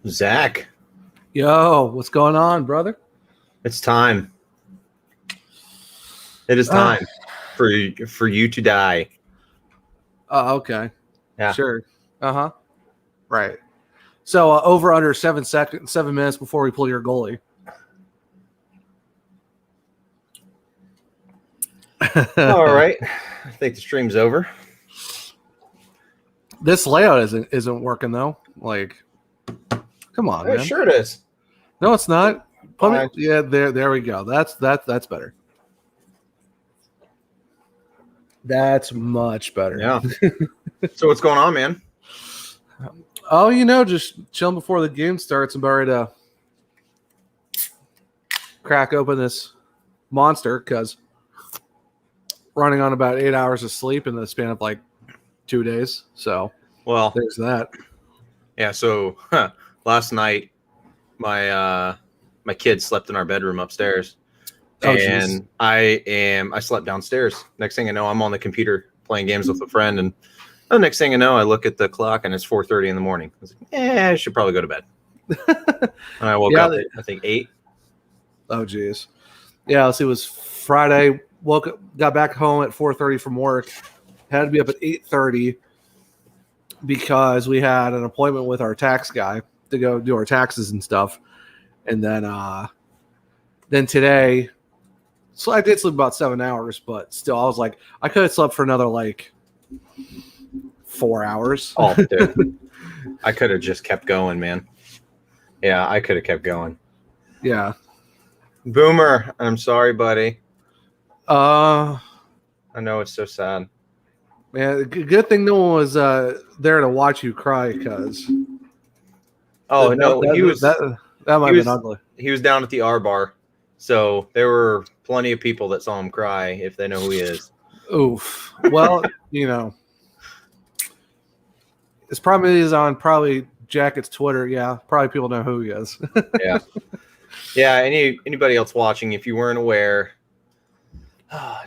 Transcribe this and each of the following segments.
Zach, Yo, what's going on, brother? it's time. It is time for you to die. Oh, okay. Yeah. Sure. Uh-huh. Right. So over under 7 minutes before we pull your goalie. All right. I think the stream's over. This layout isn't working though. Like, come on, man. Sure it is. No, it's not. Fine. Yeah, there we go. That's better. That's much better. Yeah. So what's going on, man? Oh, just chilling before the game starts and about ready to crack open this monster because running on about 8 hours of sleep in the span of like 2 days. So, Well, there's that. Yeah. So last night, my kid slept in our bedroom upstairs, and I slept downstairs. Next thing I know, I'm on the computer playing games with a friend, and the next thing I know, I look at the clock and it's 4:30 in the morning. I was like, I should probably go to bed. And I woke up at, I think, 8. Oh, geez. Yeah, let's see. It was Friday. Got back home at 4:30 from work. Had to be up at 8:30 because we had an appointment with our tax guy to go do our taxes and stuff. And then today, so I did sleep about 7 hours, but still, I was like, I could have slept for another like 4 hours. Oh, dude. I could have just kept going, man. Yeah, I could have kept going. Yeah. Boomer, I'm sorry, buddy. I know it's so sad. Man, good thing no one was there to watch you cry, because that might have been ugly. He was down at the R bar, so there were plenty of people that saw him cry if they know who he is. Oof. Well, it's probably Jacket's Twitter. Yeah, probably people know who he is. Yeah. Anybody else watching, if you weren't aware,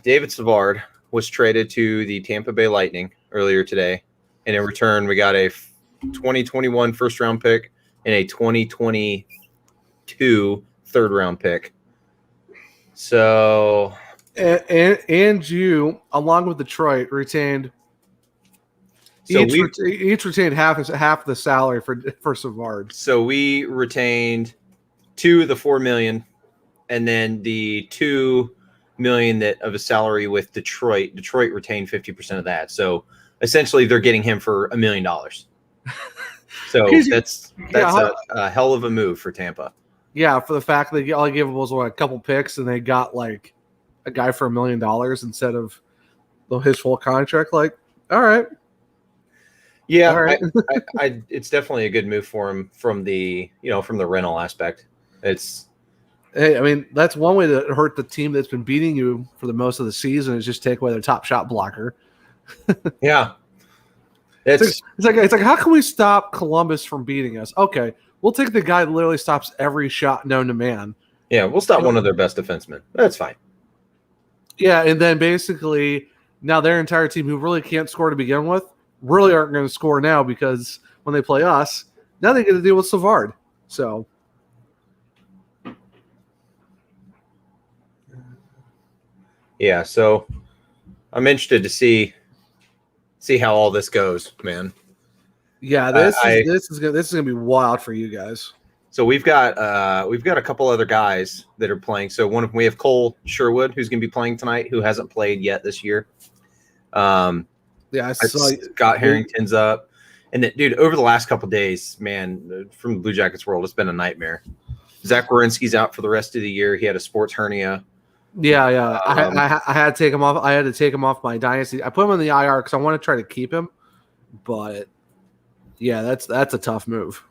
David Savard was traded to the Tampa Bay Lightning earlier today, and in return, we got a 2021 first-round pick and a 2022 third-round pick. So, and you, along with Detroit, retained. So each retained half the salary for Savard. So we retained $2 of the $4 million, and then the $2 million of a salary with Detroit. Detroit retained 50% of that. So essentially, they're getting him for $1 million. So that's a hell of a move for Tampa. Yeah, for the fact that all he gave was a couple picks, and they got like a guy for $1 million instead of his full contract. Like, all right. Yeah, all right. It's definitely a good move for him from the rental aspect. Hey, I mean, that's one way to hurt the team that's been beating you for the most of the season, is just take away their top shot blocker. Yeah. It's like how can we stop Columbus from beating us? Okay, we'll take the guy that literally stops every shot known to man. Yeah, we'll stop one of their best defensemen. That's fine. Yeah, and then basically now their entire team, who really can't score to begin with, really aren't going to score now, because when they play us, now they get to deal with Savard. So yeah, so I'm interested to see how all this goes, man. Yeah, this is gonna be wild for you guys. So we've got a couple other guys that are playing. So we have Cole Sherwood, who's going to be playing tonight, who hasn't played yet this year. I saw Scott Harrington's up, and then, dude, over the last couple of days, man, from the Blue Jackets world, it's been a nightmare. Zach Werenski's out for the rest of the year. He had a sports hernia. Yeah. I had to take him off. I had to take him off my dynasty. I put him in the IR because I want to try to keep him, but yeah, that's a tough move.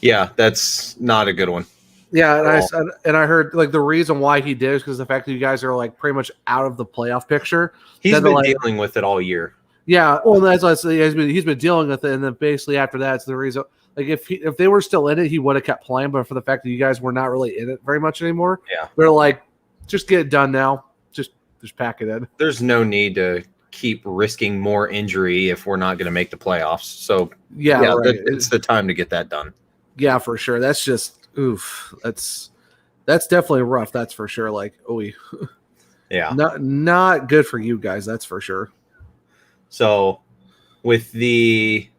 Yeah, that's not a good one. Yeah, and I heard like the reason why he did is because the fact that you guys are like pretty much out of the playoff picture. He's been dealing with it all year. Yeah, well, that's what I said. He's been dealing with it, and then basically after that's the reason. Like if they were still in it, he would have kept playing. But for the fact that you guys were not really in it very much anymore, yeah, they're like, just get it done now. Just pack it in. There's no need to keep risking more injury if we're not going to make the playoffs. So Yeah, right. it's the time to get that done. Yeah, for sure. That's just oof. That's definitely rough. That's for sure. Like, Yeah. not good for you guys. That's for sure. So with the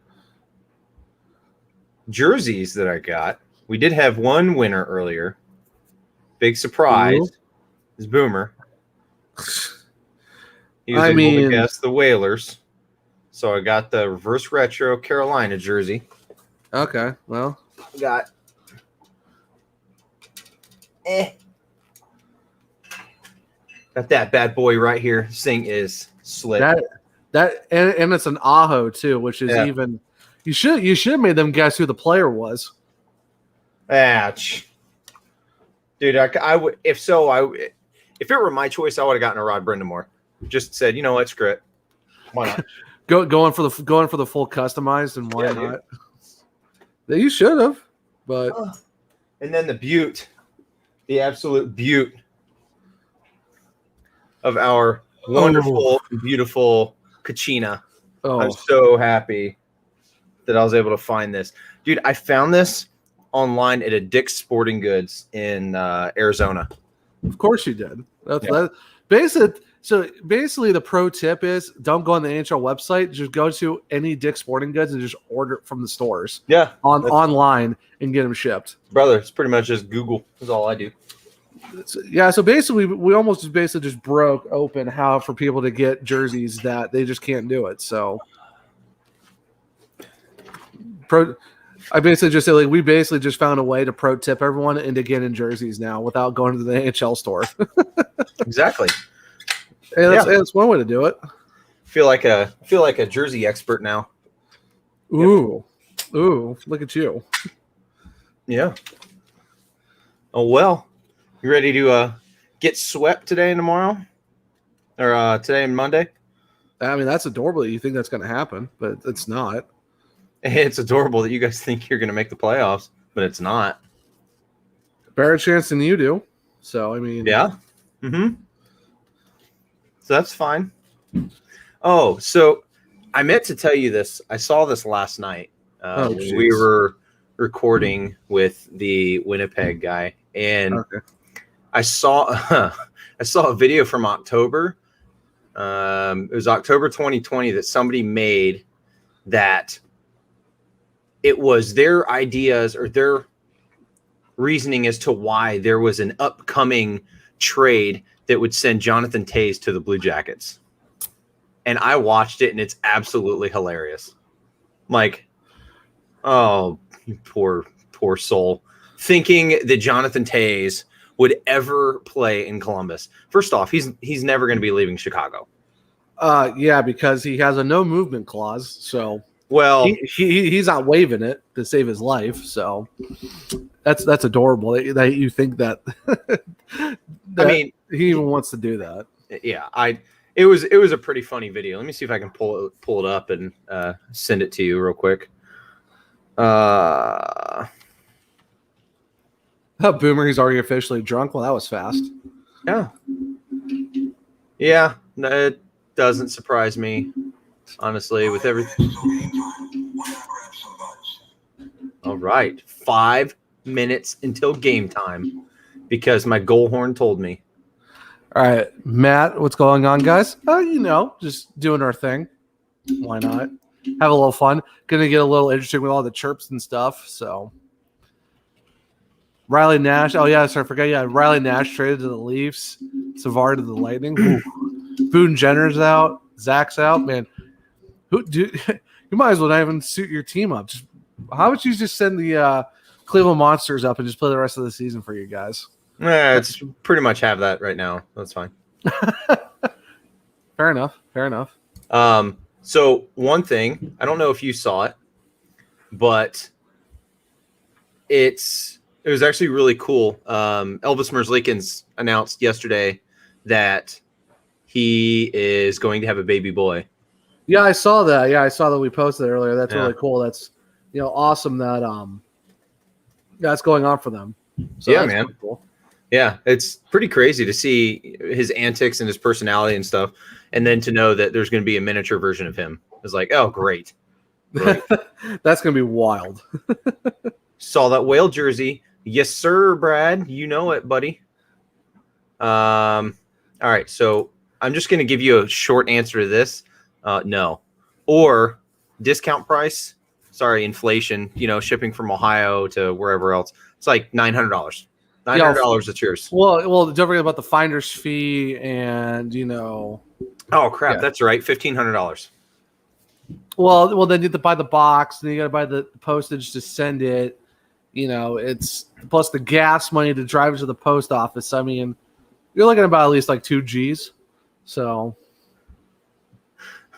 jerseys that I got, we did have one winner earlier. Big surprise is Boomer. He was able to guess the Whalers. So I got the reverse retro Carolina jersey. Okay, well, I got got that bad boy right here. This thing is slick. That and it's an Aho too, which is even. You should have made them guess who the player was. Dude, I would if it were my choice, I would have gotten a Rod Brindamore. Just said, you know what, screw it. Why not? going for the full customized, and why not? Dude. You should have, but and then the absolute beaut of our wonderful, beautiful Kachina. I'm so happy that I was able to find this. Dude, I found this online at a Dick's Sporting Goods in Arizona. Of course you did. That basically the pro tip is don't go on the NHL website. Just go to any Dick's Sporting Goods and just order it from the stores. Yeah. Online and get them shipped. Brother, it's pretty much just Google is all I do. So basically we almost just broke open how for people to get jerseys that they just can't do it. So I basically just said, like, we basically just found a way to pro tip everyone into getting jerseys now without going to the NHL store. Exactly. Hey, that's one way to do it. Feel like a jersey expert now. Ooh, look at you. Yeah. Oh well, you ready to get swept today and tomorrow, or today and Monday? I mean, that's adorable that you think that's going to happen, but it's not. It's adorable that you guys think you're going to make the playoffs, but it's not. Better chance than you do. So, I mean. Yeah. Mm-hmm. So that's fine. Oh, so I meant to tell you this. I saw this last night. We were recording with the Winnipeg guy, and I saw a video from October. It was October 2020 that somebody made that it was their ideas or their reasoning as to why there was an upcoming trade that would send Jonathan Toews to the Blue Jackets. And I watched it, and it's absolutely hilarious. Like, oh, you poor soul. Thinking that Jonathan Toews would ever play in Columbus. First off, he's never going to be leaving Chicago. Yeah, because he has a no movement clause. So, well, he's not waiving it to save his life. So that's adorable that you think that. I mean, he even wants to do that. Yeah, it was a pretty funny video. Let me see if I can pull it up and send it to you real quick. Boomer, he's already officially drunk. Well, that was fast. Yeah. No, it doesn't surprise me, honestly, with everything. All right, 5 minutes until game time, because my goal horn told me. All right, Matt, what's going on, guys? Just doing our thing. Why not? Have a little fun. Gonna get a little interesting with all the chirps and stuff. So, Riley Nash. Oh yeah, sorry, I forgot. Yeah, Riley Nash traded to the Leafs. Savard to the Lightning. Boone Jenner's out. Zach's out. Man, you might as well not even suit your team up. How about you just send the Cleveland Monsters up and just play the rest of the season for you guys? It's pretty much have that right now. That's fine. Fair enough. So one thing, I don't know if you saw it, but it was actually really cool. Elvis Merzlikins announced yesterday that he is going to have a baby boy. Yeah, I saw that. Yeah, I saw that we posted earlier. That's really cool. That's awesome that that's going on for them. So yeah, man. Cool. Yeah, it's pretty crazy to see his antics and his personality and stuff. and then to know that there's going to be a miniature version of him is like, oh, great. That's gonna be wild. Saw that whale jersey. Yes, sir, Brad. You know it, buddy. All right. So I'm just going to give you a short answer to this. No. Or discount price. Sorry, inflation. Shipping from Ohio to wherever else. It's like $900. $900. It's yours. Well, don't forget about the finder's fee and Oh crap! Yeah. That's right. $1,500. Well, then you have to buy the box, and then you got to buy the postage to send it. It's plus the gas money to drive it to the post office. I mean, you're looking about at least like 2 G's. So,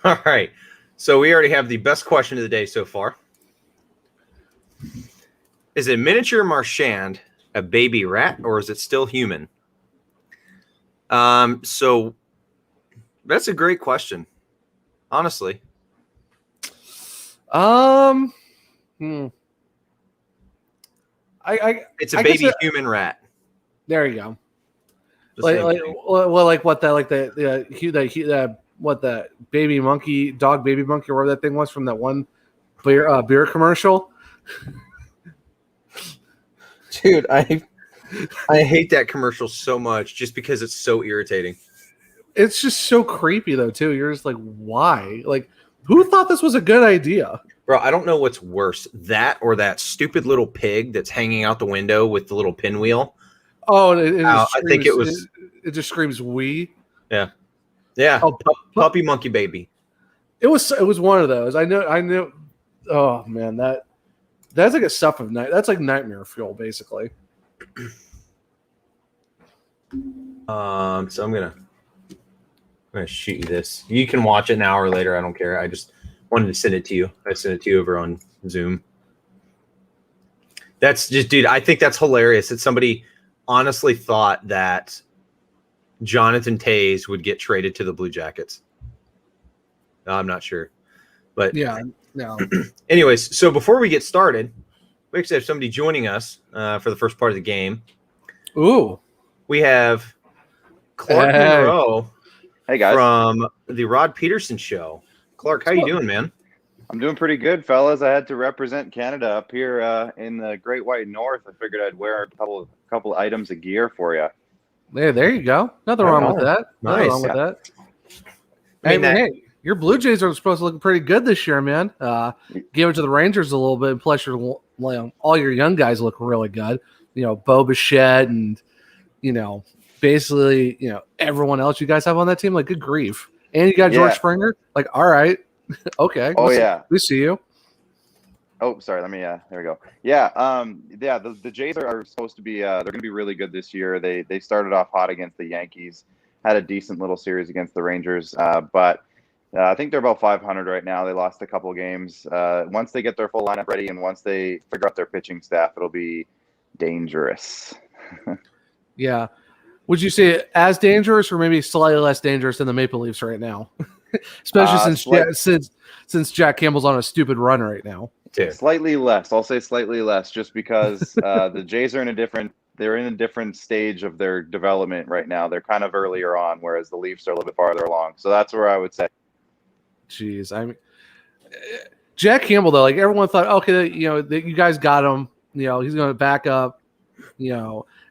All right. So we already have the best question of the day so far. Is a miniature Marchand a baby rat, or is it still human? So that's a great question. Honestly. It's a baby human rat. There you go. The Like same thing. what the baby monkey, dog baby monkey, or whatever that thing was from that one beer commercial. Dude, I hate that commercial so much just because it's so irritating. It's just so creepy though too. You're just like, why? Like, who thought this was a good idea? Bro, I don't know what's worse, that or that stupid little pig that's hanging out the window with the little pinwheel. Oh, I think it was. It just screams "we." Yeah. Oh, Puppy monkey baby. It was one of those. I know. Oh man, that's like a stuff of night. That's like nightmare fuel, basically. So I'm gonna shoot you this. You can watch it an hour later. I don't care. I just wanted to send it to you. I sent it to you over on Zoom. That's just, dude. I think that's hilarious that somebody honestly thought that Jonathan Toews would get traded to the Blue Jackets. I'm not sure, but Yeah, no. Anyways, so before we get started, we actually have somebody joining us for the first part of the game. Ooh, we have Clark Monroe. Hey guys, from the Rod Peterson Show. Clark, how you doing, man? I'm doing pretty good, fellas. I had to represent Canada up here in the Great White North. I figured I'd wear a couple items of gear for you. There you go. Nothing wrong with that. Nice. Nothing wrong with that. I mean, Hey, your Blue Jays are supposed to look pretty good this year, man. Gave it to the Rangers a little bit, and plus all your young guys look really good. Bo Bichette and basically everyone else you guys have on that team. Like, good grief. And you got George Springer. Like, all right, okay. Oh yeah, we see you. Oh, sorry. Let me. There we go. Yeah. The Jays are supposed to be. They're going to be really good this year. They started off hot against the Yankees, had a decent little series against the Rangers, but I think they're about 500 right now. They lost a couple games. Once they get their full lineup ready and once they figure out their pitching staff, it'll be dangerous. Yeah. Would you say as dangerous or maybe slightly less dangerous than the Maple Leafs right now? Especially since Jack Campbell's on a stupid run right now. Slightly less. I'll say slightly less just because the Jays are in a different stage of their development right now. They're kind of earlier on, whereas the Leafs are a little bit farther along. So that's where I would say. Jeez, I mean, Jack Campbell though, like everyone thought, okay, that you guys got him. He's going to back up.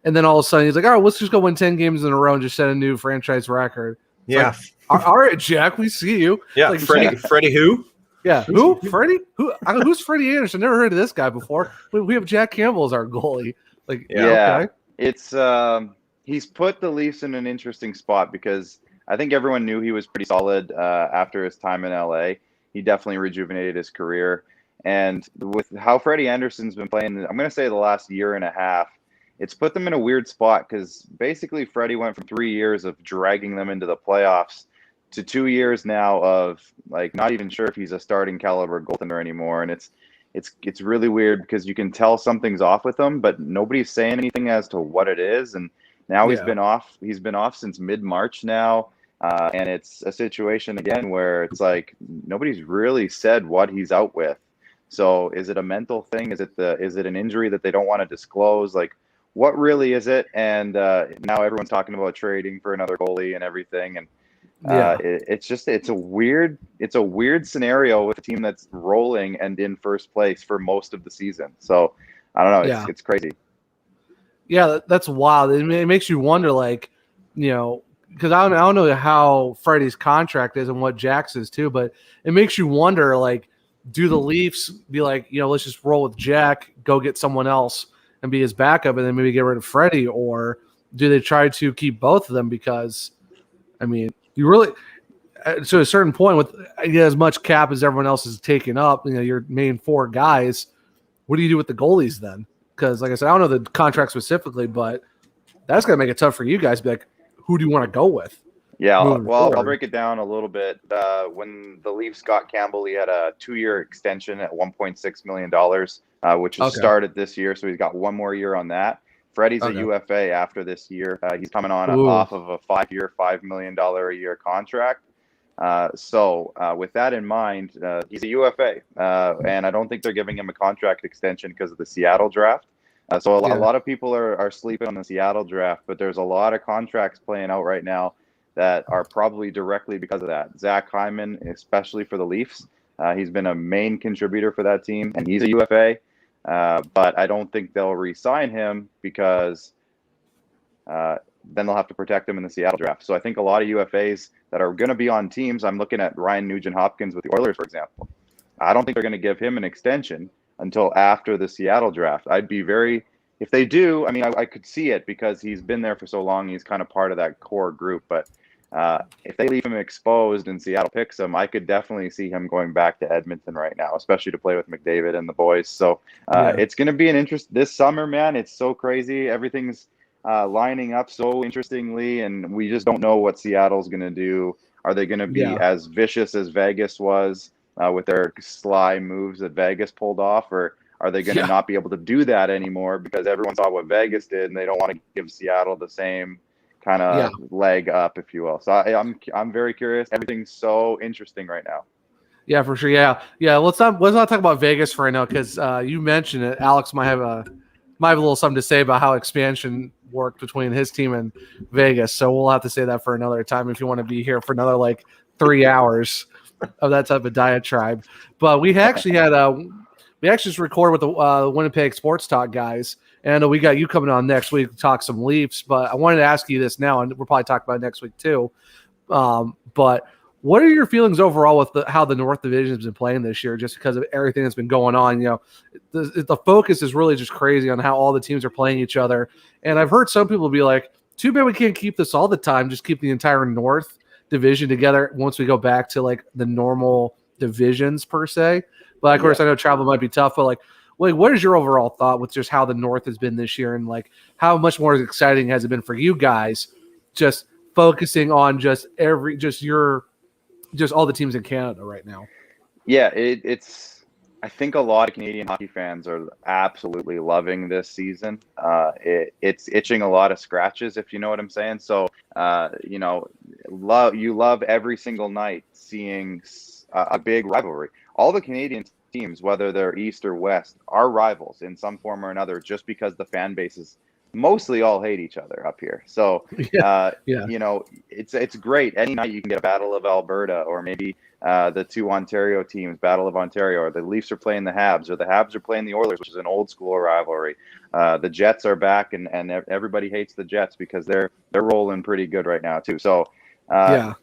And then all of a sudden he's like, all right, let's just go win 10 games in a row and just set a new franchise record. Yeah. Like, all right, Jack, we see you. Yeah. Like, Freddie who? Yeah. Who? Freddie? Who's Freddie Anderson? Never heard of this guy before. We have Jack Campbell as our goalie. Like, yeah. Okay. It's he's put the Leafs in an interesting spot because I think everyone knew he was pretty solid after his time in LA. He definitely rejuvenated his career. And with how Freddie Anderson's been playing, I'm going to say the last year and a half, it's put them in a weird spot because basically Freddie went from 3 years of dragging them into the playoffs to 2 years now of like not even sure if he's a starting caliber goaltender anymore. And it's really weird because you can tell something's off with him, but nobody's saying anything as to what it is. And now he's been off. He's been off since mid-March now. And it's a situation again where it's like nobody's really said what he's out with. So is it a mental thing? Is it an injury that they don't want to disclose? Like, what really is it? And now everyone's talking about trading for another goalie and everything. And It's a weird scenario with a team that's rolling and in first place for most of the season. So I don't know. It's crazy. Yeah, that's wild. It makes you wonder, like, because I don't know how Freddie's contract is and what Jack's is too, but it makes you wonder, like, do the Leafs be like, let's just roll with Jack, go get someone else and be his backup, and then maybe get rid of Freddie, or do they try to keep both of them? Because, I mean, you really, to a certain point, with as much cap as everyone else is taking up, your main four guys, what do you do with the goalies then? Because, like I said, I don't know the contract specifically, but that's going to make it tough for you guys to be like, who do you want to go with? Yeah, I'll break it down a little bit. When the Leafs got Campbell, he had a 2-year extension at $1.6 million, which is started this year. So he's got one more year on that. Freddie's a UFA after this year. He's coming on off of a 5-year, $5 million a year contract. So with that in mind, he's a UFA, and I don't think they're giving him a contract extension because of the Seattle draft. So a lot of people are sleeping on the Seattle draft, but there's a lot of contracts playing out right now that are probably directly because of that. Zach Hyman, especially for the Leafs, he's been a main contributor for that team, and he's a UFA. But I don't think they'll re-sign him because then they'll have to protect him in the Seattle draft. So I think a lot of UFAs that are going to be on teams, I'm looking at Ryan Nugent-Hopkins with the Oilers, for example. I don't think they're going to give him an extension until after the Seattle draft. I'd be if they do, I mean, I could see it because he's been there for so long. He's kind of part of that core group. But if they leave him exposed and Seattle picks him, I could definitely see him going back to Edmonton right now, especially to play with McDavid and the boys. So it's going to be an interest this summer, man. It's so crazy. Everything's lining up so interestingly, and we just don't know what Seattle's going to do. Are they going to be as vicious as Vegas was with their sly moves that Vegas pulled off, or are they going to not be able to do that anymore because everyone saw what Vegas did and they don't want to give Seattle the same kind of leg up, if you will? So I'm very curious. Everything's so interesting right now. Yeah, for sure. Yeah. Let's not talk about Vegas for right now because you mentioned it. Alex might have a little something to say about how expansion worked between his team and Vegas. So we'll have to say that for another time if you want to be here for another like 3 hours of that type of diatribe. But we actually had we actually just recorded with the Winnipeg Sports Talk guys, and we got you coming on next week to talk some Leafs. But I wanted to ask you this now, and we'll probably talk about it next week too. But what are your feelings overall with how the North Division has been playing this year, just because of everything that's been going on? The focus is really just crazy on how all the teams are playing each other. And I've heard some people be like, too bad we can't keep this all the time, just keep the entire North Division together once we go back to like the normal divisions per se. But of course, I know travel might be tough, but like what is your overall thought with just how the North has been this year, and like how much more exciting has it been for you guys just focusing on just all the teams in Canada right now? Yeah, it's I think a lot of Canadian hockey fans are absolutely loving this season. It's itching a lot of scratches, if you know what I'm saying. So, you love every single night seeing a big rivalry. All the Canadian teams, whether they're East or West, are rivals in some form or another, just because the fan bases mostly all hate each other up here. So, it's great. Any night you can get a Battle of Alberta, or maybe the two Ontario teams, Battle of Ontario, or the Leafs are playing the Habs, or the Habs are playing the Oilers, which is an old school rivalry. The Jets are back, and everybody hates the Jets because they're rolling pretty good right now too. So, it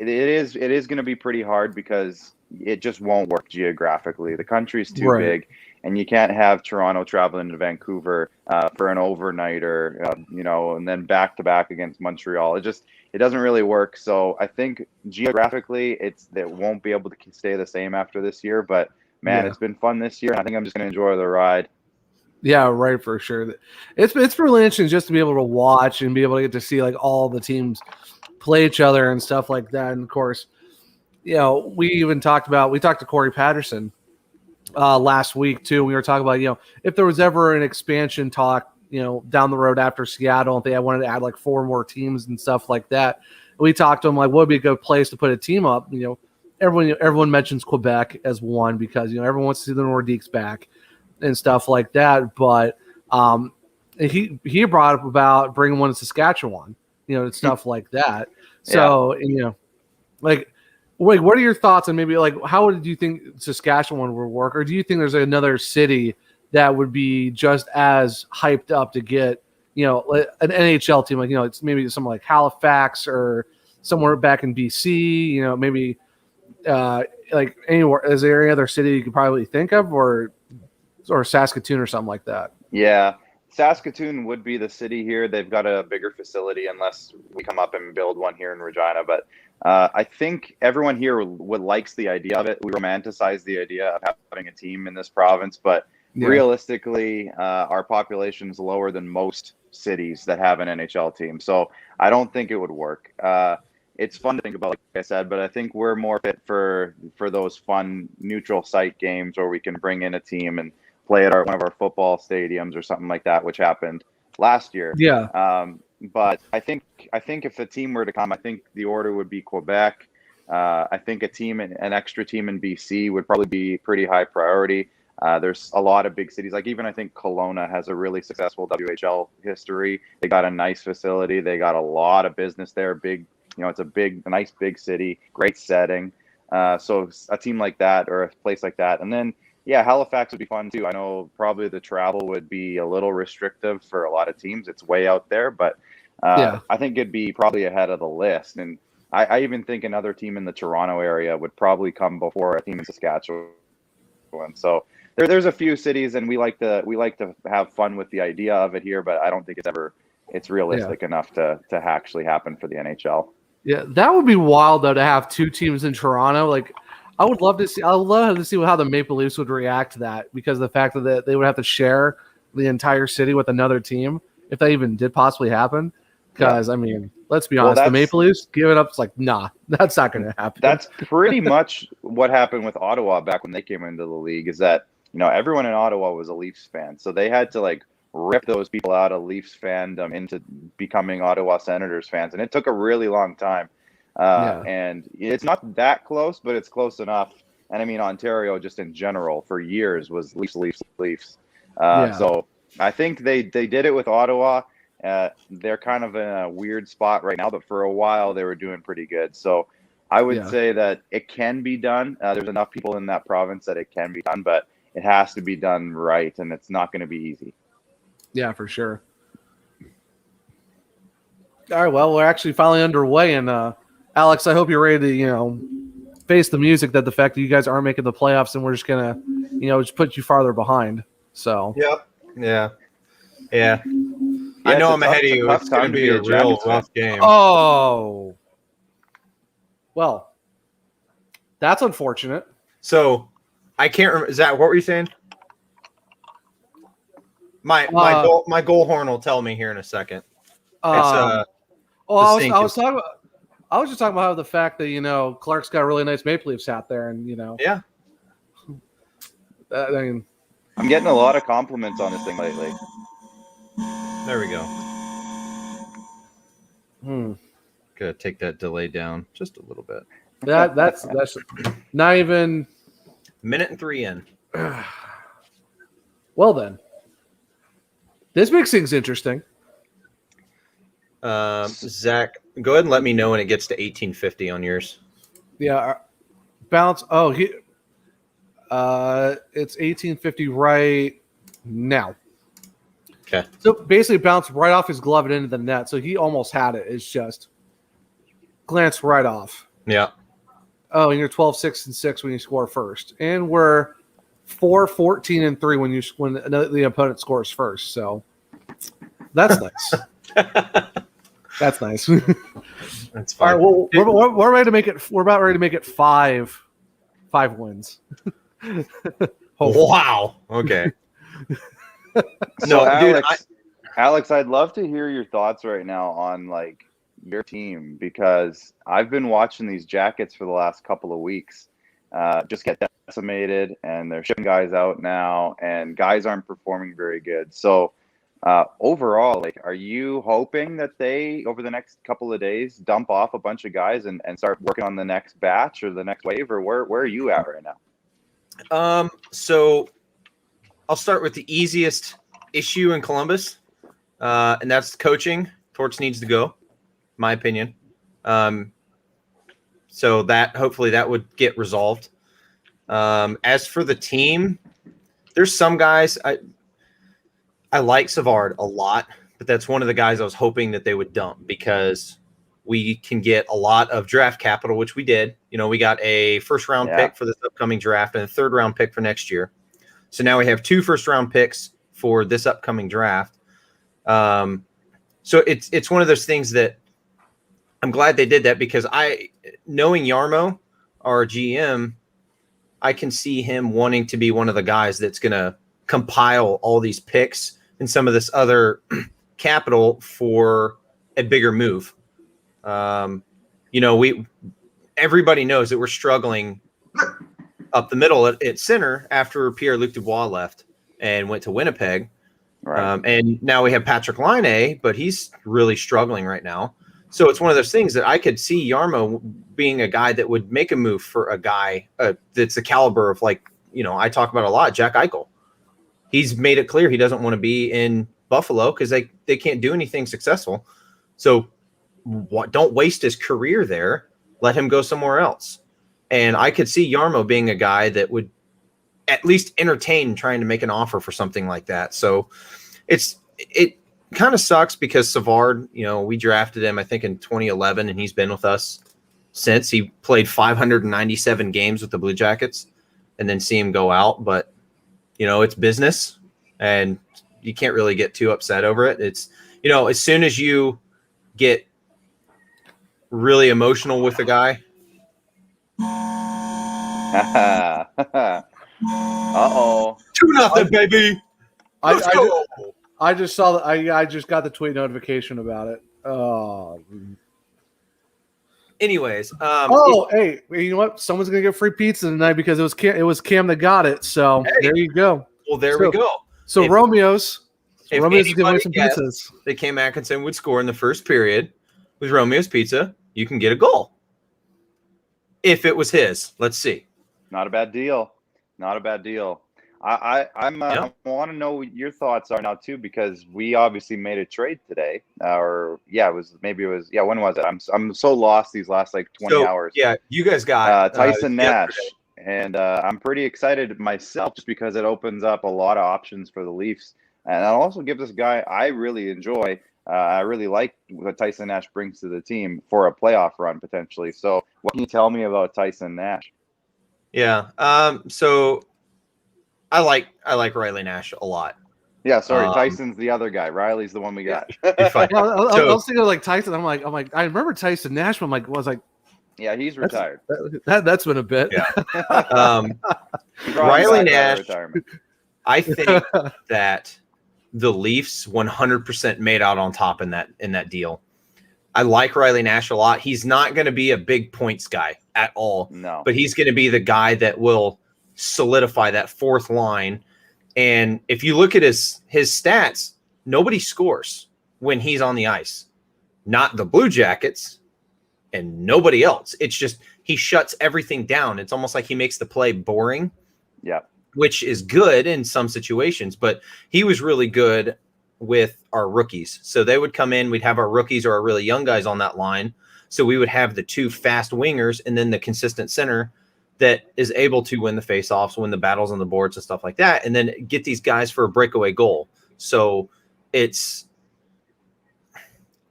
is going to be pretty hard because it just won't work geographically. The country's too big, and you can't have Toronto traveling to Vancouver for an overnighter, and then back to back against Montreal. It doesn't really work. So I think geographically it won't be able to stay the same after this year. But man, it's been fun this year, and I think I'm just going to enjoy the ride. Yeah, right, for sure. It's really interesting just to be able to watch and be able to get to see like all the teams play each other and stuff like that. And of course, we talked to Corey Patterson last week too. We were talking about, if there was ever an expansion talk, down the road after Seattle, if they wanted to add like 4 more teams and stuff like that. We talked to them like, what would be a good place to put a team up? Everyone mentions Quebec as one because, everyone wants to see the Nordiques back and stuff like that. But he brought up about bringing one to Saskatchewan, and stuff like that. So, Like, wait, what are your thoughts? And maybe like, how do you think Saskatchewan would work? Or do you think there's another city that would be just as hyped up to get, an NHL team? Like, it's maybe somewhere like Halifax or somewhere back in BC, maybe like anywhere. Is there any other city you could probably think of, or Saskatoon or something like that? Yeah. Saskatoon would be the city here. They've got a bigger facility unless we come up and build one here in Regina. But I think everyone here likes the idea of it. We romanticize the idea of having a team in this province, but realistically, our population is lower than most cities that have an NHL team. So I don't think it would work. It's fun to think about, like I said, but I think we're more fit for those fun neutral site games where we can bring in a team and play at one of our football stadiums or something like that, which happened last year. Yeah. But I think if the team were to come, I think the order would be Quebec. I think an extra team in BC would probably be pretty high priority. There's a lot of big cities, like even I think Kelowna has a really successful WHL history. They got a nice facility. They got a lot of business there. Big, it's a nice big city, great setting. So a team like that or a place like that, and then. Yeah, Halifax would be fun too. I know probably the travel would be a little restrictive for a lot of teams. It's way out there, but I think it'd be probably ahead of the list. And I even think another team in the Toronto area would probably come before a team in Saskatchewan. So there's a few cities, and we like to have fun with the idea of it here, but I don't think it's realistic enough to actually happen for the NHL. Yeah, that would be wild though to have two teams in Toronto. Like, I would love to see how the Maple Leafs would react to that, because of the fact that they would have to share the entire city with another team if that even did possibly happen. Because I mean, let's be honest, the Maple Leafs give it up. It's like, nah, that's not going to happen. That's pretty much what happened with Ottawa back when they came into the league. Is that everyone in Ottawa was a Leafs fan, so they had to like rip those people out of Leafs fandom into becoming Ottawa Senators fans, and it took a really long time. And it's not that close, but it's close enough. And I mean, Ontario just in general for years was Leafs. So I think they did it with Ottawa. They're kind of in a weird spot right now, but for a while they were doing pretty good. So I would say that it can be done. There's enough people in that province that it can be done, but it has to be done right, and it's not going to be easy. Yeah, for sure. All right, well, we're actually finally underway, and Alex, I hope you're ready to, face the music that the fact that you guys aren't making the playoffs and we're just going to, just put you farther behind. So, Yeah. I know I'm ahead of you. It's going to be a real rough game. Oh, well, that's unfortunate. So I can't remember. Is that what were you saying? My goal horn will tell me here in a second. I was just talking about how the fact that Clark's got a really nice Maple Leafs hat there, and yeah. I mean, I'm getting a lot of compliments on this thing lately. There we go. Gotta take that delay down just a little bit. That's not even minute and 3 in. Well then, this makes things interesting. Zach, go ahead and let me know when it gets to 1850 on yours. Yeah, bounce. Oh, it's 1850 right now. Okay. So basically, bounced right off his glove and into the net. So he almost had it. It's just glanced right off. Yeah. Oh, and you're 12-6-6 when you score first, and we're 4-14-3 when the opponent scores first. So that's nice. That's nice. That's fine. All right, well, we're ready to make it. We're about ready to make it five wins. Wow. Okay. So Alex, I'd love to hear your thoughts right now on like your team, because I've been watching these Jackets for the last couple of weeks just get decimated, and they're shipping guys out now, and guys aren't performing very good. So overall, like, are you hoping that they, over the next couple of days, dump off a bunch of guys and start working on the next batch or the next wave, or where are you at right now? So I'll start with the easiest issue in Columbus, and that's coaching. Torts needs to go, my opinion. So that hopefully that would get resolved. As for the team, there's some guys I like Savard a lot, but that's one of the guys I was hoping that they would dump because we can get a lot of draft capital, which we did. We got a first round pick for this upcoming draft and a third round pick for next year. So now we have 2 first round picks for this upcoming draft. So it's one of those things that I'm glad they did that because knowing Yarmo, our GM, I can see him wanting to be one of the guys that's going to compile all these picks and some of this other capital for a bigger move. Everybody knows that we're struggling up the middle at center after Pierre-Luc Dubois left and went to Winnipeg. Right. And now we have Patrick Laine, but he's really struggling right now. So it's one of those things that I could see Yarmo being a guy that would make a move for a guy that's the caliber of, like, I talk about a lot, Jack Eichel. He's made it clear he doesn't want to be in Buffalo because they can't do anything successful. So don't waste his career there. Let him go somewhere else. And I could see Yarmo being a guy that would at least entertain trying to make an offer for something like that. So it kind of sucks because Savard, we drafted him, I think, in 2011, and he's been with us since. He played 597 games with the Blue Jackets and then see him go out. But, it's business, and you can't really get too upset over it. It's, as soon as you get really emotional with a guy. Uh-oh. 2-0, baby. I just saw that. I just got the tweet notification about it. Oh. Anyways, hey, you know what? Someone's gonna get free pizza tonight because it was Cam that got it. So there you go. Well, there we go. So Romeo's is giving away some guessed pizzas. that Cam Atkinson would score in the first period with Romeo's Pizza, you can get a goal. If it was his, let's see. Not a bad deal. Not a bad deal. I want to know what your thoughts are now too, because we obviously made a trade today. When was it? I'm so lost these last 20 hours. Yeah, you guys got Tyson Nash, yesterday. and I'm pretty excited myself just because it opens up a lot of options for the Leafs, and it also gives this guy I really enjoy. I really like what Tyson Nash brings to the team for a playoff run potentially. So, what can you tell me about Tyson Nash? Yeah. So I like Riley Nash a lot. Yeah, sorry, Tyson's the other guy. Riley's the one we got. I was thinking of Tyson. I'm like, I remember Tyson Nash. But I was like, yeah, he's retired. That's been a bit. Yeah. Riley Nash. I think that the Leafs 100% made out on top in that deal. I like Riley Nash a lot. He's not going to be a big points guy at all. No. But he's going to be the guy that will solidify that fourth line. And if you look at his stats, nobody scores when he's on the ice. Not the Blue Jackets and nobody else. It's just he shuts everything down. It's almost like he makes the play boring. Yeah. Which is good in some situations, but he was really good with our rookies. So they would come in, we'd have our rookies or our really young guys on that line. So we would have the 2 fast wingers and then the consistent center that is able to win the faceoffs, win the battles on the boards and stuff like that, and then get these guys for a breakaway goal. So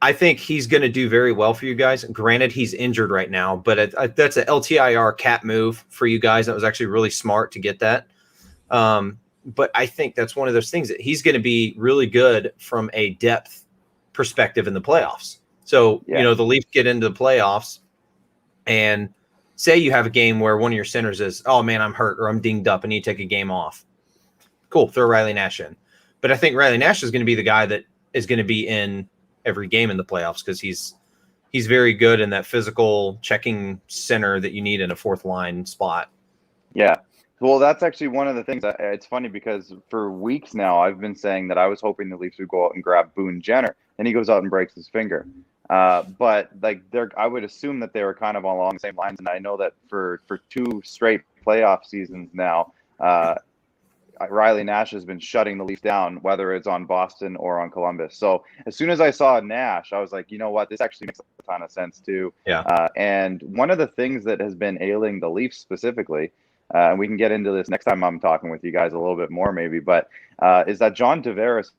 I think he's going to do very well for you guys. Granted, he's injured right now, but that's a LTIR cap move for you guys. That was actually really smart to get that. But I think that's one of those things that he's going to be really good from a depth perspective in the playoffs. So, the Leafs get into the playoffs and say you have a game where one of your centers is, oh man, I'm hurt or I'm dinged up and you take a game off. Cool. Throw Riley Nash in. But I think Riley Nash is going to be the guy that is going to be in every game in the playoffs because he's very good in that physical checking center that you need in a fourth line spot. Yeah. Well, that's actually one of the things. It's funny because for weeks now, I've been saying that I was hoping the Leafs would go out and grab Boone Jenner, and he goes out and breaks his finger. But I would assume that they were kind of along the same lines, and I know that for 2 straight playoff seasons now, Riley Nash has been shutting the Leafs down, whether it's on Boston or on Columbus. So as soon as I saw Nash, I was like, you know what, this actually makes a ton of sense too. Yeah. And one of the things that has been ailing the Leafs specifically, and we can get into this next time I'm talking with you guys a little bit more maybe, but is that John Tavares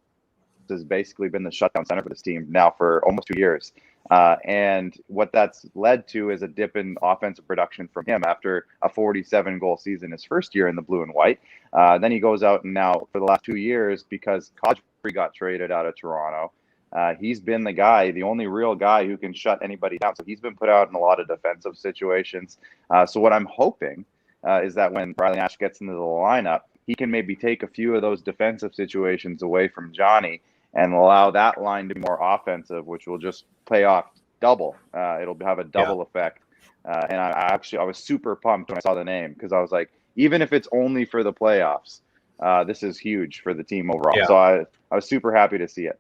has basically been the shutdown center for this team now for almost 2 years. And what that's led to is a dip in offensive production from him after a 47-goal season his first year in the blue and white. Then he goes out and now for the last 2 years, because Kadri got traded out of Toronto, he's been the guy, the only real guy who can shut anybody down. So he's been put out in a lot of defensive situations. So what I'm hoping is that when Riley Nash gets into the lineup, he can maybe take a few of those defensive situations away from Johnny and allow that line to be more offensive, which will just pay off double. It'll have a double effect. And I was super pumped when I saw the name, because I was like, even if it's only for the playoffs, this is huge for the team overall. Yeah. So I was super happy to see it.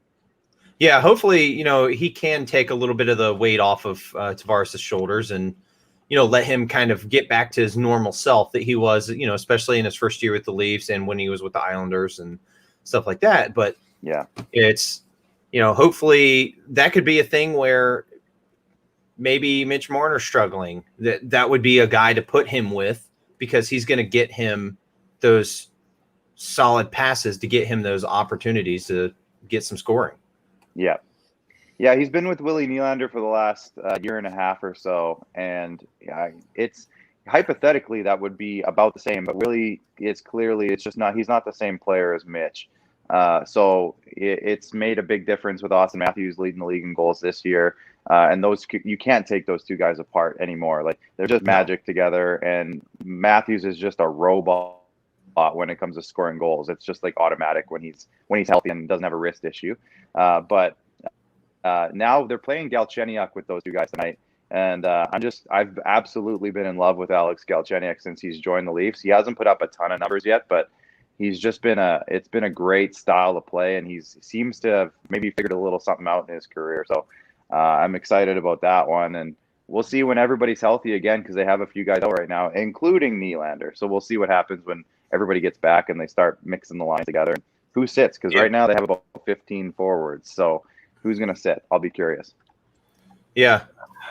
Yeah, hopefully, he can take a little bit of the weight off of Tavares' shoulders and, let him kind of get back to his normal self that he was, especially in his first year with the Leafs and when he was with the Islanders and stuff like that. But yeah, it's, hopefully that could be a thing where maybe Mitch Marner's struggling. That would be a guy to put him with, because he's going to get him those solid passes to get him those opportunities to get some scoring. Yeah. Yeah, he's been with Willie Nylander for the last year and a half or so. And it's hypothetically that would be about the same. But Willie is clearly, it's not the same player as Mitch. So it's made a big difference with Austin Matthews leading the league in goals this year. And you can't take those two guys apart anymore. Like, they're just magic together. And Matthews is just a robot when it comes to scoring goals. It's just like automatic when he's healthy and doesn't have a wrist issue. But now they're playing Galchenyuk with those two guys tonight. And I've absolutely been in love with Alex Galchenyuk since he's joined the Leafs. He hasn't put up a ton of numbers yet, but he's just it's been a great style of play, and he seems to have maybe figured a little something out in his career. So I'm excited about that one, and we'll see when everybody's healthy again, because they have a few guys out right now, including Nylander. So we'll see what happens when everybody gets back and they start mixing the lines together. Who sits? Because right now they have about 15 forwards. So who's going to sit? I'll be curious. Yeah,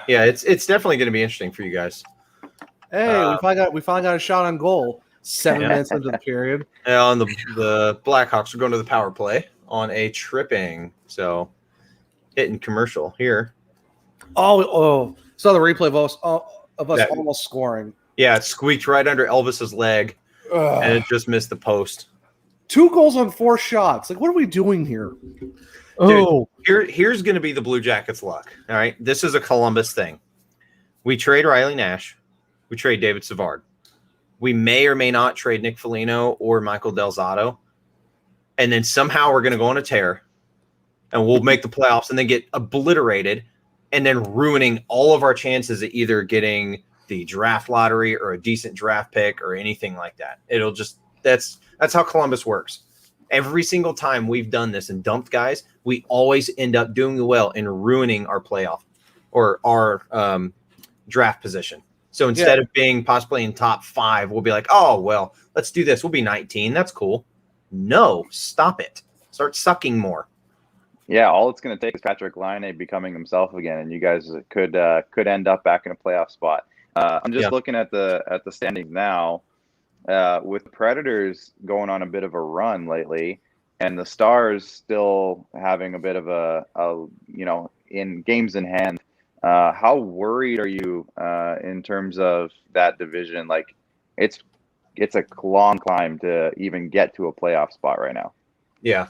it's definitely going to be interesting for you guys. Hey, we finally got a shot on goal. 7 minutes into the period. And the Blackhawks are going to the power play on a tripping. So hitting commercial here. Oh! Saw the replay of us almost scoring. Yeah, it squeaked right under Elvis's leg, and it just missed the post. 2 goals on 4 shots. Like, what are we doing here? Dude, here's going to be the Blue Jackets' luck. All right, this is a Columbus thing. We trade Riley Nash. We trade David Savard. We may or may not trade Nick Foligno or Michael Del Zotto. And then somehow we're going to go on a tear, and we'll make the playoffs and then get obliterated, and then ruining all of our chances of either getting the draft lottery or a decent draft pick or anything like that. It'll just that's how Columbus works. Every single time we've done this and dumped guys, we always end up doing well and ruining our playoff or our draft position. So instead of being possibly in top 5, we'll be like, oh, well, let's do this. We'll be 19. That's cool. No, stop it. Start sucking more. Yeah, all it's going to take is Patrick Laine becoming himself again, and you guys could end up back in a playoff spot. I'm just looking at the standings now, with the Predators going on a bit of a run lately, and the Stars still having a bit of a in games in hand. How worried are you in terms of that division? Like, it's a long climb to even get to a playoff spot right now. Yeah.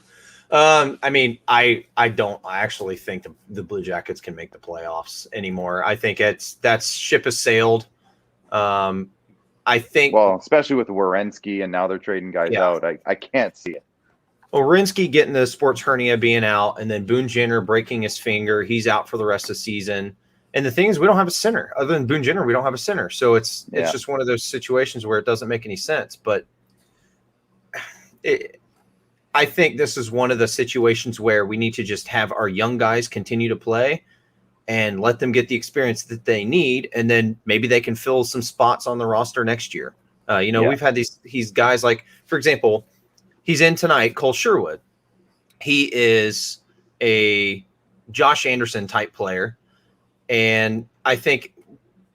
I mean, I don't actually think the Blue Jackets can make the playoffs anymore. I think that ship has sailed. I think, well, especially with Werenski, and now they're trading guys out. I can't see it. Werenski getting the sports hernia, being out, and then Boone Jenner breaking his finger. He's out for the rest of the season. And the thing is, we don't have a center. Other than Boone Jenner, we don't have a center. So it's just one of those situations where it doesn't make any sense. But I think this is one of the situations where we need to just have our young guys continue to play and let them get the experience that they need. And then maybe they can fill some spots on the roster next year. We've had these guys like, for example, he's in tonight, Cole Sherwood. He is a Josh Anderson type player. And I think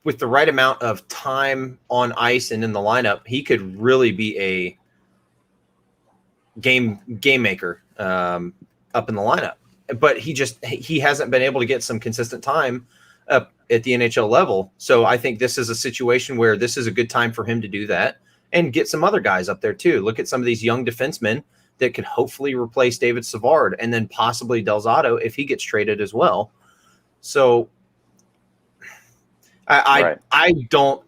with the right amount of time on ice and in the lineup, he could really be a game maker up in the lineup. But he hasn't been able to get some consistent time up at the NHL level. So I think this is a situation where this is a good time for him to do that and get some other guys up there too. Look at some of these young defensemen that could hopefully replace David Savard, and then possibly Del Zotto if he gets traded as well. So I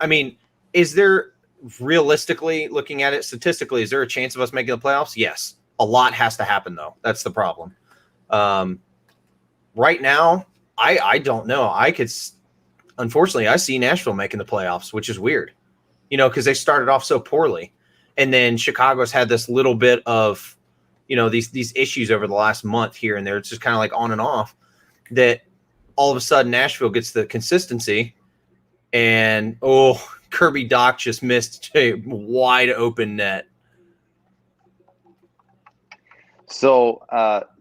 mean, is there, realistically looking at it statistically, is there a chance of us making the playoffs? Yes. A lot has to happen though. That's the problem. Right now, I don't know. Unfortunately, I see Nashville making the playoffs, which is weird, because they started off so poorly. And then Chicago's had this little bit of, these issues over the last month here and there. It's just kind of like on and off, that all of a sudden Nashville gets the consistency, and Kirby Dach just missed a wide open net. So,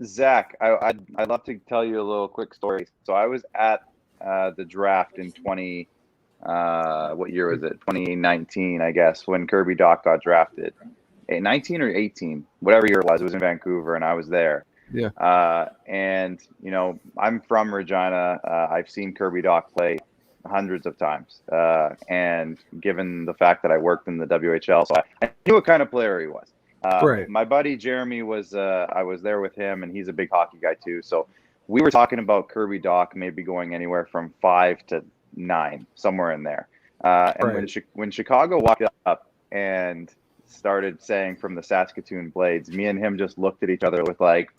Zach, I'd love to tell you a little quick story. So I was at the draft in what year was it? 2019, I guess, when Kirby Dach got drafted. 19 or 18, whatever year it was in Vancouver, and I was there. Yeah. And, I'm from Regina. I've seen Kirby Dach play hundreds of times. And given the fact that I worked in the WHL, so I knew what kind of player he was. Right. My buddy Jeremy I was there with him, and he's a big hockey guy too. So we were talking about Kirby Dach maybe going anywhere from 5 to 9, somewhere in there. And right. when Chicago walked up and started saying from the Saskatoon Blades, me and him just looked at each other with like,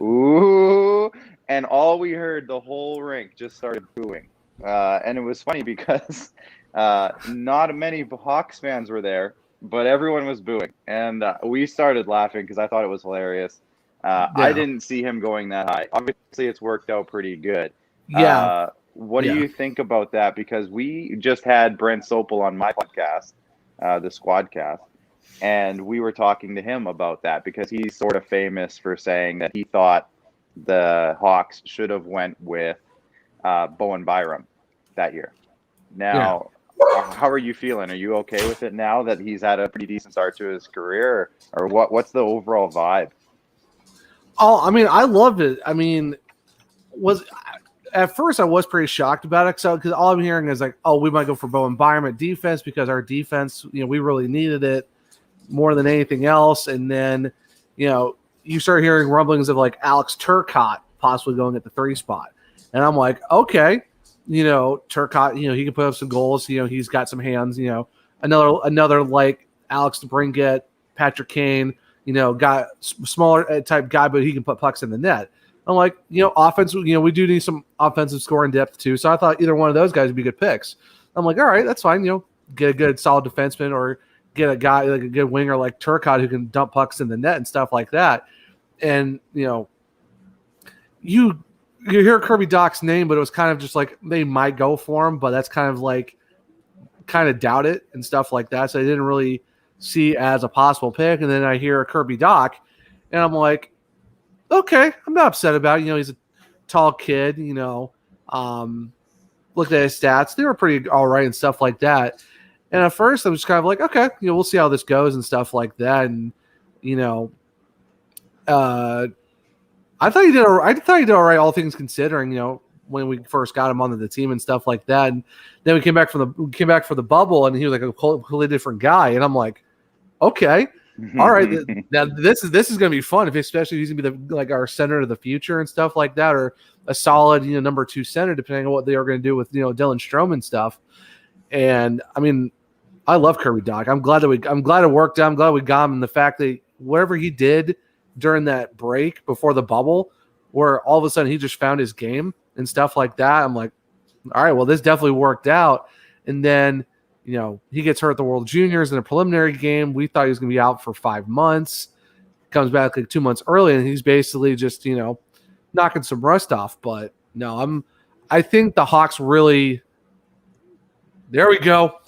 ooh, and all we heard, the whole rink just started booing. And it was funny because not many Hawks fans were there, but everyone was booing. And we started laughing because I thought it was hilarious. I didn't see him going that high. Obviously, it's worked out pretty good. Yeah. What do you think about that? Because we just had Brent Sopel on my podcast, the Squadcast, and we were talking to him about that because he's sort of famous for saying that he thought the Hawks should have went with Bowen Byram that year. Now, how are you feeling? Are you okay with it now that he's had a pretty decent start to his career, or what's the overall vibe? Oh, I mean, I loved it. I mean, at first I was pretty shocked about it because all I'm hearing is like, oh, we might go for Bowen Byram at defense because our defense, we really needed it more than anything else. And then, you start hearing rumblings of like Alex Turcotte possibly going at the 3 spot. And I'm like, okay, Turcotte, he can put up some goals. He's got some hands, another like Alex DeBrincat, Patrick Kane, got smaller type guy, but he can put pucks in the net. I'm like, offense, we do need some offensive scoring depth too. So I thought either one of those guys would be good picks. I'm like, all right, that's fine. Get a good solid defenseman or get a guy like a good winger like Turcotte who can dump pucks in the net and stuff like that. And, you hear Kirby Dach's name, but it was kind of just like they might go for him, but that's kind of doubt it and stuff like that. So I didn't really see as a possible pick. And then I hear Kirby Dach, and I'm like, okay, I'm not upset about it. He's a tall kid, looked at his stats. They were pretty all right and stuff like that. And at first I was just kind of like, okay, we'll see how this goes and stuff like that. And, I thought he did all right, all things considering, when we first got him onto the team and stuff like that. And then we came back for the bubble, and he was like a completely different guy. And I'm like, okay, all right, now this is going to be fun, especially if he's going to be like our center of the future and stuff like that, or a solid, number 2 center, depending on what they are going to do with, Dylan Strome and stuff. And I mean, I love Kirby Dach. I'm glad it worked out. I'm glad we got him. And the fact that whatever he did during that break before the bubble, where all of a sudden he just found his game and stuff like that, I'm like, all right, well, this definitely worked out. And then, he gets hurt at the World Juniors in a preliminary game. We thought he was going to be out for 5 months. Comes back like 2 months early, and he's basically just, knocking some rust off. But no, I think the Hawks really, there we go.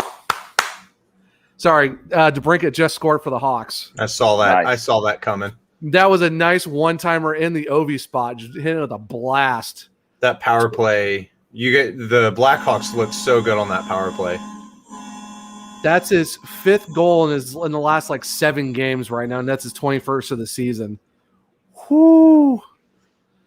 Sorry, DeBrincat just scored for the Hawks. I saw that. Nice. I saw that coming. That was a nice one-timer in the Ovi spot, just hitting with a blast. That power play, you get the Blackhawks look so good on that power play. That's his 5th goal in the last like 7 games right now, and that's his 21st of the season. Whoo!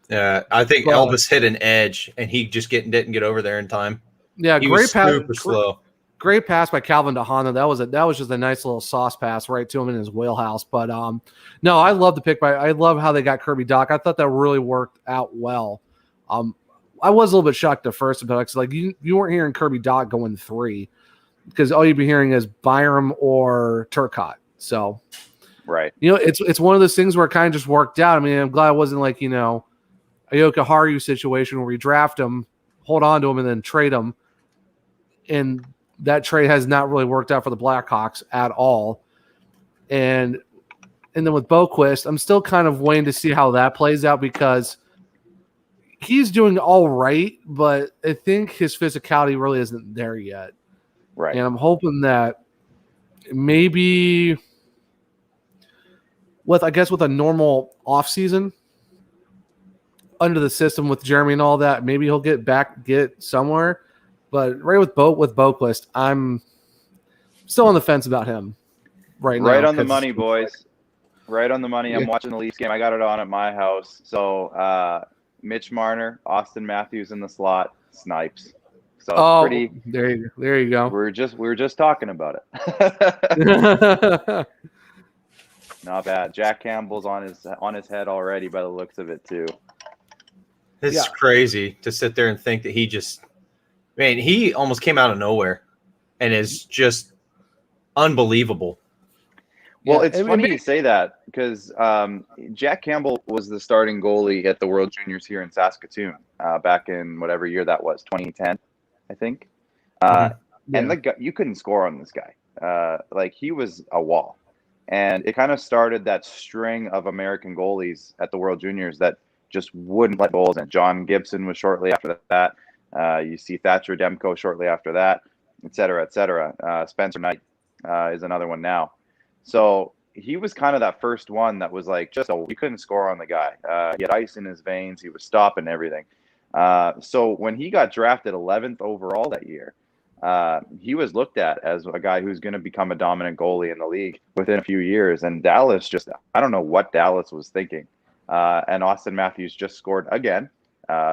Yeah, I think Well, Elvis hit an edge, and he just didn't get over there in time. Yeah, He great was pass. super slow. Great pass by Calvin DeHana. That was just a nice little sauce pass right to him in his wheelhouse. But no, I love the pick by. I love how they got Kirby Doc. I thought that really worked out well. I was a little bit shocked at first, but it's like you weren't hearing Kirby Doc going 3 because all you'd be hearing is Byram or Turcotte. So Right. it's one of those things where it kind of just worked out. I mean, I'm glad it wasn't like a Ayoka Haru situation where we draft him, hold on to him, and then trade him. And that trade has not really worked out for the Blackhawks at all. And then with Boquist, I'm still kind of waiting to see how that plays out because he's doing all right, but I think his physicality really isn't there yet. Right. And I'm hoping that maybe with a normal offseason under the system with Jeremy and all that, maybe he'll get somewhere. But right with Boquist, I'm still on the fence about him right now. Right on the money, boys. Right on the money. I'm watching the Leafs game. I got it on at my house. So Mitch Marner, Austin Matthews in the slot, snipes. So pretty. There you go. We were just talking about it. Not bad. Jack Campbell's on his head already by the looks of it too. It's crazy to sit there and think that he almost came out of nowhere and is just unbelievable. Well, it's funny you say that because Jack Campbell was the starting goalie at the World Juniors here in Saskatoon back in whatever year that was, 2010, I think. And the guy, you couldn't score on this guy. Like he was a wall. And it kind of started that string of American goalies at the World Juniors that just wouldn't let goals in. John Gibson was shortly after that. You see Thatcher Demko shortly after that, et cetera, et cetera. Spencer Knight is another one now. So he was kind of that first one that was like you couldn't score on the guy. He had ice in his veins. He was stopping everything. So when he got drafted 11th overall that year, he was looked at as a guy who's going to become a dominant goalie in the league within a few years. And Dallas I don't know what Dallas was thinking. And Austin Matthews just scored again.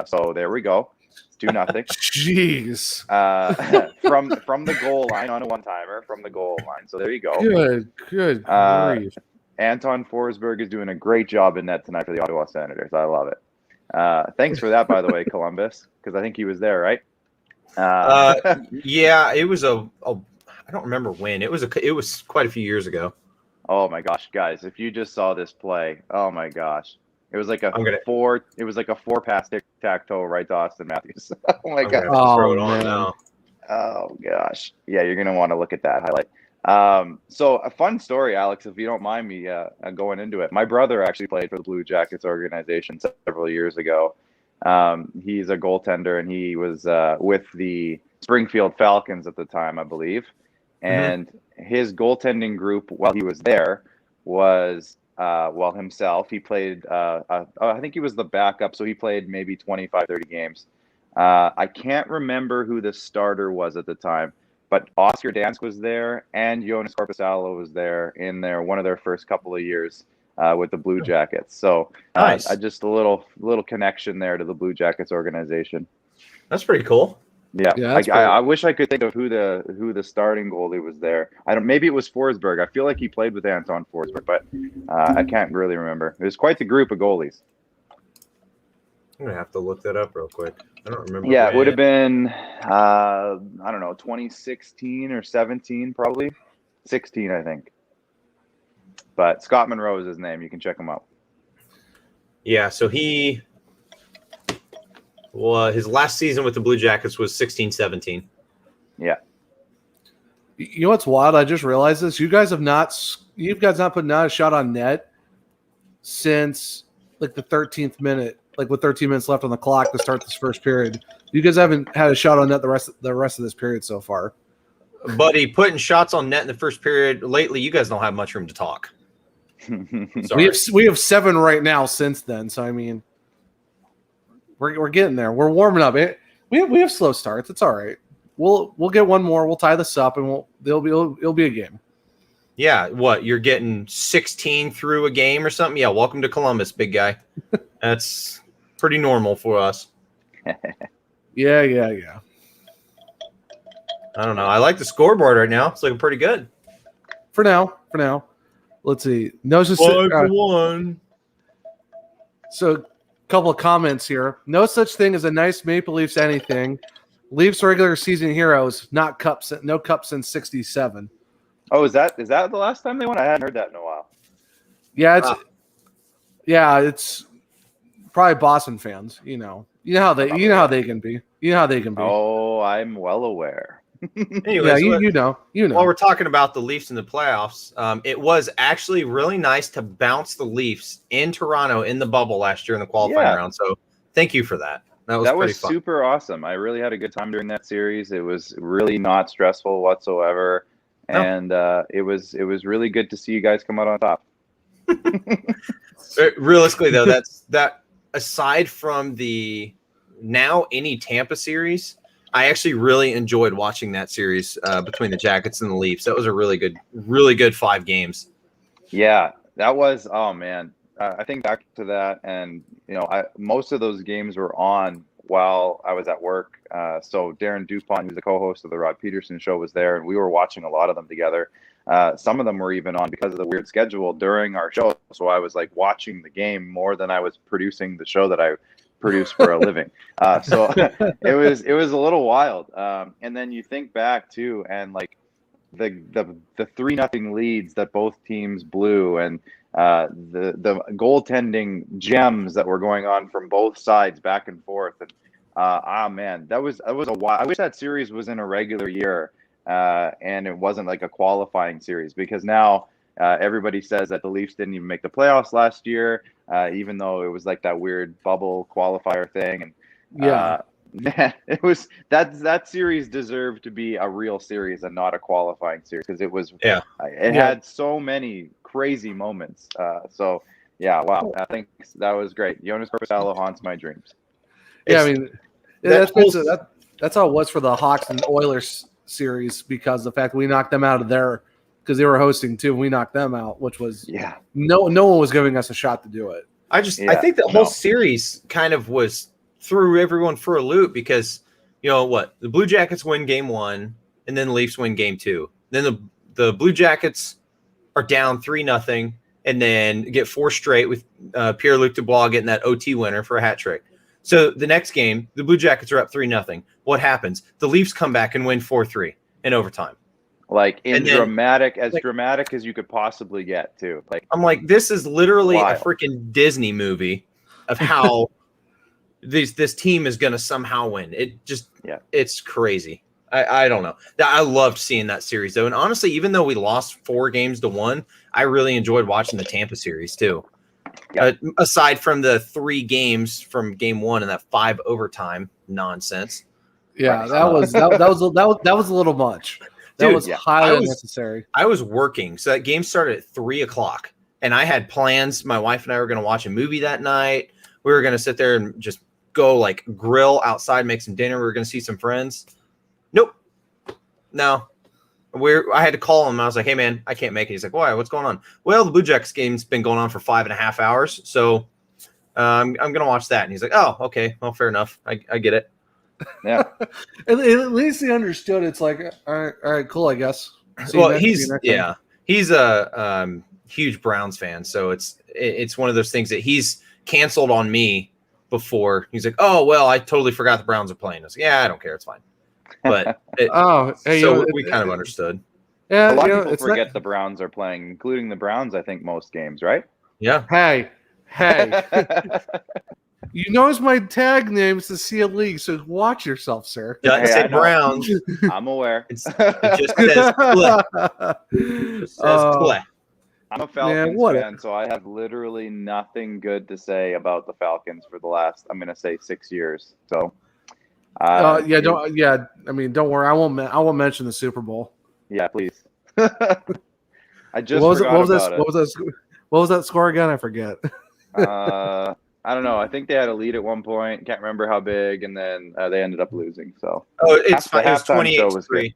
So there we go. It's 2-0. Jeez. From the goal line on a one-timer from the goal line. So there you go. Good grief. Anton Forsberg is doing a great job in net tonight for the Ottawa Senators. I love it. Thanks for that, by the way, Columbus, because I think he was there, right? Yeah, it was I don't remember when. It was quite a few years ago. Oh my gosh, guys! If you just saw this play, oh my gosh, it was like a four pass tic-tac-toe right to Austin Matthews. Oh my god! Throw it on now. Oh gosh, yeah, you're gonna want to look at that highlight. So a fun story, Alex, if you don't mind me going into it. My brother actually played for the Blue Jackets organization several years ago. He's a goaltender, and he was with the Springfield Falcons at the time, I believe. And his goaltending group while he was there was himself. He played, I think he was the backup, so he played maybe 25, 30 games. I can't remember who the starter was at the time, but Oscar Dansk was there, and Jonas Korpisalo was there in one of their first couple of years with the Blue Jackets. So nice. Just a little connection there to the Blue Jackets organization. That's pretty cool. Yeah, I wish I could think of who the starting goalie was there. Maybe it was Forsberg. I feel like he played with Anton Forsberg, but I can't really remember. It was quite the group of goalies. I'm gonna have to look that up real quick. I don't remember. Yeah, it would have been I don't know, 2016 or 17, probably 16, I think. But Scott Monroe is his name. You can check him out. Yeah, so his last season with the Blue Jackets was 16-17. Yeah. You know what's wild? I just realized this. You guys not put out a shot on net since like the 13th minute, like with 13 minutes left on the clock to start this first period. You guys haven't had a shot on net the rest of this period so far. buddy, putting shots on net in the first period. Lately, you guys don't have much room to talk. Sorry. We have 7 right now since then. So I mean, we're getting there. We're warming up. We have slow starts. It's all right. We'll get one more. We'll tie this up, and it'll be a game. Yeah, what, you're getting 16 through a game or something? Yeah, welcome to Columbus, big guy. That's pretty normal for us. Yeah. I don't know. I like the scoreboard right now. It's looking pretty good. For now. Let's see. No, just 5-1. So, a couple of comments here. No such thing as a nice Maple Leafs anything. Leafs regular season heroes, not cups. No cups since '67. Oh, is that the last time they won? I hadn't heard that in a while. Yeah, it's probably Boston fans. You know how they can be. Oh, I'm well aware. Anyways, yeah, you know. While we're talking about the Leafs in the playoffs, it was actually really nice to bounce the Leafs in Toronto in the bubble last year in the qualifying round. So thank you for that. That was fun. Super awesome. I really had a good time during that series. It was really not stressful whatsoever. And it was really good to see you guys come out on top. Realistically, though, that aside from the now any Tampa series, I actually really enjoyed watching that series between the Jackets and the Leafs. That was a really good 5 games. Yeah, that was. Oh man, I think back to that, and most of those games were on while I was at work. So Darren Dupont, who's the co-host of the Rod Peterson Show, was there, and we were watching a lot of them together. Some of them were even on because of the weird schedule during our show. So I was like watching the game more than I was producing the show that I produce for a living. So it was a little wild. And then you think back too, and like the 3-0 leads that both teams blew, and the goaltending gems that were going on from both sides back and forth. And man, that was a while. I wish that series was in a regular year and it wasn't like a qualifying series, because now everybody says that the Leafs didn't even make the playoffs last year, even though it was like that weird bubble qualifier thing. And man, it was that series deserved to be a real series and not a qualifying series, because it had so many crazy moments. So yeah, wow, I think that was great. Jonas Korpisalo haunts my dreams. Yeah, I mean, that's how it was for the Hawks and Oilers series, because the fact that we knocked them out of there, because they were hosting too, and we knocked them out, which was no one was giving us a shot to do it. I think the whole series kind of threw everyone for a loop, because the Blue Jackets win game 1 and then the Leafs win game 2. Then the Blue Jackets are down 3-0 and then get 4 straight with Pierre-Luc Dubois getting that OT winner for a hat trick. So the next game, the Blue Jackets are up 3-0. What happens? The Leafs come back and win 4-3 in overtime. Like dramatic as you could possibly get too. Like, I'm like, this is literally a freaking Disney movie of how this team is going to somehow win. It's crazy. I don't know. I loved seeing that series though. And honestly, even though we lost 4-1, I really enjoyed watching the Tampa series too. Yeah. Aside from the 3 games from game 1 and that 5 overtime nonsense. Yeah, that was a little much. That was highly unnecessary. I was working, so that game started at 3:00, and I had plans. My wife and I were going to watch a movie that night. We were going to sit there and just go like grill outside, make some dinner. We were going to see some friends. Nope, no. I had to call him. I was like, "Hey, man, I can't make it." He's like, "Why? What's going on?" Well, the Blue Jackets game's been going on for 5.5 hours, so I'm going to watch that. And he's like, "Oh, okay. Well, fair enough. I get it." Yeah. At least he understood. It's like, all right, cool, I guess. He's a huge Browns fan, so it's one of those things that he's canceled on me before. He's like, "Oh, well, I totally forgot the Browns are playing." I was like, "Yeah, I don't care. It's fine." But we kind of understood. Yeah, a lot of people forget the Browns are playing, including the Browns. I think most games, right? Yeah. Hey. You notice my tag name is the Sea League, so watch yourself, sir. Doesn't say Browns. I'm aware. It just says play. It just says play. I'm a Falcons fan, so I have literally nothing good to say about the Falcons for the last, I'm going to say, 6 years. So, don't worry. I won't mention the Super Bowl. Yeah, please. I just forgot about it. What was that score again? I forget. I don't know. I think they had a lead at one point. Can't remember how big, and then they ended up losing. So it's the fine. It was halftime show was 28-3. good.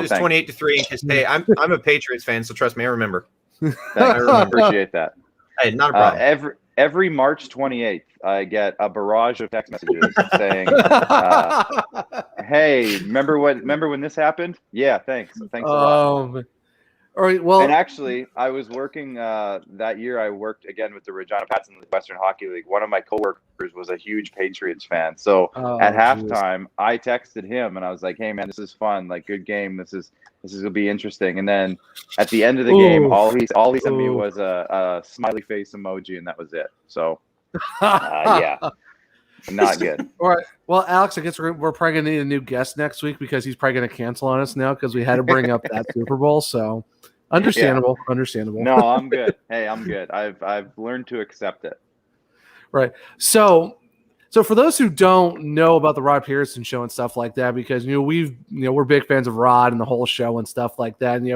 It's 28-3. Because hey, I'm a Patriots fan, so trust me, I remember. Thanks. I appreciate that. Hey, not a problem. Every March 28th, I get a barrage of text messages saying, "Hey, remember when this happened? Yeah, thanks a lot." All right. Well, and actually, I was working that year. I worked again with the Regina Pats in the Western Hockey League. One of my coworkers was a huge Patriots fan. So at halftime, I texted him and I was like, "Hey, man, this is fun. Like, good game. This is gonna be interesting." And then at the end of the game, all he sent me was a smiley face emoji, and that was it. So yeah, not good. All right. Well, Alex, I guess we're probably gonna need a new guest next week because he's probably gonna cancel on us now because we had to bring up that Super Bowl. So understandable. No, I'm good. Hey, I'm good. I've learned to accept it. Right. So for those who don't know about the Rod Pearson show and stuff like that, because we're big fans of Rod and the whole show and stuff like that, and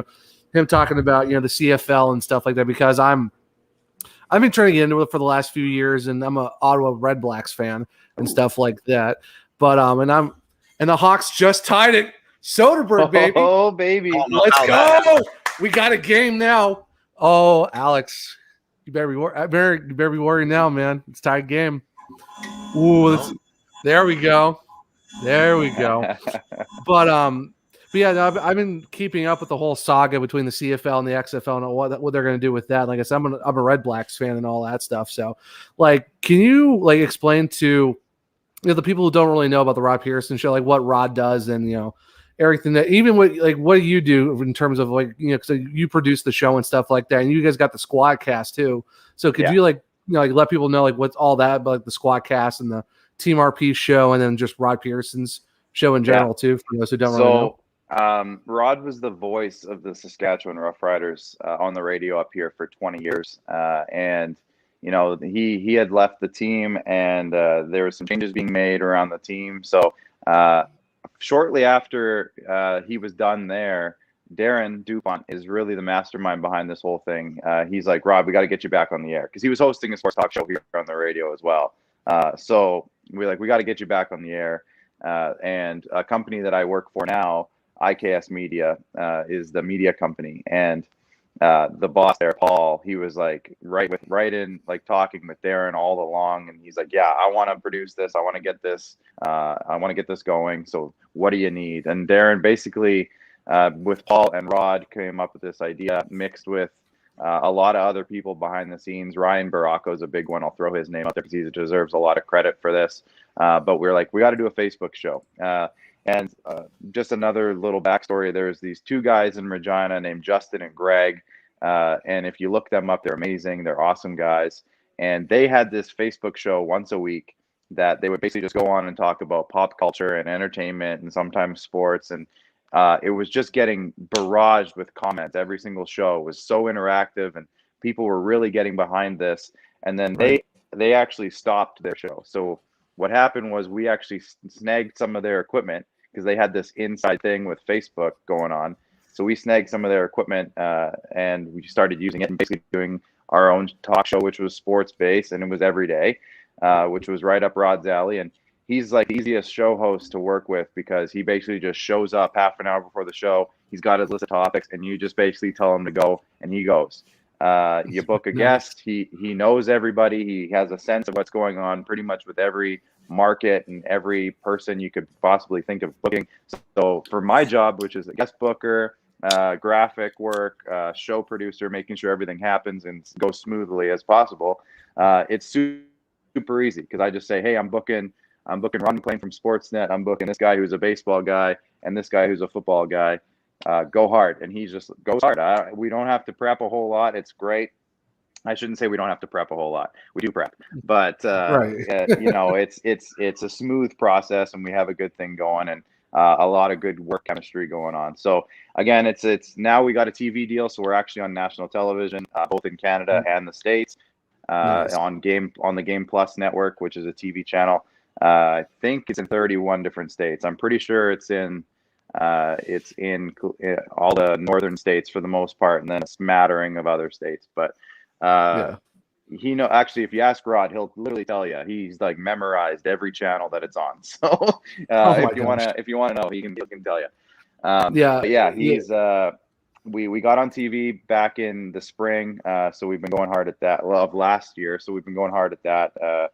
him talking about the CFL and stuff like that, because I've been trying to get into it for the last few years, and I'm a Ottawa Red Blacks fan and stuff like that. But and the Hawks just tied it. Soderbergh, baby. Oh, baby. Let's go. We got a game now. Oh, Alex, you better be worried now, man. It's tied game. Ooh, there we go. But yeah, I've been keeping up with the whole saga between the CFL and the XFL and what they're going to do with that. Like I said, I'm a Red Blacks fan and all that stuff. So, can you explain to the people who don't really know about the Rod Pearson show, what Rod does and everything that, even what do you do in terms of because you produce the show and stuff like that, and you guys got the squad cast too. So could you let people know what's all that about the squad cast and the Team RP show, and then just Rod Pearson's show in general too, for those who don't really know. Rod was the voice of the Saskatchewan Roughriders on the radio up here for 20 years, and he had left the team, and there were some changes being made around the team. So shortly after he was done there, Darren Dupont is really the mastermind behind this whole thing. He's like, "Rob, we got to get you back on the air," because he was hosting a sports talk show here on the radio as well. So we got to get you back on the air. And a company that I work for now, IKS Media, is the media company, and the boss there, Paul, he was right in talking with Darren all along, and he's like, "Yeah, I want to produce this. I want to get this. I want to get this going. So what do you need?" And Darren basically, with Paul and Rod, came up with this idea, mixed with a lot of other people behind the scenes. Ryan Baracco is a big one. I'll throw his name out there because he deserves a lot of credit for this. But we're like, we got to do a Facebook show. And just another little backstory, there's these two guys in Regina named Justin and Greg. And if you look them up, they're amazing. They're awesome guys. And they had this Facebook show once a week that they would basically just go on and talk about pop culture and entertainment and sometimes sports. And it was just getting barraged with comments. Every single show was so interactive, and people were really getting behind this. And then they actually stopped their show. So what happened was we actually snagged some of their equipment because they had this inside thing with Facebook going on. So we snagged some of their equipment and we started using it and basically doing our own talk show, which was sports based, and it was every day, which was right up Rod's alley. And he's like the easiest show host to work with because he basically just shows up half an hour before the show. He's got his list of topics, and you just basically tell him to go, and he goes. You book a guest. He knows everybody. He has a sense of what's going on pretty much with every market and every person you could possibly think of booking. So for my job, which is a guest booker, graphic work, show producer, making sure everything happens and goes smoothly as possible, it's super easy because I just say, "Hey, I'm booking Ron McLean from Sportsnet. I'm booking this guy who's a baseball guy and this guy who's a football guy. Go hard." And he just goes hard. We don't have to prep a whole lot. It's great. I shouldn't say we don't have to prep a whole lot. We do prep, but it's a smooth process, and we have a good thing going, and a lot of good work chemistry going on. So again, it's now we got a TV deal, so we're actually on national television, both in Canada and the States, Nice. on the Game Plus network, which is a TV channel. I think it's in 31 different states. I'm pretty sure it's in It's in all the northern states for the most part, and then a smattering of other states. But actually, if you ask Rod, he'll literally tell you he's like memorized every channel that it's on. So if you want to know, he can tell you. He's we got on TV back in the spring, so we've been going hard at that. Well, of last year, so we've been going hard at that,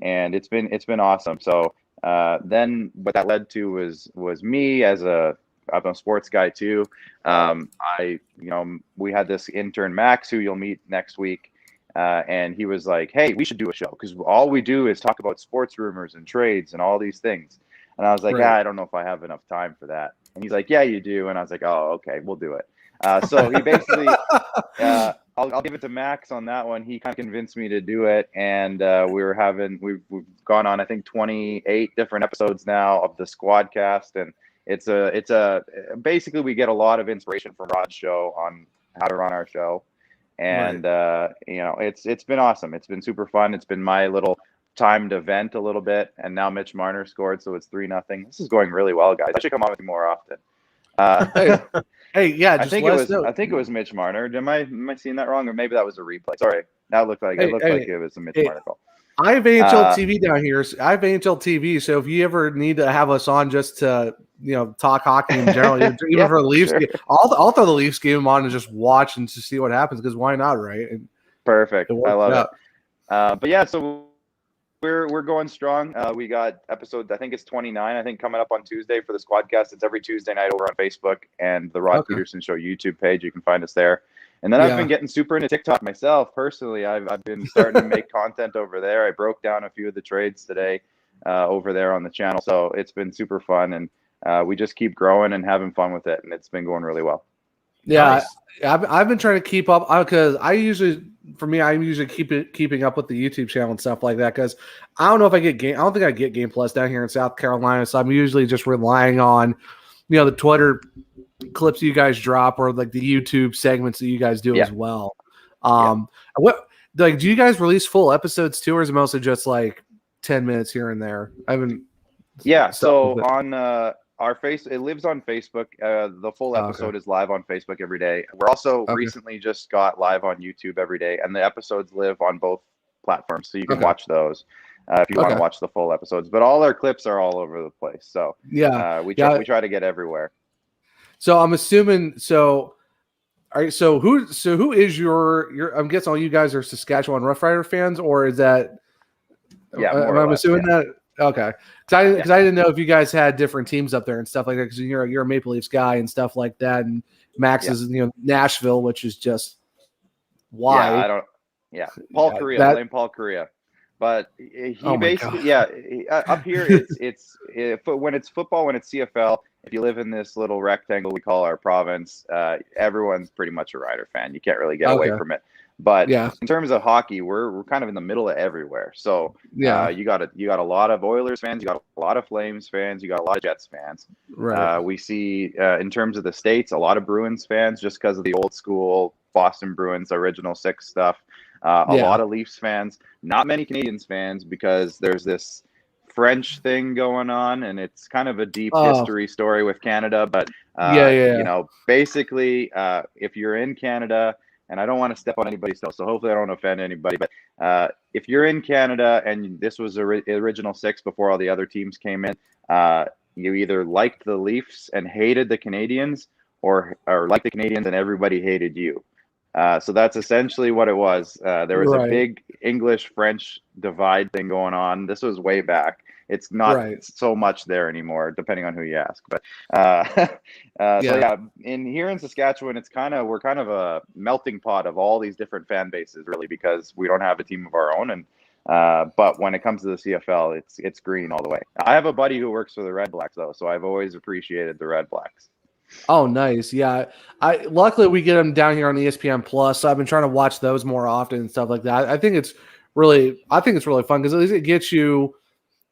and it's been awesome. So then what that led to was me I'm a sports guy too. We had this intern Max, who you'll meet next week. And he was like, hey, we should do a show because all we do is talk about sports rumors and trades and all these things. And I was like, I don't know if I have enough time for that. And he's like, yeah, you do. And I was like, oh, okay, we'll do it. So he basically, I'll give it to Max on that one. He kind of convinced me to do it. And we've gone on, I think, 28 different episodes now of the Squadcast. And it's basically we get a lot of inspiration from Rod's show on how to run our show. And it's been awesome. It's been super fun. It's been my little time to vent a little bit. And now Mitch Marner scored, so it's 3-0. This is going really well, guys. I should come on with you more often. Yeah. I think it was Mitch Marner. Am I seeing that wrong, or maybe that was a replay? Sorry, that looked like it was a Mitch Marner call. I have NHL TV down here. I have NHL TV, so if you ever need to have us on just to talk hockey in general, even for a Leafs game, I'll throw the Leafs game on and just watch and to see what happens, because why not, right? And perfect. I love it. But yeah, so we're going strong. We got episode, I think it's 29, I think, coming up on Tuesday for the Squadcast. It's every Tuesday night over on Facebook and the Rod Peterson Show YouTube page. You can find us there. And then I've been getting super into TikTok myself personally. I've been starting to make content over there. I broke down a few of the trades today over there on the channel. So it's been super fun, and we just keep growing and having fun with it, and it's been going really well. Yeah, nice. I've been trying to keep up because I'm usually keeping up with the YouTube channel and stuff like that, because I don't know if I don't think I get Game Plus down here in South Carolina, so I'm usually just relying on the Twitter clips you guys drop, or like the YouTube segments that you guys do as well. What do you guys release full episodes too, or is it mostly just like 10 minutes here and there? I haven't. Yeah, so on our it lives on Facebook. The full episode is live on Facebook every day. We're also recently just got live on YouTube every day, and the episodes live on both platforms, so you can watch those if you want to watch the full episodes. But all our clips are all over the place, so we try to get everywhere. So I'm assuming. So who is your? I'm guessing all you guys are Saskatchewan Roughrider fans, or is that? Yeah, I'm assuming that. Okay, because I didn't know if you guys had different teams up there and stuff like that. Because you're a Maple Leafs guy and stuff like that, and Max is Nashville, which is just why. Yeah, I don't. Yeah, Paul Correa, blame Paul Correa. But he basically, up here it's when it's football, when it's CFL. If you live in this little rectangle we call our province, everyone's pretty much a Rider fan. You can't really get away from it. But in terms of hockey, we're kind of in the middle of everywhere. So you got a lot of Oilers fans, you got a lot of Flames fans, you got a lot of Jets fans. Right. We see in terms of the States, a lot of Bruins fans just because of the old school Boston Bruins original six stuff. A lot of Leafs fans, not many Canadians fans, because there's this French thing going on, and it's kind of a deep history story with Canada. But basically, if you're in Canada, and I don't want to step on anybody's toes, so hopefully I don't offend anybody, but if you're in Canada and this was the original six before all the other teams came in, you either liked the Leafs and hated the Canadians, or liked the Canadians and everybody hated you. So that's essentially what it was. There was a big English-French divide thing going on. This was way back. It's not so much there anymore, depending on who you ask. But here in Saskatchewan, we're kind of a melting pot of all these different fan bases, really, because we don't have a team of our own. And but when it comes to the CFL, it's green all the way. I have a buddy who works for the Red Blacks, though, so I've always appreciated the Red Blacks. Oh, nice. Yeah. Luckily we get them down here on ESPN Plus. So I've been trying to watch those more often and stuff like that. I think it's really fun, because at least it gets you,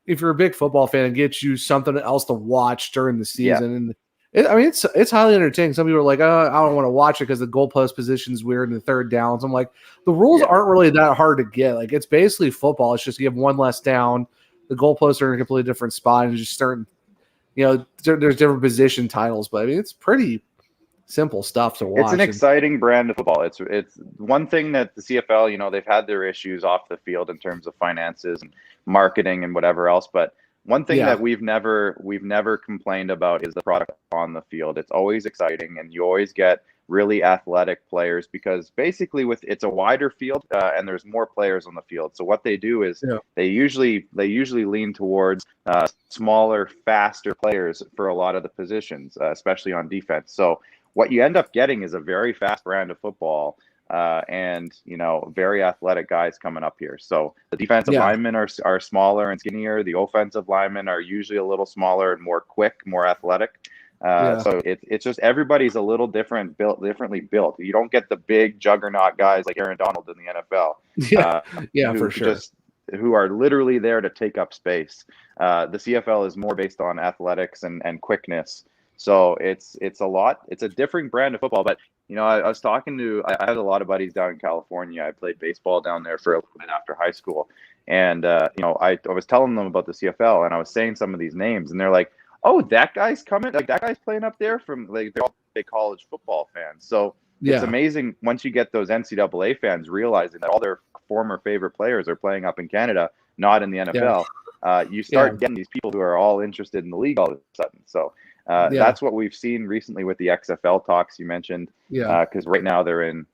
if you're a big football fan, it gets you something else to watch during the season. And it's highly entertaining. Some people are like, oh, I don't want to watch it because the goalpost position is weird in the third downs. I'm like, the rules aren't really that hard to get. Like, it's basically football. It's just you have one less down. The goalposts are in a completely different spot, and just starting, there's different position titles, but I mean, it's pretty simple stuff to watch. It's an exciting brand of football. It's one thing that the CFL, they've had their issues off the field in terms of finances and marketing and whatever else, but one thing that we've never complained about is the product on the field. It's always exciting, and you always get really athletic players because basically it's a wider field and there's more players on the field. So what they do is they usually lean towards smaller, faster players for a lot of the positions, especially on defense. So what you end up getting is a very fast brand of football. And very athletic guys coming up here. So the defensive linemen are smaller and skinnier. The offensive linemen are usually a little smaller and more quick, more athletic. So it's just everybody's a little differently built. You don't get the big juggernaut guys like Aaron Donald in the NFL. For sure. Who are literally there to take up space. The CFL is more based on athletics and quickness. So it's a different brand of football, but I was talking I had a lot of buddies down in California. I played baseball down there for a little bit after high school. And, I was telling them about the CFL and I was saying some of these names and they're like, oh, that guy's coming. Like that guy's playing up there they're all big college football fans. So it's amazing once you get those NCAA fans realizing that all their former favorite players are playing up in Canada, not in the NFL. You start getting these people who are all interested in the league all of a sudden. So that's what we've seen recently with the XFL talks you mentioned. Because right now they're in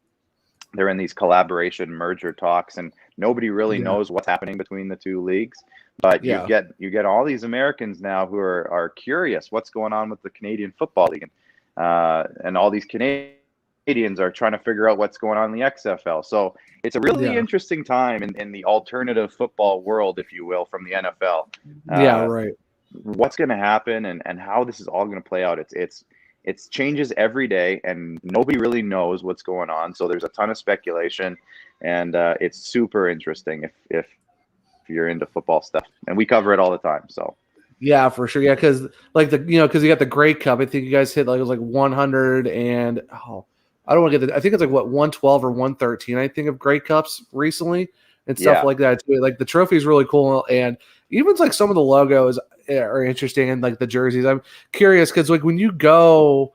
these collaboration merger talks, and nobody really knows what's happening between the two leagues. But you get all these Americans now who are curious what's going on with the Canadian Football League, and all these Canadians are trying to figure out what's going on in the XFL. So it's a really interesting time in the alternative football world, if you will, from the NFL. What's going to happen and how this is all going to play out. It's changes every day and nobody really knows what's going on. So there's a ton of speculation and it's super interesting if you're into football stuff, and we cover it all the time. So yeah, for sure. Yeah. Cause cause you got the Grey Cup. I think you guys hit it was like 100 and I don't want to get I think it's like 112 or 113. I think of Grey Cups recently and stuff like that too. Like the trophy is really cool. And even like some of the logos are interesting and like the jerseys. I'm curious because like when you go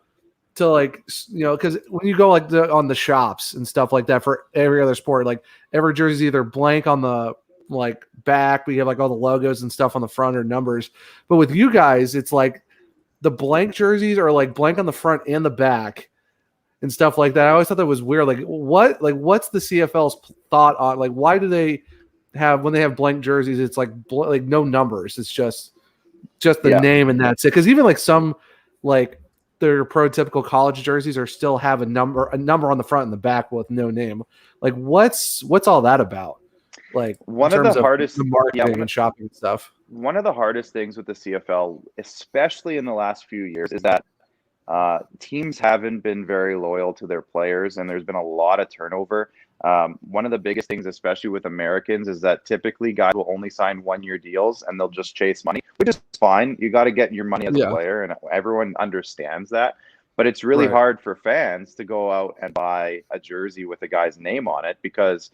to because when you go on the shops and stuff like that for every other sport, like every jersey either blank on the back, but you have like all the logos and stuff on the front or numbers. But with you guys, it's like the blank jerseys are like blank on the front and the back and stuff like that. I always thought that was weird. What's the CFL's thought on why do they have when they have blank jerseys? It's like no numbers. It's just the name and that's it. Because even some their prototypical college jerseys are still have a number on the front and the back with no name. What's all that about? One of the hardest marketing and shopping stuff. One of the hardest things with the CFL, especially in the last few years, is that teams haven't been very loyal to their players, and there's been a lot of turnover. One of the biggest things, especially with Americans, is that typically guys will only sign 1-year deals and they'll just chase money, which is fine. You got to get your money as a player, and everyone understands that. But it's really hard for fans to go out and buy a jersey with a guy's name on it because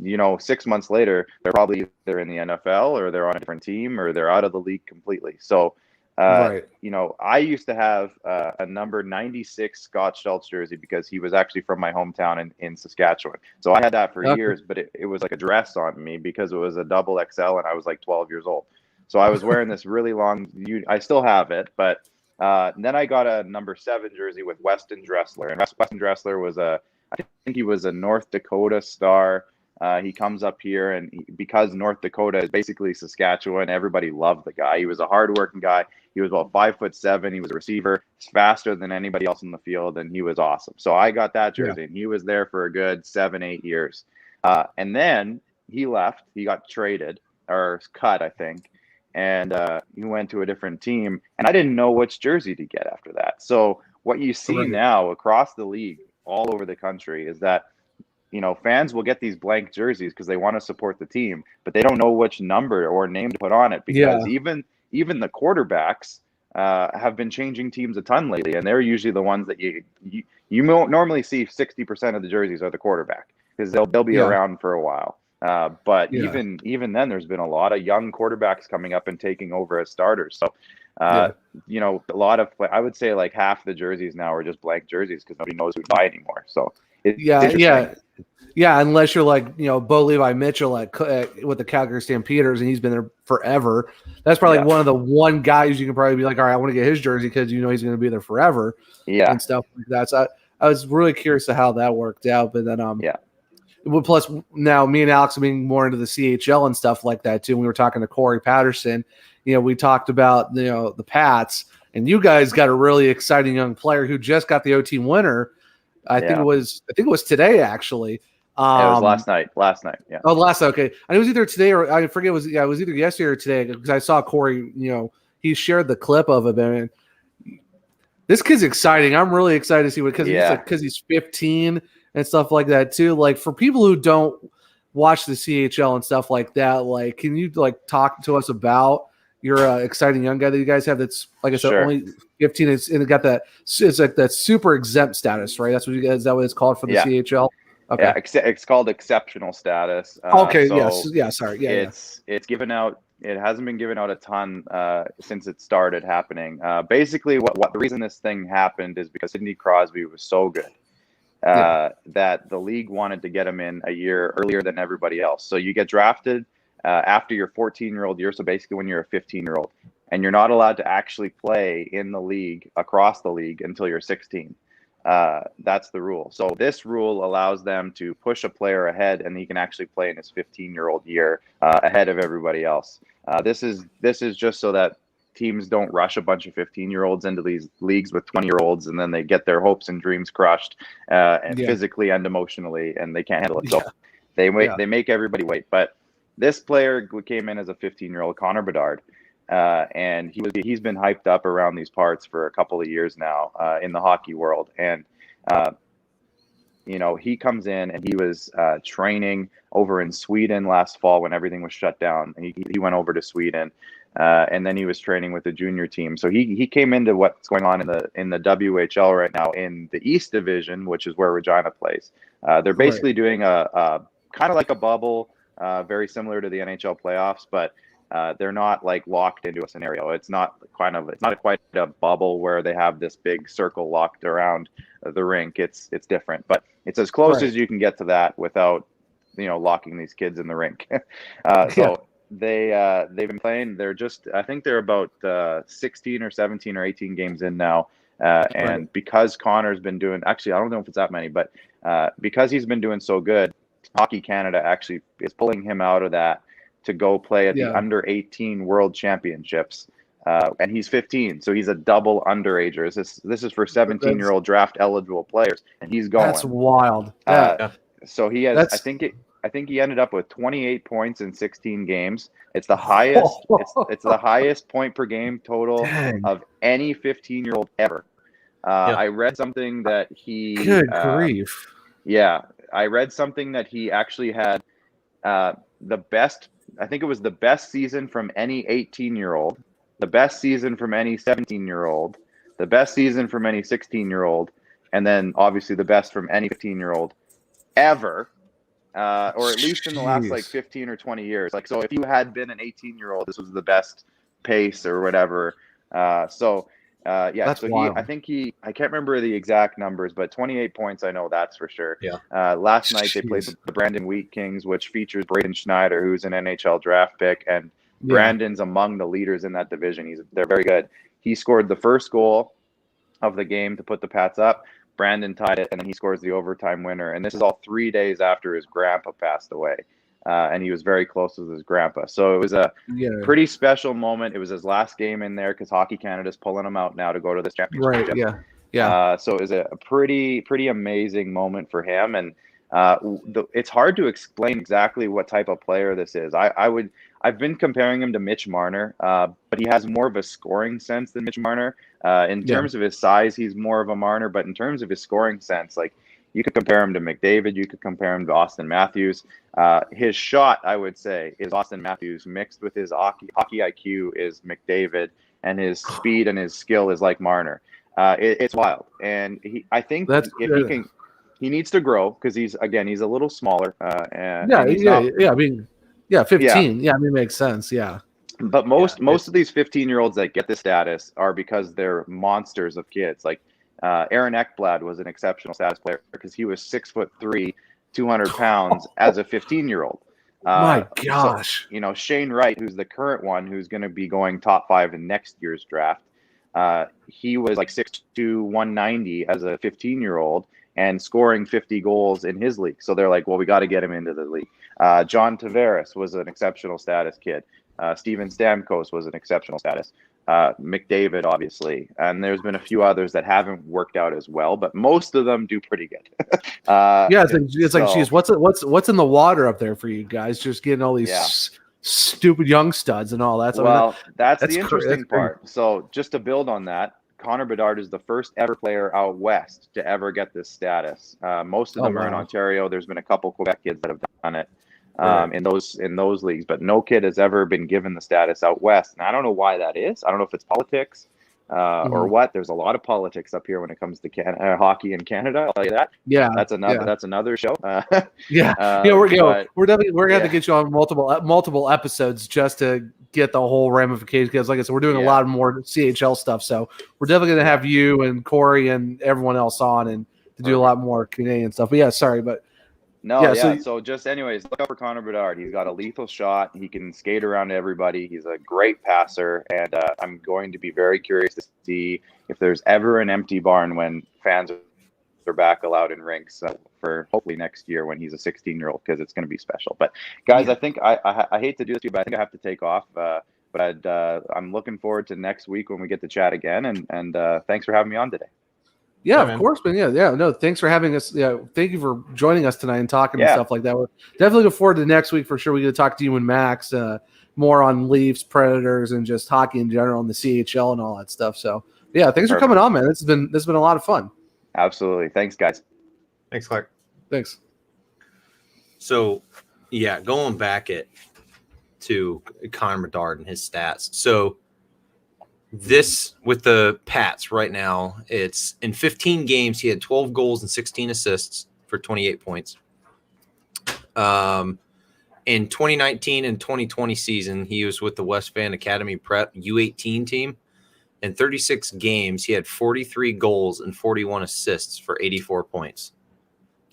6 months later, they're probably either in the NFL or they're on a different team or they're out of the league completely. So, I used to have a number 96 Scott Schultz jersey because he was actually from my hometown in Saskatchewan. So I had that for years, but it was like a dress on me because it was a double XL and I was like 12 years old. So I was wearing this really long, I still have it, but then I got a number 7 jersey with Weston Dressler. And Weston Dressler was I think he was a North Dakota star. He comes up here, and because North Dakota is basically Saskatchewan, everybody loved the guy. He was a hardworking guy. He was about 5'7". He was a receiver. He's faster than anybody else in the field, and he was awesome. So I got that jersey, and he was there for a good 7-8 years. And then he left. He got traded or cut, I think, and he went to a different team. And I didn't know which jersey to get after that. So what you see now across the league, all over the country, is that fans will get these blank jerseys because they want to support the team, but they don't know which number or name to put on it because even the quarterbacks have been changing teams a ton lately, and they're usually the ones that you normally see 60% of the jerseys are the quarterback because they'll be around for a while. But even then, there's been a lot of young quarterbacks coming up and taking over as starters. So You know, a lot of, I would say like half the jerseys now are just blank jerseys because nobody knows who to buy anymore. So it's interesting. Yeah, unless you're like, Bo Levi Mitchell with the Calgary Stampeders, and he's been there forever. That's probably one of the one guys you can probably be like, all right, I want to get his jersey because he's going to be there forever. Yeah, and stuff like that. So I was really curious to how that worked out. But then, well, plus now me and Alex are being more into the CHL and stuff like that too. We were talking to Corey Patterson. We talked about the Pats, and you guys got a really exciting young player who just got the OT winner. I think it was today actually. It was last night. Yeah. Oh, okay. And it was either today or I forget. It was either yesterday or today because I saw Corey. He shared the clip of it. And this kid's exciting. I'm really excited to see what because he's 15 and stuff like that too. Like for people who don't watch the CHL and stuff like that, like can you like talk to us about your exciting young guy that you guys have? That's like I said, only 15. And it got that. It's like that super exempt status, right? That's what you guys. Is that what it's called for the CHL? Okay. Yeah, it's called exceptional status. Okay. Sorry. Yeah. It's given out. It hasn't been given out a ton since it started happening. Basically, what the reason this thing happened is because Sidney Crosby was so good that the league wanted to get him in a year earlier than everybody else. So you get drafted after your 14-year-old year. So basically, when you're a 15-year-old, and you're not allowed to actually play in the league across the league until you're 16. That's the rule. So this rule allows them to push a player ahead, and he can actually play in his 15-year-old year ahead of everybody else. This is just so that teams don't rush a bunch of 15-year-olds into these leagues with 20-year-olds, and then they get their hopes and dreams crushed, and physically and emotionally, and they can't handle it. So they make everybody wait. But this player came in as a 15-year-old, Connor Bedard. And he's been hyped up around these parts for a couple of years now in the hockey world. And, he comes in and he was training over in Sweden last fall when everything was shut down. And he went over to Sweden and then he was training with the junior team. So he came into what's going on in the WHL right now in the East Division, which is where Regina plays. They're basically doing a kind of like a bubble, very similar to the NHL playoffs, but they're not like locked into a scenario. It's not quite a bubble where they have this big circle locked around the rink. It's different, but it's as close as you can get to that without, locking these kids in the rink. So they've been playing. I think they're about 16 or 17 or 18 games in now. And because Connor's been doing, actually, I don't know if it's that many, but because he's been doing so good, Hockey Canada actually is pulling him out of that to go play at the under 18 World Championships. And he's 15, so he's a double underager. This is for 17-year-old draft eligible players, and he's going. That's wild. So he has. I think he ended up with 28 points in 16 games. It's the highest. It's the highest point per game total of any 15-year-old ever. I read something that he. Good grief. Yeah, I read something that he actually had the best. I think it was the best season from any 18-year-old, the best season from any 17-year-old, the best season from any 16-year-old, and then obviously the best from any 15-year-old ever, or at least in the last like 15 or 20 years. Like, so if you had been an 18-year-old, this was the best pace or whatever. That's wild. I can't remember the exact numbers, but 28 points, I know that's for sure. Yeah. Last night they played the Brandon Wheat Kings, which features Braden Schneider, who's an NHL draft pick, and Brandon's among the leaders in that division. They're very good. He scored the first goal of the game to put the Pats up. Brandon tied it, and then he scores the overtime winner. And this is all 3 days after his grandpa passed away. And he was very close with his grandpa. So it was a pretty special moment. It was his last game in there because Hockey Canada's pulling him out now to go to this championship. Right, yeah. So it was a pretty amazing moment for him. And it's hard to explain exactly what type of player this is. I've been comparing him to Mitch Marner, but he has more of a scoring sense than Mitch Marner. In terms of his size, he's more of a Marner, but in terms of his scoring sense, like, you could compare him to McDavid. You could compare him to Austin Matthews. His shot, I would say, is Austin Matthews mixed with his hockey IQ is McDavid, and his speed and his skill is like Marner. It's wild, and I think he needs to grow because he's a little smaller. 15. Yeah, I mean, it makes sense. Yeah. But most of these 15-year-olds that get the status are because they're monsters of kids. Like Aaron Ekblad was an exceptional status player because he was 6'3", 200 pounds as a 15-year-old. My gosh. So, Shane Wright, who's the current one, who's going to be going top 5 in next year's draft, he was like 6'2", 190 as a 15-year-old and scoring 50 goals in his league. So they're like, well, we got to get him into the league. John Tavares was an exceptional status kid. Steven Stamkos was an exceptional status. McDavid, obviously. And there's been a few others that haven't worked out as well, but most of them do pretty good. It's like, geez, what's in the water up there for you guys? Just getting all these stupid young studs and all that. So well, that's the interesting part. So just to build on that, Connor Bedard is the first ever player out west to ever get this status. Most of them are in Ontario. There's been a couple Quebec kids that have done it in those leagues, but no kid has ever been given the status out west. And I don't know why that is. I don't know if it's politics or what. There's a lot of politics up here when it comes to hockey in Canada. I'll tell you that. Yeah, that's another show. We're definitely gonna have to get you on multiple episodes just to get the whole ramifications. Because, like I said, we're doing a lot more CHL stuff, so we're definitely gonna have you and Corey and everyone else on and to do a lot more Canadian stuff. But yeah, sorry, but. So just anyways, look out for Connor Bedard. He's got a lethal shot. He can skate around everybody. He's a great passer, and I'm going to be very curious to see if there's ever an empty barn when fans are back allowed in rinks for hopefully next year when he's a 16-year-old, because it's going to be special. But guys, I think I hate to do this to you, but I think I have to take off. But I'm looking forward to next week when we get to chat again. And thanks for having me on today. Yeah, of course, man. Yeah. No, thanks for having us. Yeah, thank you for joining us tonight and talking and stuff like that. We're definitely looking forward to next week for sure. We get to talk to you and Max more on Leafs, Predators, and just hockey in general and the CHL and all that stuff. So yeah, thanks for coming on, man. This has been a lot of fun. Absolutely. Thanks, guys. Thanks, Clark. Thanks. So yeah, going back to Connor Bedard and his stats. So this with the Pats right now, it's in 15 games, he had 12 goals and 16 assists for 28 points. In 2019 and 2020 season, he was with the West Van Academy Prep U18 team. In 36 games, he had 43 goals and 41 assists for 84 points.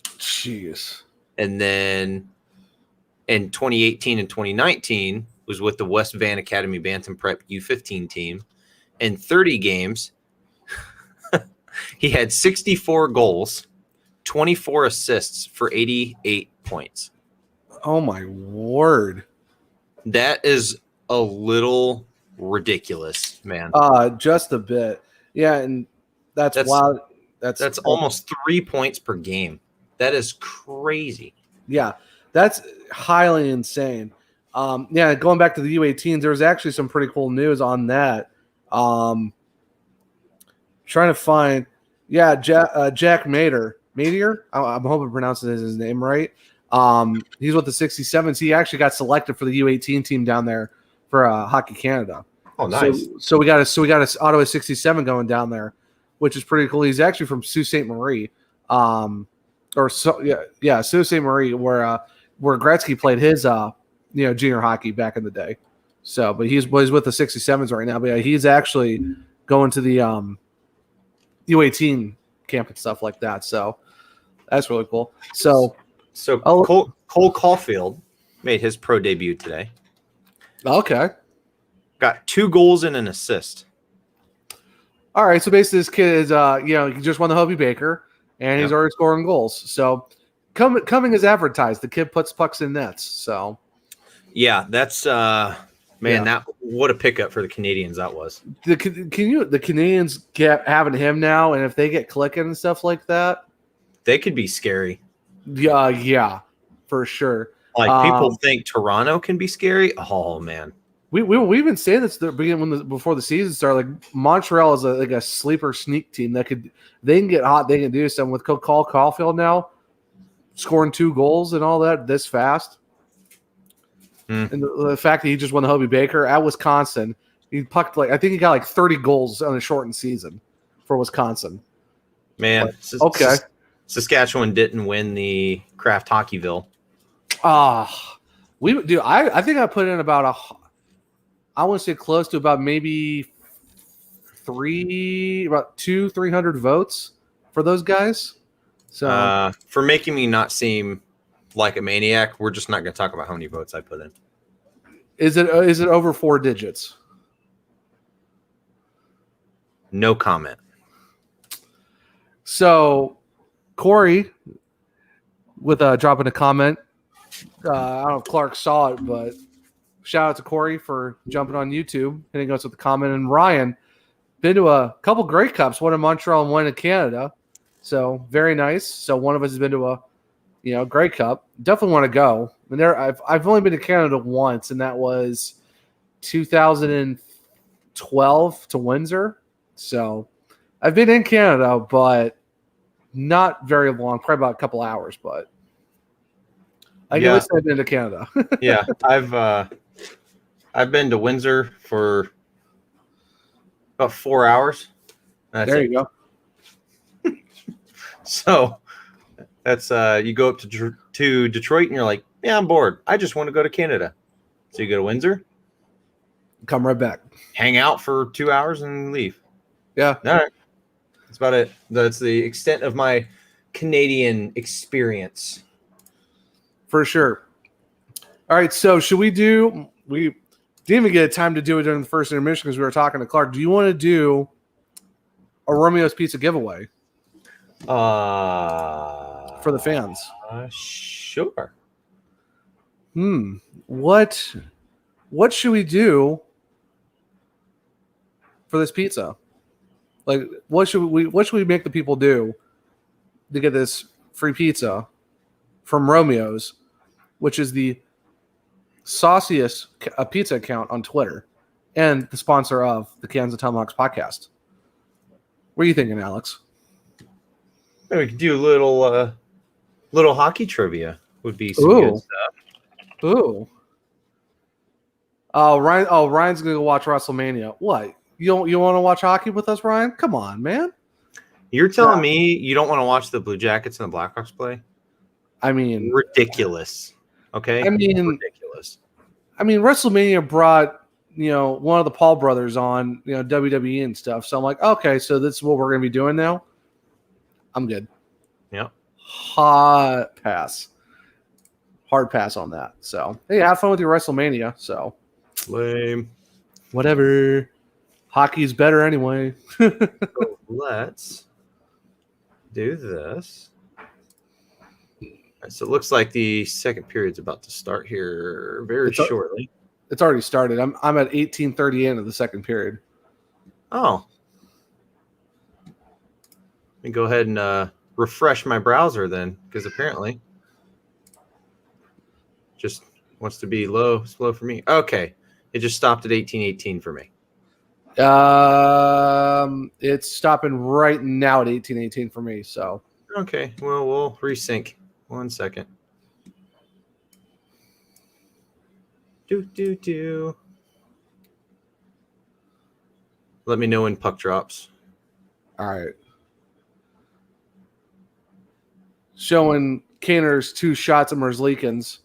Jeez. And then in 2018 and 2019 was with the West Van Academy Bantam Prep U15 team. In 30 games, he had 64 goals, 24 assists for 88 points. Oh, my word. That is a little ridiculous, man. Just a bit. Yeah, and that's wild. That's almost 3 points per game. That is crazy. Yeah, that's highly insane. Going back to the U18s, there was actually some pretty cool news on that. Trying to find, Jack Mater. I'm hoping I'm pronouncing his name right. He's with the 67s. He actually got selected for the U18 team down there for Hockey Canada. Oh, nice. So we got a Ottawa 67 going down there, which is pretty cool. He's actually from Sault Ste. Marie, Sault Ste. Marie, where Gretzky played his junior hockey back in the day. So, but he's with the 67s right now. But yeah, he's actually going to the U18 camp and stuff like that. So that's really cool. So Cole Caulfield made his pro debut today. Okay. Got 2 goals and an assist. All right. So basically, this kid is, he just won the Hobey Baker, and he's already scoring goals. So coming as advertised, the kid puts pucks in nets. So yeah, that's that what a pickup for the Canadians that was. The Canadians having him now, and if they get clicking and stuff like that, they could be scary. Yeah, for sure. Like people think Toronto can be scary. Oh man. We've been saying this before the season started. Like Montreal is a sleeper sneak team they can get hot. They can do something with Cole Caulfield now scoring 2 goals and all that this fast. And the fact that he just won the Hobey Baker at Wisconsin, he pucked I think he got 30 goals on a shortened season for Wisconsin. Man, okay. Saskatchewan didn't win the Kraft Hockeyville. I think I put in about I want to say close to about maybe 300 votes for those guys. So For making me not seem like a maniac, we're just not going to talk about how many votes I put in. is it over 4 digits? No comment. So Corey, with dropping a comment, I don't know if Clark saw it, but shout out to Corey for jumping on YouTube, hitting us with a comment. And Ryan, been to a couple Grey Cups, one in Montreal and one in Canada. So very nice. So one of us has been to a Grey Cup. Definitely want to go. And I've only been to Canada once, and that was 2012 to Windsor. So I've been in Canada, but not very long, probably about a couple hours, but I guess I've been to Canada. Yeah, I've been to Windsor for about 4 hours. There you go. So that's you go up to Detroit and you're like, yeah, I'm bored. I just want to go to Canada. So you go to Windsor, come right back, hang out for 2 hours, and leave. Yeah, all right. That's about it. That's the extent of my Canadian experience. For sure. All right, so should we didn't even get time to do it during the first intermission because we were talking to Clark. Do you want to do a Romeo's Pizza giveaway for the fans? Sure. What should we do for this pizza? Like, what should we make the people do to get this free pizza from Romeo's, which is the sauciest pizza account on Twitter and the sponsor of the Cans and Tomahawks podcast? What are you thinking, Alex? We could do a little hockey trivia. Would be some good stuff. Ooh. Ryan's gonna go watch WrestleMania. What? You want to watch hockey with us, Ryan? Come on, man. You're telling me you don't want to watch the Blue Jackets and the Blackhawks play? I mean, ridiculous. Okay. I mean, ridiculous. I mean, WrestleMania brought one of the Paul brothers on WWE and stuff. So I'm like, okay, so this is what we're gonna be doing now. I'm good. Yeah. Hard pass on that. So hey, have fun with your WrestleMania. So lame. Whatever. Hockey's better anyway. So let's do this. So it looks like the second period's about to start here very shortly. It's already started. I'm at 18:30 into the second period. Oh. Let me go ahead and refresh my browser then, because apparently just wants to be slow for me. Okay. It just stopped at 18:18 for me. It's stopping right now at 18:18 for me. So okay, well, we'll resync. 1 second. Do. Let me know when puck drops. All right. Showing Kaner's 2 shots at Merzlikins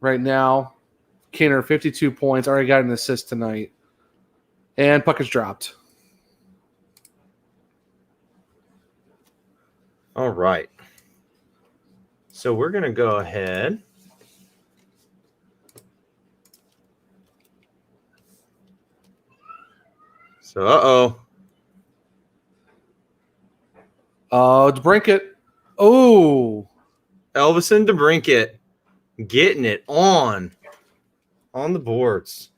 right now. Kaner 52 points. Already got an assist tonight. And puck is dropped. All right. So we're going to go ahead. So, DeBrincat. Oh. Elvis DeBrincat getting it on the boards.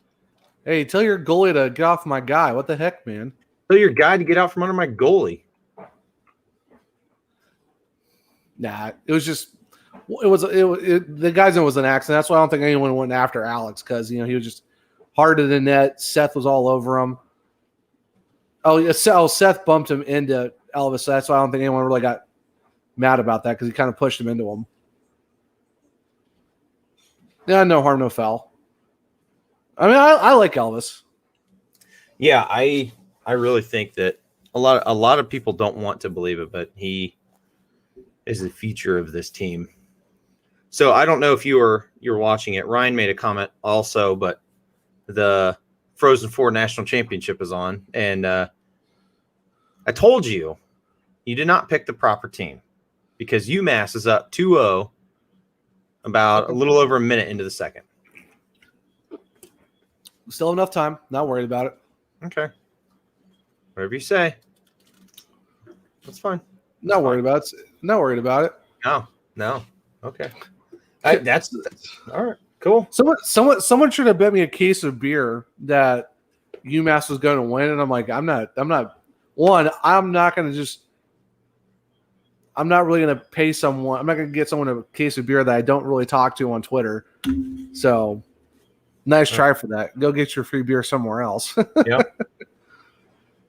Hey, tell your goalie to get off my guy. What the heck, man? Tell your guy to get out from under my goalie. Nah, the guys know it was an accident. That's why I don't think anyone went after Alex, because he was just hard to the net. Seth was all over him. Seth bumped him into Elvis. So that's why I don't think anyone really got mad about that, because he kind of pushed him into him. Yeah, no harm, no foul. I mean, I like Elvis. Yeah, I really think that a lot of people don't want to believe it, but he is the future of this team. So I don't know if you're watching it. Ryan made a comment also, but the Frozen Four National Championship is on, and I told you did not pick the proper team because UMass is up 2-0 about a little over a minute into the second. Still enough time. Not worried about it. Okay. Whatever you say. That's fine. Not worried about it. Not worried about it. No. Okay. That's all right. Cool. Someone should have bet me a case of beer that UMass was going to win, and I'm like, I'm not really going to pay someone. I'm not going to get someone a case of beer that I don't really talk to on Twitter. So, nice try for that. Go get your free beer somewhere else. Yep.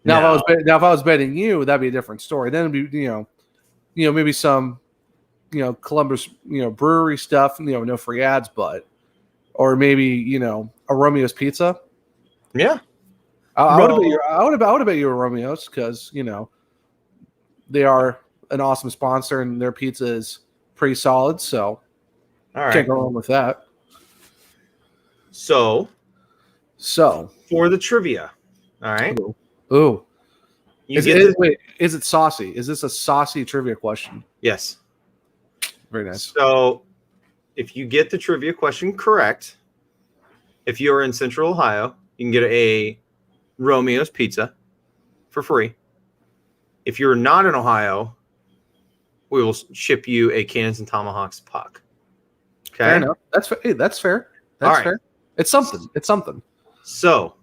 Now, if I was betting you, that'd be a different story. Then it'd be, maybe some, Columbus, brewery stuff. No free ads, or maybe a Romeo's Pizza. Yeah. I would have bet you a Romeo's because they are an awesome sponsor and their pizza is pretty solid. So, all right. Can't go wrong with that. So for the trivia, all right. Ooh. Is it saucy? Is this a saucy trivia question? Yes. Very nice. So if you get the trivia question correct, if you're in Central Ohio, you can get a Romeo's Pizza for free. If you're not in Ohio, we will ship you a Cannons and Tomahawks puck. Okay. Fair enough. That's fair. That's fair. That's fair. It's something. So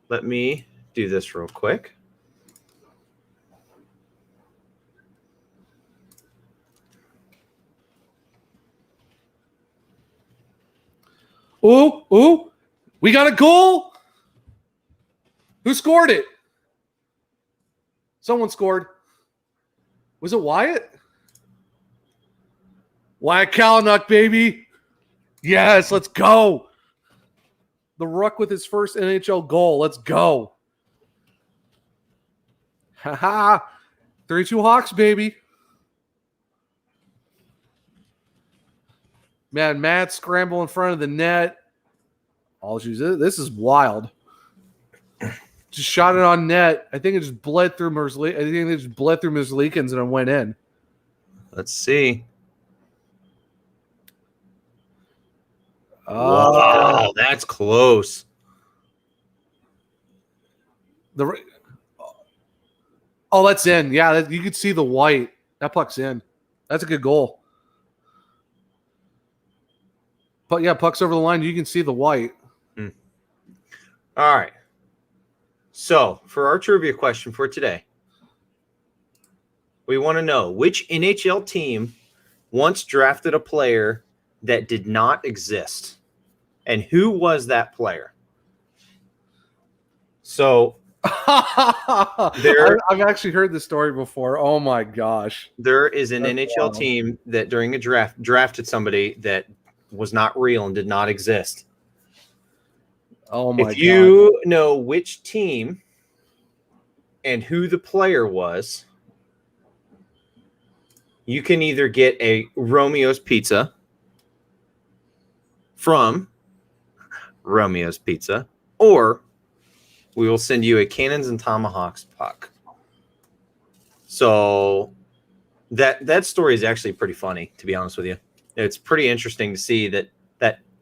let me do this real quick. Ooh, we got a goal. Who scored it? Someone scored. Was it Wyatt? Wyatt Kalynuk, baby. Yes, let's go. The Rook with his first NHL goal. Let's go. Haha. 3-2 Hawks, baby. Man, Matt scramble in front of the net. This is wild. Just shot it on net. I think it just bled through Merzlikins and it went in. Let's see. Wow, that's close. That's in. Yeah, you could see the white. That puck's in. That's a good goal. But yeah, puck's over the line. You can see the white. All right. So for our trivia question for today, we want to know which NHL team once drafted a player that did not exist, and who was that player? So I've actually heard this story before. Oh my gosh. There is an NHL team that during a draft drafted somebody that was not real and did not exist. Oh my god. If you know which team and who the player was, you can either get a Romeo's Pizza from Romeo's Pizza, or we will send you a Cannons and Tomahawks puck. So that story is actually pretty funny, to be honest with you. It's pretty interesting to see that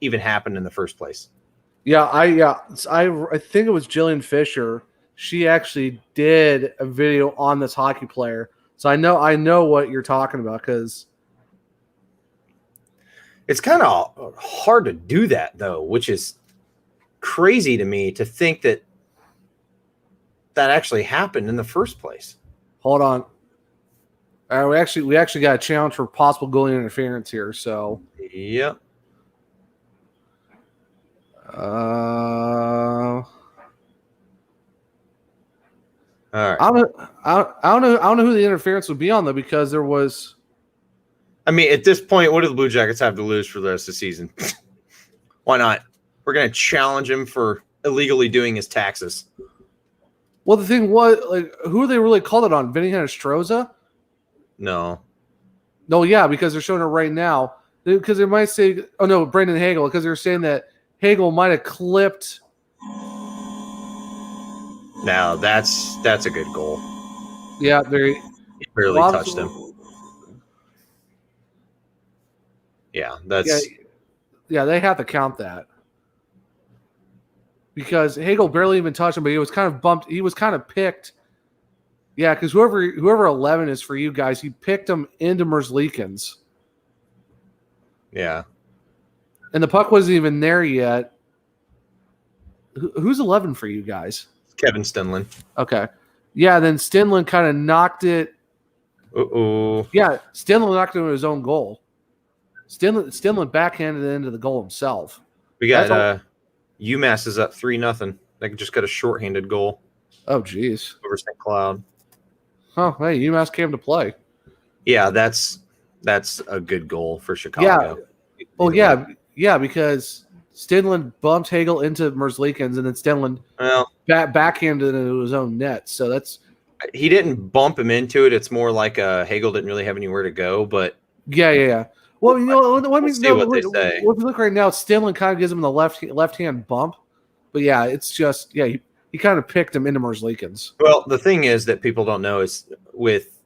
even happened in the first place. Yeah, I think it was Jillian Fisher. She actually did a video on this hockey player. So I know what you're talking about because it's kind of hard to do that though, which is crazy to me to think that actually happened in the first place. Hold on. We actually got a challenge for possible goalie interference here. So yep. All right. I don't know who the interference would be on though, because there was. I mean, at this point, what do the Blue Jackets have to lose for the rest of the season? Why not? We're going to challenge him for illegally doing his taxes. Well, the thing was, like, who they really called it on? Vinny Hinostroza? No, yeah, because they're showing it right now. Because they might say, oh no, Brendan Hagel, because they're saying that Hagel might have clipped. Now that's a good goal. Yeah, very. He barely Well, touched him. Yeah, that's Yeah, they have to count that because Hagel barely even touched him, but he was kind of bumped. He was kind of picked. Yeah, because whoever 11 is for you guys, he picked him into Merzlikins, yeah. and the puck wasn't even there yet. Who's 11 for you guys? Kevin Stenlin. Okay, yeah. Then Stenlin kind of knocked it. Uh-oh. Yeah, Stenlin knocked it into his own goal. Stenlin backhanded it into the goal himself. We got UMass is up 3-0. They just got a shorthanded goal Oh, geez. over St. Cloud. Oh, hey, UMass came to play. Yeah, that's a good goal for Chicago. Yeah. Well, yeah, because Stenlin bumped Hagel into Merzlikins, and then Stenlin backhanded it into his own net. So that's he didn't bump him into it. It's more like Hagel didn't really have anywhere to go, but yeah. Well, you know, let me see what they say. Well, if you look right now, Stenlin kind of gives him the left hand bump, but yeah, it's just he kind of picked him into Merzlikins. Well, the thing is that people don't know is with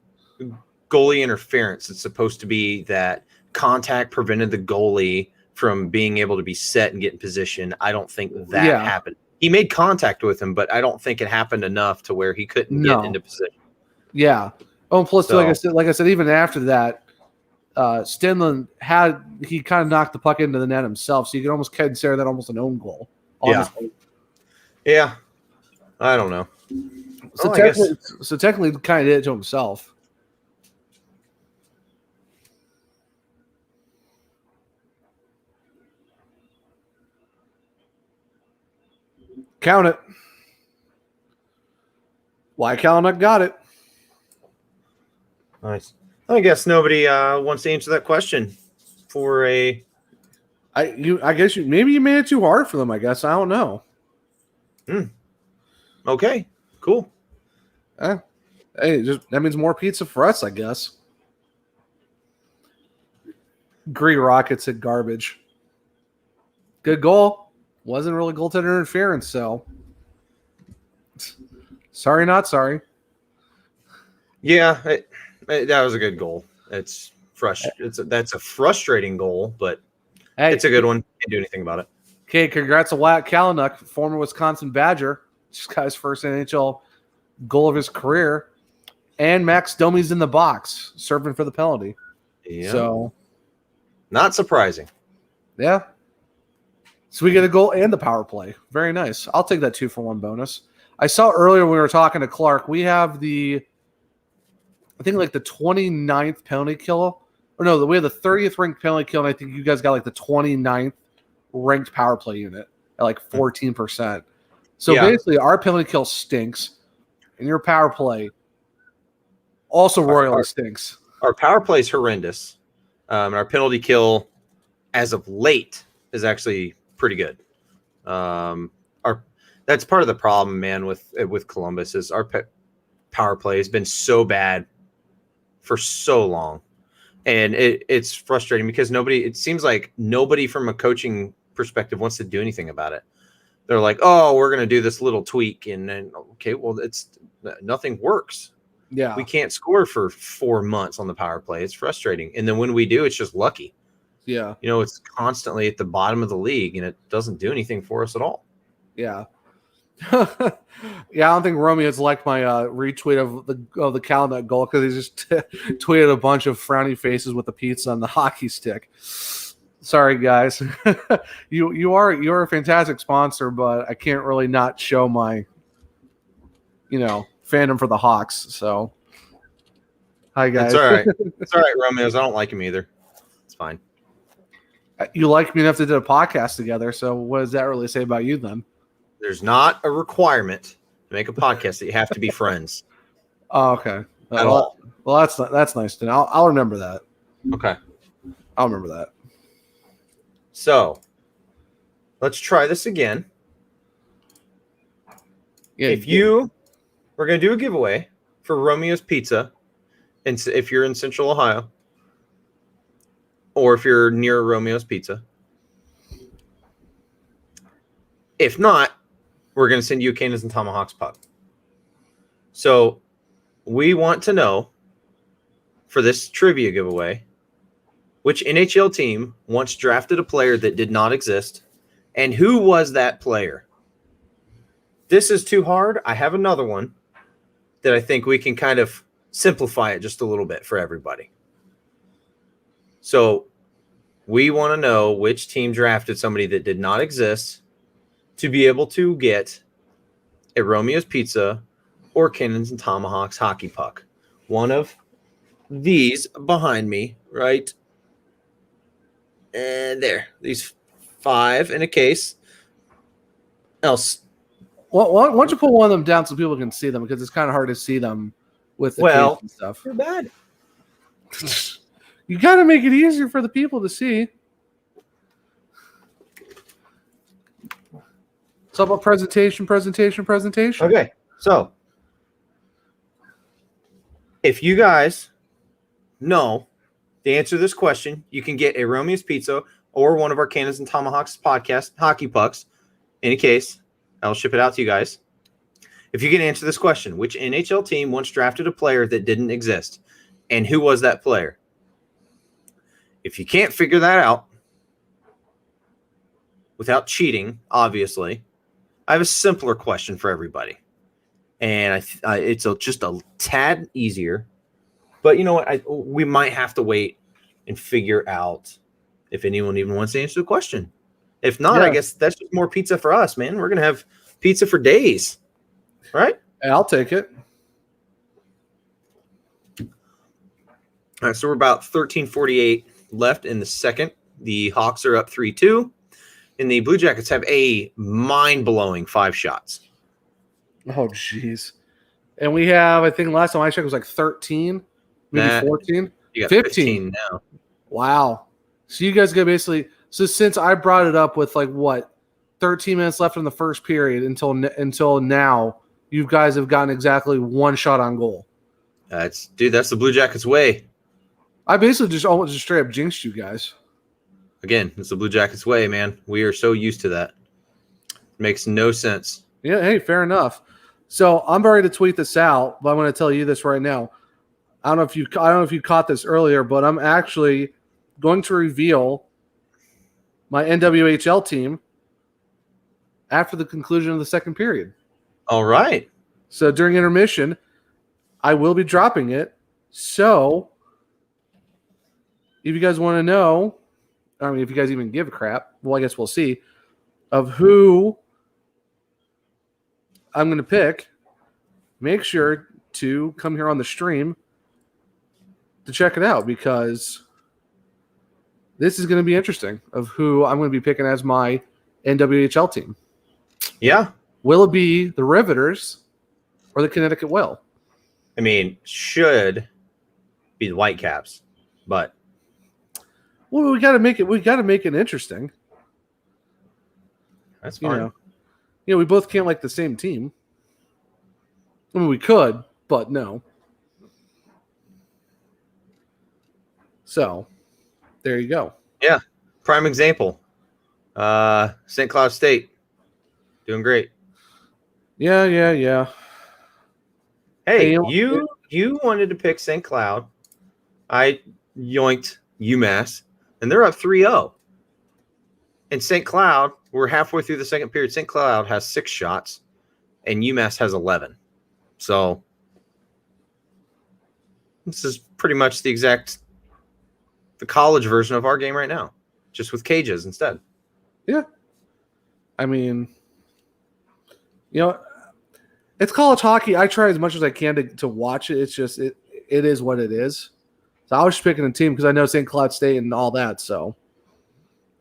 goalie interference, it's supposed to be that contact prevented the goalie from being able to be set and get in position. I don't think that happened. He made contact with him, but I don't think it happened enough to where he couldn't get into position. Yeah. Oh, and plus, like I said, even after that, Stenlin he kind of knocked the puck into the net himself, so you can almost consider that almost an own goal. Honestly. Yeah. I don't know. So technically, kind of did it to himself. Count it. Why Kalanick got it? Nice. I guess nobody wants to answer that question for a. I guess maybe you made it too hard for them. I guess I don't know. Okay. Cool. Hey, that means more pizza for us, I guess. Green Rockets hit garbage. Good goal. Wasn't really goaltender interference, so sorry, not sorry. Yeah, that was a good goal. It's that's a frustrating goal, but it's a good one. Can't do anything about it. Okay, congrats to Wyatt Kalanick, former Wisconsin Badger. This guy's first NHL goal of his career. And Max Domi's in the box, serving for the penalty. Yeah. So, not surprising. Yeah. So we get a goal and the power play. Very nice. I'll take that 2-for-1 bonus. I saw earlier when we were talking to Clark, we have the 29th penalty kill. Or no, we have the 30th ranked penalty kill, and I think you guys got like the 29th ranked power play unit at like 14%. So basically, our penalty kill stinks, and your power play also royally stinks. Our power play is horrendous. Our penalty kill, as of late, is actually pretty good. That's part of the problem, man, with Columbus is our power play has been so bad for so long, and it's frustrating because it seems like nobody from a coaching perspective wants to do anything about it. They're like, oh, we're going to do this little tweak, and then okay, well, nothing works. Yeah, we can't score for 4 months on the power play. It's frustrating, and then when we do, it's just lucky. Yeah, it's constantly at the bottom of the league, and it doesn't do anything for us at all. Yeah. Yeah, I don't think Romeo's liked my retweet of the Kalanick goal because he just tweeted a bunch of frowny faces with the pizza and the hockey stick. Sorry, guys. You're a fantastic sponsor, but I can't really not show my fandom for the Hawks. So, hi guys. It's all right. It's all right, Romeo's. I don't like him either. It's fine. You like me enough to do a podcast together. So, what does that really say about you then? There's not a requirement to make a podcast that you have to be friends. Oh, okay. At all. Well, that's nice to know. I'll remember that. Okay. I'll remember that. So, let's try this again. Yeah. We're going to do a giveaway for Romeo's Pizza, and if you're in Central Ohio, or if you're near Romeo's Pizza. If not, we're going to send you a Cannons and Tomahawks puck. So we want to know for this trivia giveaway, which NHL team once drafted a player that did not exist, and who was that player? This is too hard. I have another one that I think we can kind of simplify it just a little bit for everybody. So we want to know which team drafted somebody that did not exist to be able to get a Romeo's Pizza or Cannons and Tomahawks hockey puck. One of these behind me, right? And there. These 5 in a case. Else. Well, why don't you put one of them down so people can see them, because it's kind of hard to see them with the case and stuff. Too bad. You got to make it easier for the people to see. It's all about presentation. Okay, so if you guys know the answer to this question, you can get a Romeo's Pizza or one of our Cannons and Tomahawks podcast hockey pucks. In any case, I'll ship it out to you guys. If you can answer this question, which NHL team once drafted a player that didn't exist, and who was that player? If you can't figure that out without cheating, obviously, I have a simpler question for everybody. And it's just a tad easier. But you know what? We might have to wait and figure out if anyone even wants to answer the question. If not, I guess that's just more pizza for us, man. We're going to have pizza for days. Right? Hey, I'll take it. All right, so we're about 13:48 left in the second. The Hawks are up 3-2. And the Blue Jackets have a mind-blowing 5 shots. Oh, jeez. And we have, I think last time I checked, it was like 13, maybe 14. You got 15 now. Wow. So you guys get basically, so since I brought it up with 13 minutes left in the first period until now, you guys have gotten exactly 1 shot on goal. That's the Blue Jackets way. I basically just almost just straight up jinxed you guys. Again, it's the Blue Jackets way, man. We are so used to that. Makes no sense. Yeah, hey, fair enough. So I'm ready to tweet this out, but I'm going to tell you this right now. I don't know if you caught this earlier, but I'm actually going to reveal my NWHL team after the conclusion of the second period. All right. So during intermission, I will be dropping it. So if you guys want to know, I mean, if you guys even give a crap, well, I guess we'll see, of who I'm going to pick, make sure to come here on the stream to check it out, because this is going to be interesting of who I'm going to be picking as my NWHL team. Yeah. Will it be the Riveters or the Connecticut Whale? I mean, should be the Whitecaps, but well, we got to make it interesting. That's fine. We both can't like the same team. I mean, we could, but no. So, there you go. Yeah. Prime example. St. Cloud State. Doing great. Yeah. Hey, you wanted to pick St. Cloud. I yoinked UMass, and they're up 3-0. And St. Cloud, we're halfway through the second period. St. Cloud has 6 shots, and UMass has 11. So this is pretty much the college version of our game right now, just with cages instead. Yeah. I mean, it's college hockey. I try as much as I can to watch it. It's just it is what it is. So I was just picking a team because I know St. Cloud State and all that. So,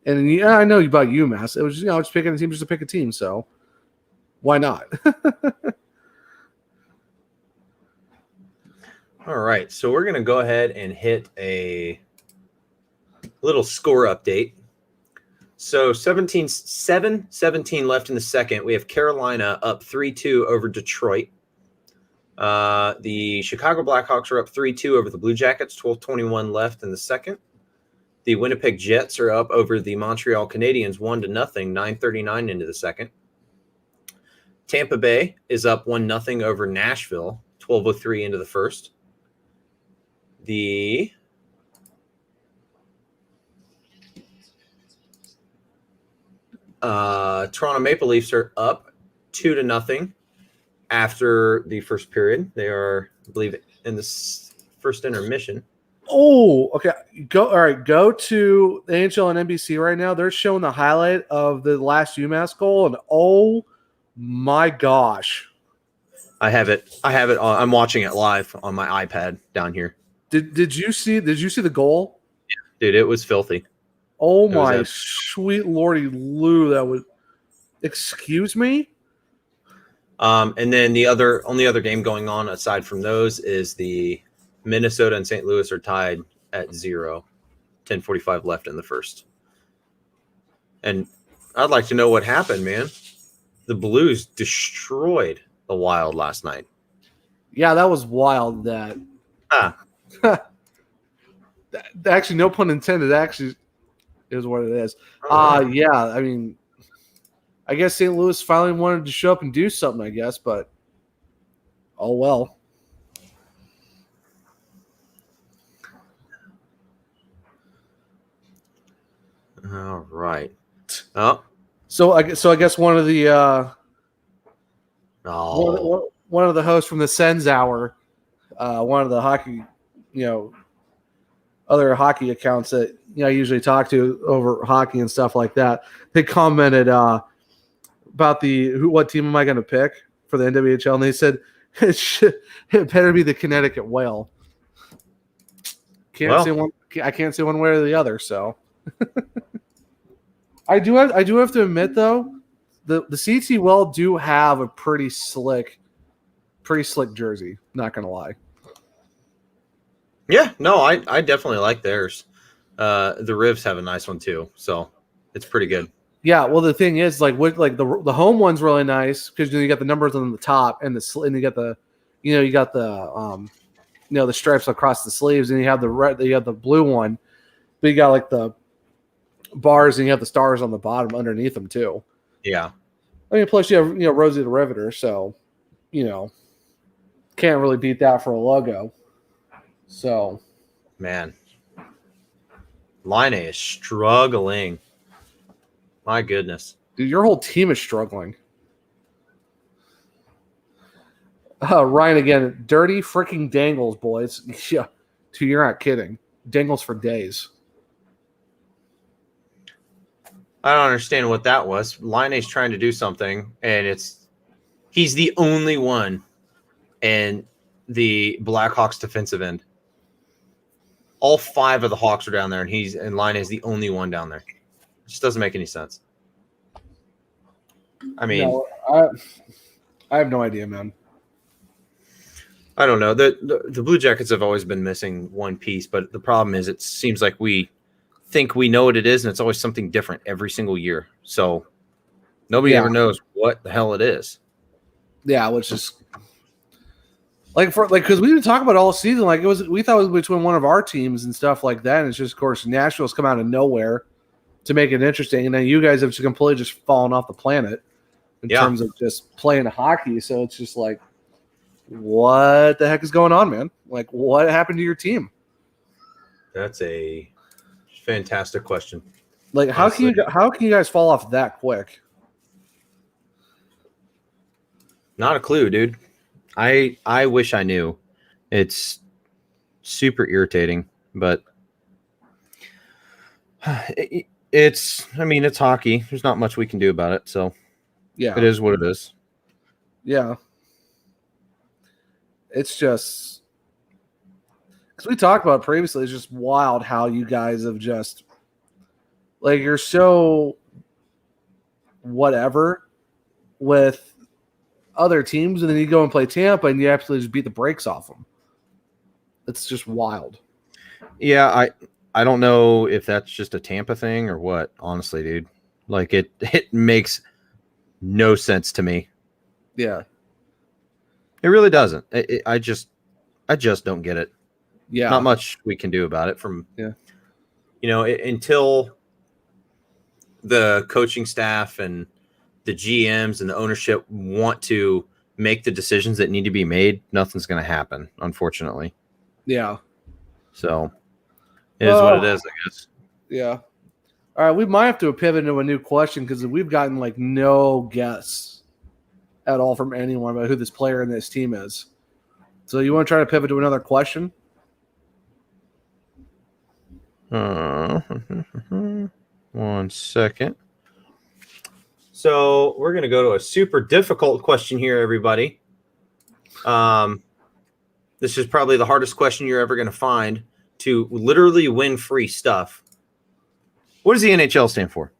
and I know about UMass. It was just picking a team just to pick a team. So why not? All right, so we're gonna go ahead and hit a little score update. So 7-17 left in the second. We have Carolina up 3-2 over Detroit. The Chicago Blackhawks are up 3-2 over the Blue Jackets, 12:21 left in the second. The Winnipeg Jets are up over the Montreal Canadiens 1-0, 9:39 into the second. Tampa Bay is up 1-0 over Nashville, 12:03 into the first. The Toronto Maple Leafs are up 2-0 after the first period. They are, I believe, in the first intermission. Oh, okay. Go to the NHL and NBC right now. They're showing the highlight of the last UMass goal, and oh my gosh. I have it. I'm watching it live on my iPad down here. Did you see the goal? Dude, it was filthy. Oh my sweet lordy Lou, that would excuse me? And then the only other game going on aside from those is the Minnesota and St. Louis are tied at 0. 10:45 left in the first. And I'd like to know what happened, man. The Blues destroyed the Wild last night. Yeah, that was wild. That actually, no pun intended. Actually, is what it is. Yeah. I mean, I guess St. Louis finally wanted to show up and do something. I guess, but oh well. All right. Oh. So I guess one of the Oh. one of the hosts from the Sens Hour, one of the hockey, other hockey accounts that I usually talk to over hockey and stuff like that. They commented about what team am I going to pick for the NWHL, and they said it better be the Connecticut Whale. I can't say one way or the other. So I do have to admit though, the CT Well do have a pretty slick jersey. Not gonna lie. Yeah, no, I definitely like theirs. The Rivs have a nice one too, so it's pretty good. Yeah, well, the thing is, the home one's really nice because you got the numbers on the top and you got the the stripes across the sleeves, and you have the blue one, but you got like the bars and you have the stars on the bottom underneath them too. Yeah, I mean, plus you have Rosie the Riveter, so can't really beat that for a logo. So, man, Line A is struggling. My goodness, dude, your whole team is struggling. Ryan again, dirty freaking dangles, boys. Yeah, dude, you're not kidding. Dangles for days. I don't understand what that was. Line A's trying to do something, and he's the only one in the Blackhawks defensive end. All 5 of the Hawks are down there, and Line A's the only one down there. It just doesn't make any sense. I mean, no, I have no idea, man. I don't know. The Blue Jackets have always been missing one piece, but the problem is it seems like we think we know what it is, and it's always something different every single year. So nobody ever knows what the hell it is. Yeah, which is because we didn't talk about it all season. Like we thought it was between one of our teams and stuff like that. And it's just, of course, Nashville's come out of nowhere to make it interesting, and then you guys have just completely just fallen off the planet in terms of just playing hockey. So it's just like, what the heck is going on, man? Like, what happened to your team? That's a fantastic question. Like, how can you guys fall off that quick? Not a clue, dude. I wish I knew. It's super irritating, but it's hockey. There's not much we can do about it, so yeah, it is what it is. Yeah. It's just because we talked about it previously, it's just wild how you guys have just like you're so whatever with other teams, and then you go and play Tampa and you absolutely just beat the brakes off them. It's just wild. Yeah, I don't know if that's just a Tampa thing or what, honestly, dude. Like it makes no sense to me. Yeah. It really doesn't. I just don't get it. Yeah. Not much we can do about it until the coaching staff and the GMs and the ownership want to make the decisions that need to be made, nothing's going to happen, unfortunately. Yeah. So it is what it is, I guess. Yeah. All right, we might have to pivot into a new question because we've gotten like no guess at all from anyone about who this player in this team is. So you want to try to pivot to another question? 1 second. So we're going to go to a super difficult question here, everybody. This is probably the hardest question you're ever going to find to literally win free stuff. What does the NHL stand for?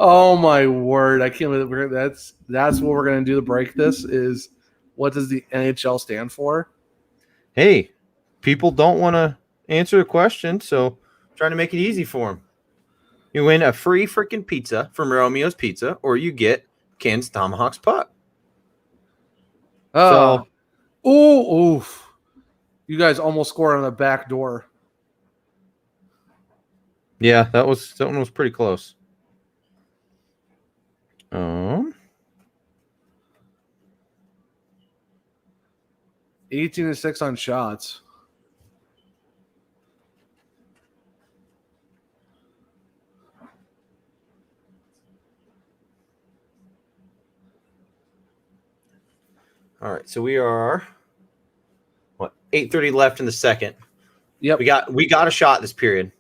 Oh my word! I can't believe that's what we're gonna do to break this. Is what does the NHL stand for? Hey, people don't want to answer the question, so I'm trying to make it easy for them. You win a free freaking pizza from Romeo's Pizza, or you get Ken's Tomahawks puck. Oh, oof! You guys almost scored on the back door. Yeah, that one was pretty close. 18-6 on shots. All right, so we are 8:30 left in the second. Yep. We got a shot this period.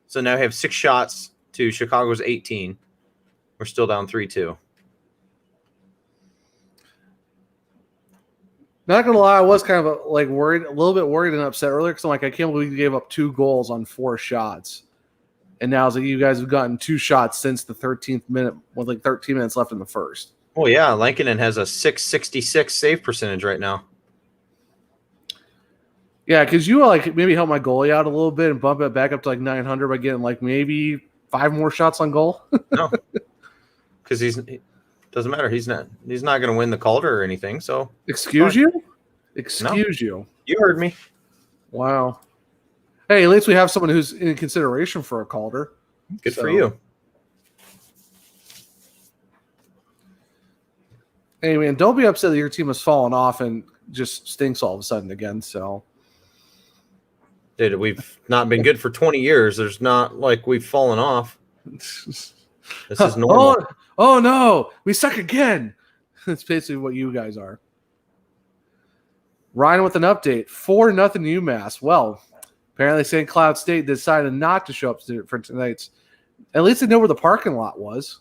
So now we have 6 shots to Chicago's 18. We're still down 3-2. Not gonna lie, I was kind of a little bit worried and upset earlier because I'm like, I can't believe you gave up 2 goals on 4 shots, and now it's like you guys have gotten 2 shots since the 13th minute with like 13 minutes left in the first. Oh yeah, Lankinen has a .666 save percentage right now. Yeah, because you like maybe help my goalie out a little bit and bump it back up to like 900 by getting like maybe 5 more shots on goal. No, because doesn't matter. He's not going to win the Calder or anything. So excuse you. You. You heard me. Wow. Hey, at least we have someone who's in consideration for a Calder. Good for you. Hey man, don't be upset that your team has fallen off and just stinks all of a sudden again. So. Dude, we've not been good for 20 years. There's not like we've fallen off. This is normal. Oh no, we suck again. That's basically what you guys are. Ryan with an update. 4-0 UMass. Well, apparently St. Cloud State decided not to show up for tonight's. At least they know where the parking lot was.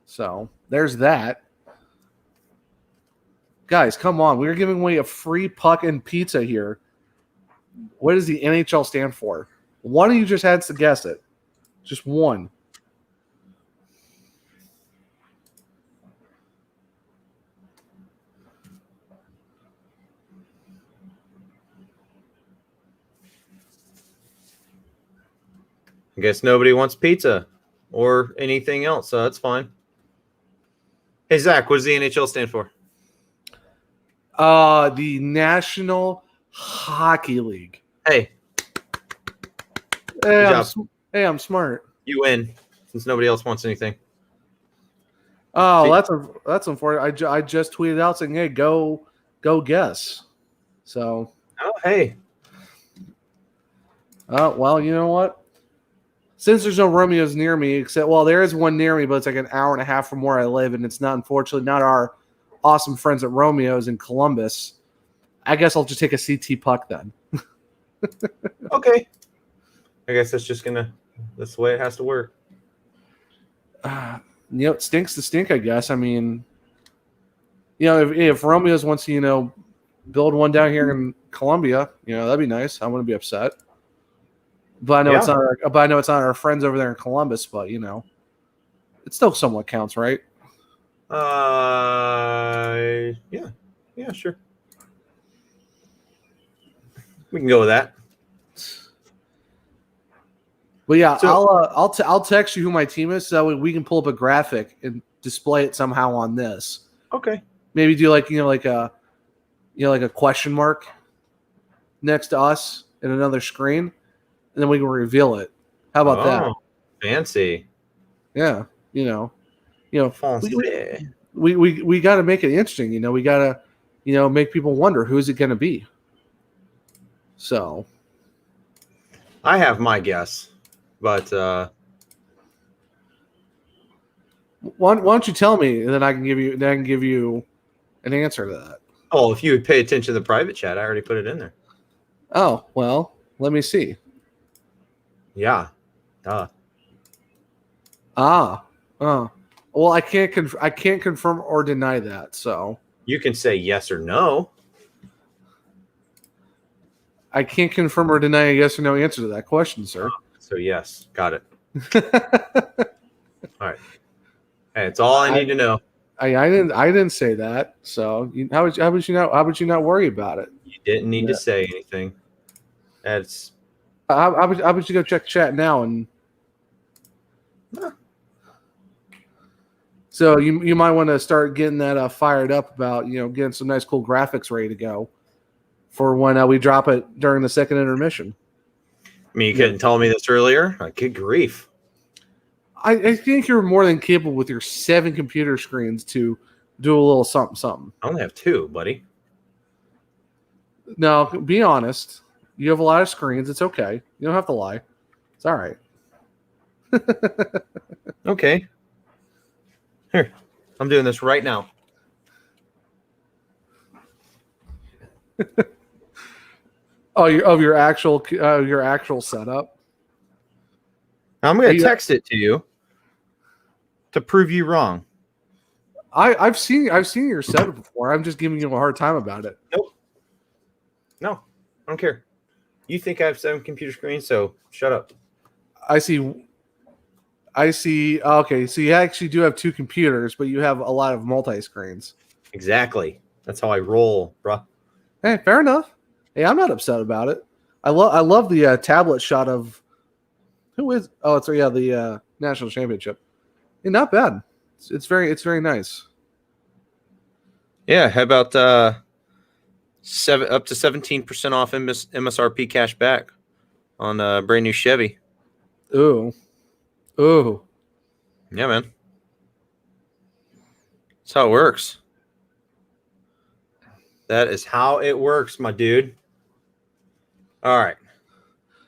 So there's that. Guys, come on. We're giving away a free puck and pizza here. What does the NHL stand for? One of you just had to guess it. Just one. I guess nobody wants pizza or anything else, so that's fine. Hey, Zach, what does the NHL stand for? The National Hockey League. Hey, I'm smart. you win since nobody else wants anything. Oh, that's unfortunate. I just tweeted out saying, "Hey, go guess." So. Oh, hey. Well, you know what? Since there's no Romeos near me, there is one near me, but it's like an hour and a half from where I live, and it's unfortunately not our awesome friends at Romeos in Columbus. I guess I'll just take a CT puck then. Okay. I guess that's the way it has to work. It stinks to stink, I guess. I mean, if Romeos wants to, build one down here in Columbia, that'd be nice. I wouldn't be upset. But I know it's not our friends over there in Columbus, but it still somewhat counts, right? Yeah, sure. We can go with that. But yeah, I'll text you who my team is so we can pull up a graphic and display it somehow on this. Okay. Maybe do like a question mark next to us in another screen, and then we can reveal it. How about that? Fancy. Yeah, Français. we got to make it interesting. We got to make people wonder who's it going to be. So I have my guess, but why don't you tell me, and then I can give you an answer to that. oh, if you would pay attention to the private chat, I already put it in there. Oh, well, let me see. Yeah. Well, I can't confirm or deny that. So You can say yes or no. I can't confirm or deny a yes or no answer to that question, sir. So yes, got it. All right. Hey, it's all I need to know. I didn't say that. So how would you not worry about it? You didn't need to say anything. That's How would you go check chat now and? So you might want to start getting that fired up about getting some nice cool graphics ready to go for when we drop it during the second intermission. I mean, you couldn't tell me this earlier. Good grief. I think you're more than capable with your 7 computer screens to do a little something. I only have 2, buddy. No, be honest. You have a lot of screens. It's okay. You don't have to lie. It's all right. Okay. Here, I'm doing this right now. Oh, your actual setup. I'm going to text it to you to prove you wrong. I've seen your setup before. I'm just giving you a hard time about it. Nope. No, I don't care. You think I have 7 computer screens, so shut up. I see. Okay, so you actually do have 2 computers, but you have a lot of multi-screens. Exactly. That's how I roll, bruh. Hey, fair enough. Hey, I'm not upset about it. I love the tablet shot of who is. Oh, it's the national championship. Yeah, not bad. It's very nice. Yeah, how about up to 17% off MSRP cash back on a brand new Chevy. Ooh. Yeah, man. That's how it works. That is how it works, my dude. All right.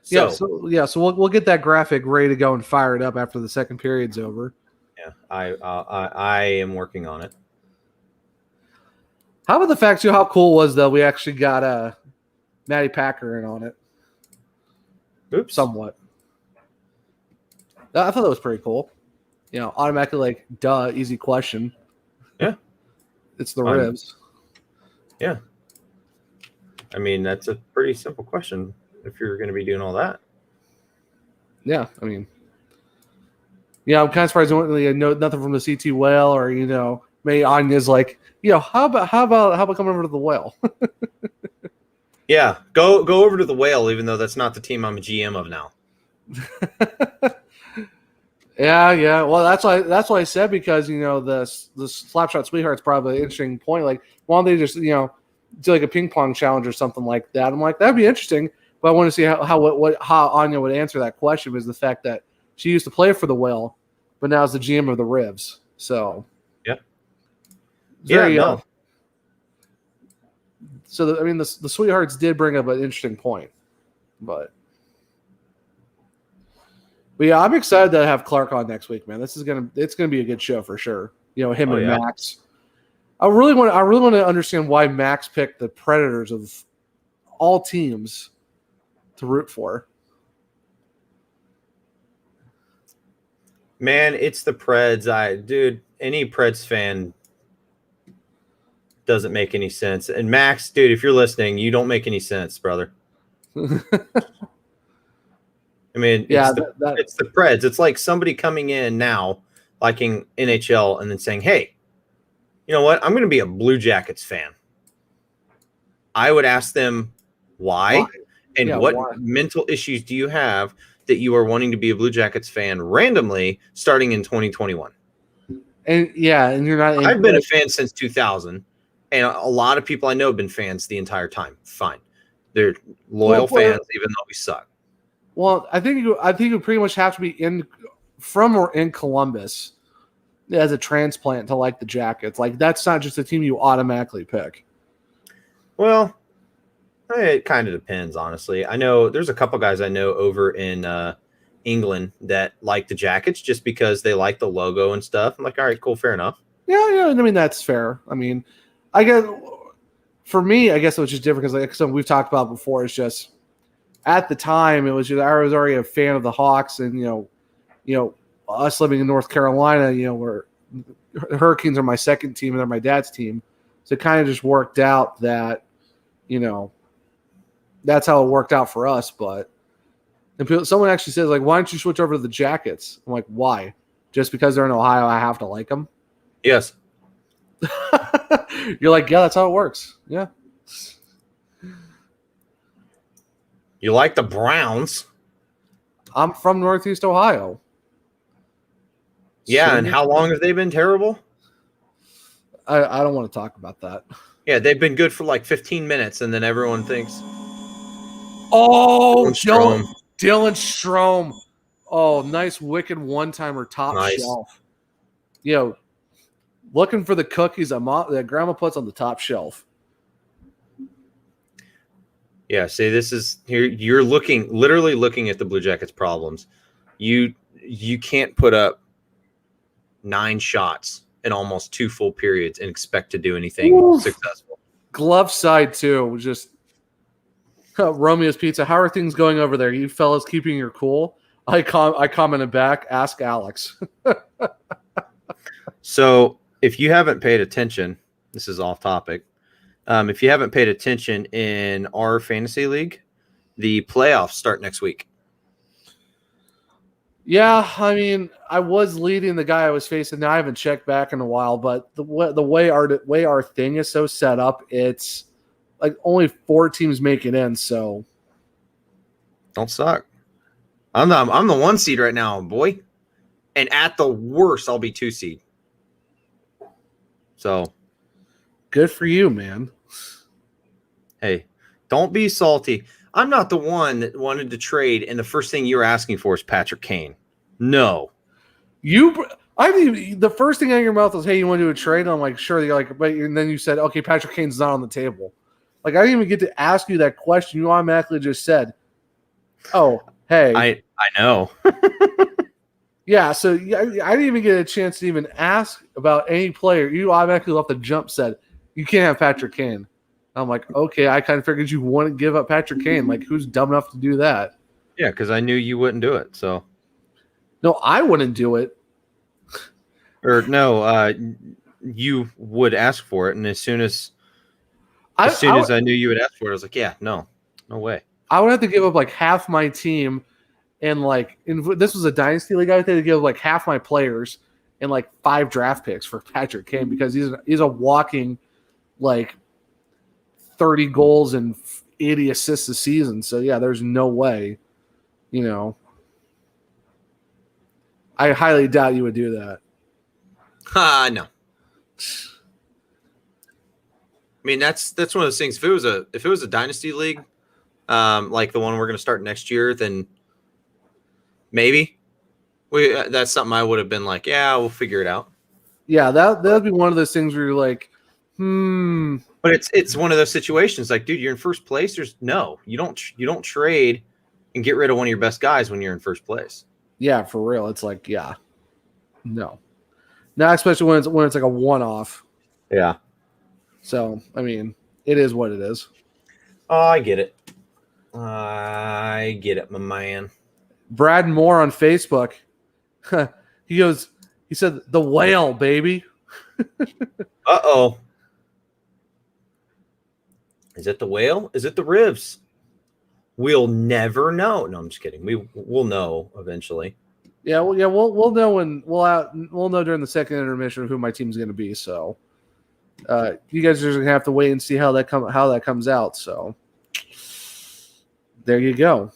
So we'll get that graphic ready to go and fire it up after the second period's over. Yeah, I am working on it. How about the fact too? How cool was though? We actually got Matty Packer in on it. Oops. Somewhat. I thought that was pretty cool. Automatically duh, easy question. Yeah. It's the ribs. Yeah. I mean, that's a pretty simple question if you're going to be doing all that. Yeah, I mean, I'm kind of surprised I didn't know nothing from the CT Whale or May Anya's like, how about coming over to the Whale? Yeah, go over to the Whale, even though that's not the team I'm a GM of now. Yeah. Well, that's why I said, because the Slapshot Sweetheart's probably an interesting point. Like, why don't they just do like a ping pong challenge or something like that? I'm like, that'd be interesting, but I want to see how Anya would answer that question, because the fact that she used to play for the Whale, but now is the GM of the Rivs. So No. So the Sweethearts did bring up an interesting point, but yeah, I'm excited to have Clark on next week, man. It's gonna be a good show for sure. Him and Max. I really want to understand why Max picked the Predators of all teams to root for. Man, it's the Preds. Any Preds fan doesn't make any sense. And Max, dude, if you're listening, you don't make any sense, brother. I mean, it's the Preds. It's like somebody coming in now, liking NHL, and then saying, hey, you know what? I'm going to be a Blue Jackets fan. I would ask them why? And what mental issues do you have that you are wanting to be a Blue Jackets fan randomly starting in 2021? And you're not. I've been a fan since 2000, and a lot of people I know have been fans the entire time. Fine. They're loyal fans, even though we suck. Well, I think you pretty much have to be from or in Columbus as a transplant to like the Jackets. Like that's not just a team you automatically pick. Well, it kind of depends, honestly. I know there's a couple guys I know over in England that like the Jackets just because they like the logo and stuff. I'm like, all right, cool, fair enough. Yeah. I mean, that's fair. I mean, I guess for me, I guess it was just different because like something we've talked about before. It's just at the time it was just I was already a fan of the Hawks, and you know, us living in North Carolina, where the Hurricanes are my second team and they're my dad's team, so it kind of just worked out that that's how it worked out for us. But someone actually says like, why don't you switch over to the Jackets? I'm like, why? Just because they're in Ohio, I have to like them? Yes. You're like, yeah, that's how it works. Yeah. You like the Browns? I'm from Northeast Ohio. Yeah, So, and how long have they been terrible? I don't want to talk about that. Yeah, they've been good for like 15 minutes, and then everyone thinks, Oh, Dylan Dylan Strome. Oh, nice wicked one-timer top shelf. Looking for the cookies that Grandma puts on the top shelf. yeah, see, this is here. You're literally looking at the Blue Jackets' problems. You can't put up 9 shots in almost 2 full periods and expect to do anything successful. Glove side too, just Romeo's Pizza. How are things going over there? You fellas keeping your cool? I commented back. Ask Alex. So if you haven't paid attention, this is off topic. If you haven't paid attention in our fantasy league, the playoffs start next week. Yeah, I mean, I was leading the guy I was facing. Now I haven't checked back in a while, but the way our thing is so set up, it's like only 4 teams make it in. So Don't suck. I'm the 1 seed right now, boy, and at the worst, I'll be 2 seed. So good for you, man. Hey, don't be salty. I'm not the one that wanted to trade, and the first thing you were asking for is Patrick Kane. No. The first thing out of your mouth was, hey, you want to do a trade? And I'm like, sure. You're like, but and then you said, okay, Patrick Kane's not on the table. Like, I didn't even get to ask you that question. You automatically just said, oh, hey. I know. Yeah, so I didn't even get a chance to even ask about any player. You automatically off the jump said, you can't have Patrick Kane. I'm like, okay, I kind of figured you wouldn't give up Patrick Kane. Like, who's dumb enough to do that? Yeah, because I knew you wouldn't do it. So, no, I wouldn't do it. Or no, you would ask for it, and as soon as I knew you would ask for it, I was like, yeah, no way. I would have to give up like half my team, and this was a dynasty league. I would have to give like half my players and like 5 draft picks for Patrick Kane because he's a walking like 30 goals and 80 assists a season. So yeah, there's no way, I highly doubt you would do that. No. I mean, that's one of those things. If it was a dynasty league, like the one we're going to start next year, then maybe that's something I would have been like, yeah, we'll figure it out. Yeah, that'd be one of those things where you're like, But it's one of those situations like, dude, you're in first place. You don't trade and get rid of one of your best guys when you're in first place. Yeah, for real. It's like, yeah, no, not especially when it's like a one-off. Yeah. So I mean, it is what it is. Oh, I get it. My man. Brad Moore on Facebook. He said the whale, baby. Uh-oh. Is it the whale? Is it the ribs? We'll never know. No, I'm just kidding. We'll know eventually. Yeah, we'll know when we'll know during the second intermission of who my team's going to be. So, you guys are just going to have to wait and see how that comes out. So, there you go.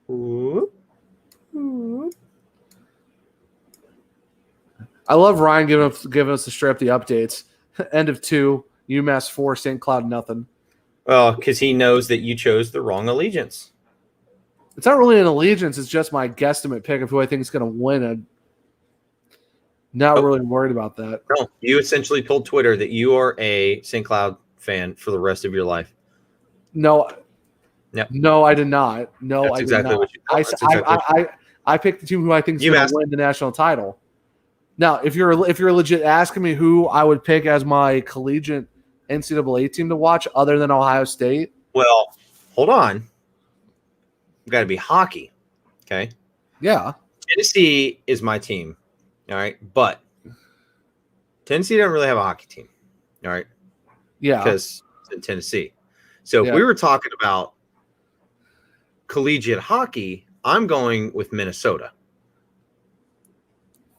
Ooh. I love Ryan giving us the straight up the updates. End of 2, UMass 4, St. Cloud nothing. Well, because he knows that you chose the wrong allegiance. It's not really an allegiance. It's just my guesstimate pick of who I think is going to win. I'm not really worried about that. No, you essentially told Twitter that you are a St. Cloud fan for the rest of your life. No. Yep. No, I did not. No, That's I exactly did not. what you told. That's exactly what you I picked the team who I think is You going asked- to win the national title. Now, if you're legit asking me who I would pick as my collegiate NCAA team to watch, other than Ohio State, Well, hold on. Got to be hockey. Okay. yeah, Tennessee is my team. All right. But Tennessee doesn't really have a hockey team. All right. yeah, Because it's in Tennessee. So if Yeah. we were talking about collegiate hockey, I'm going with Minnesota.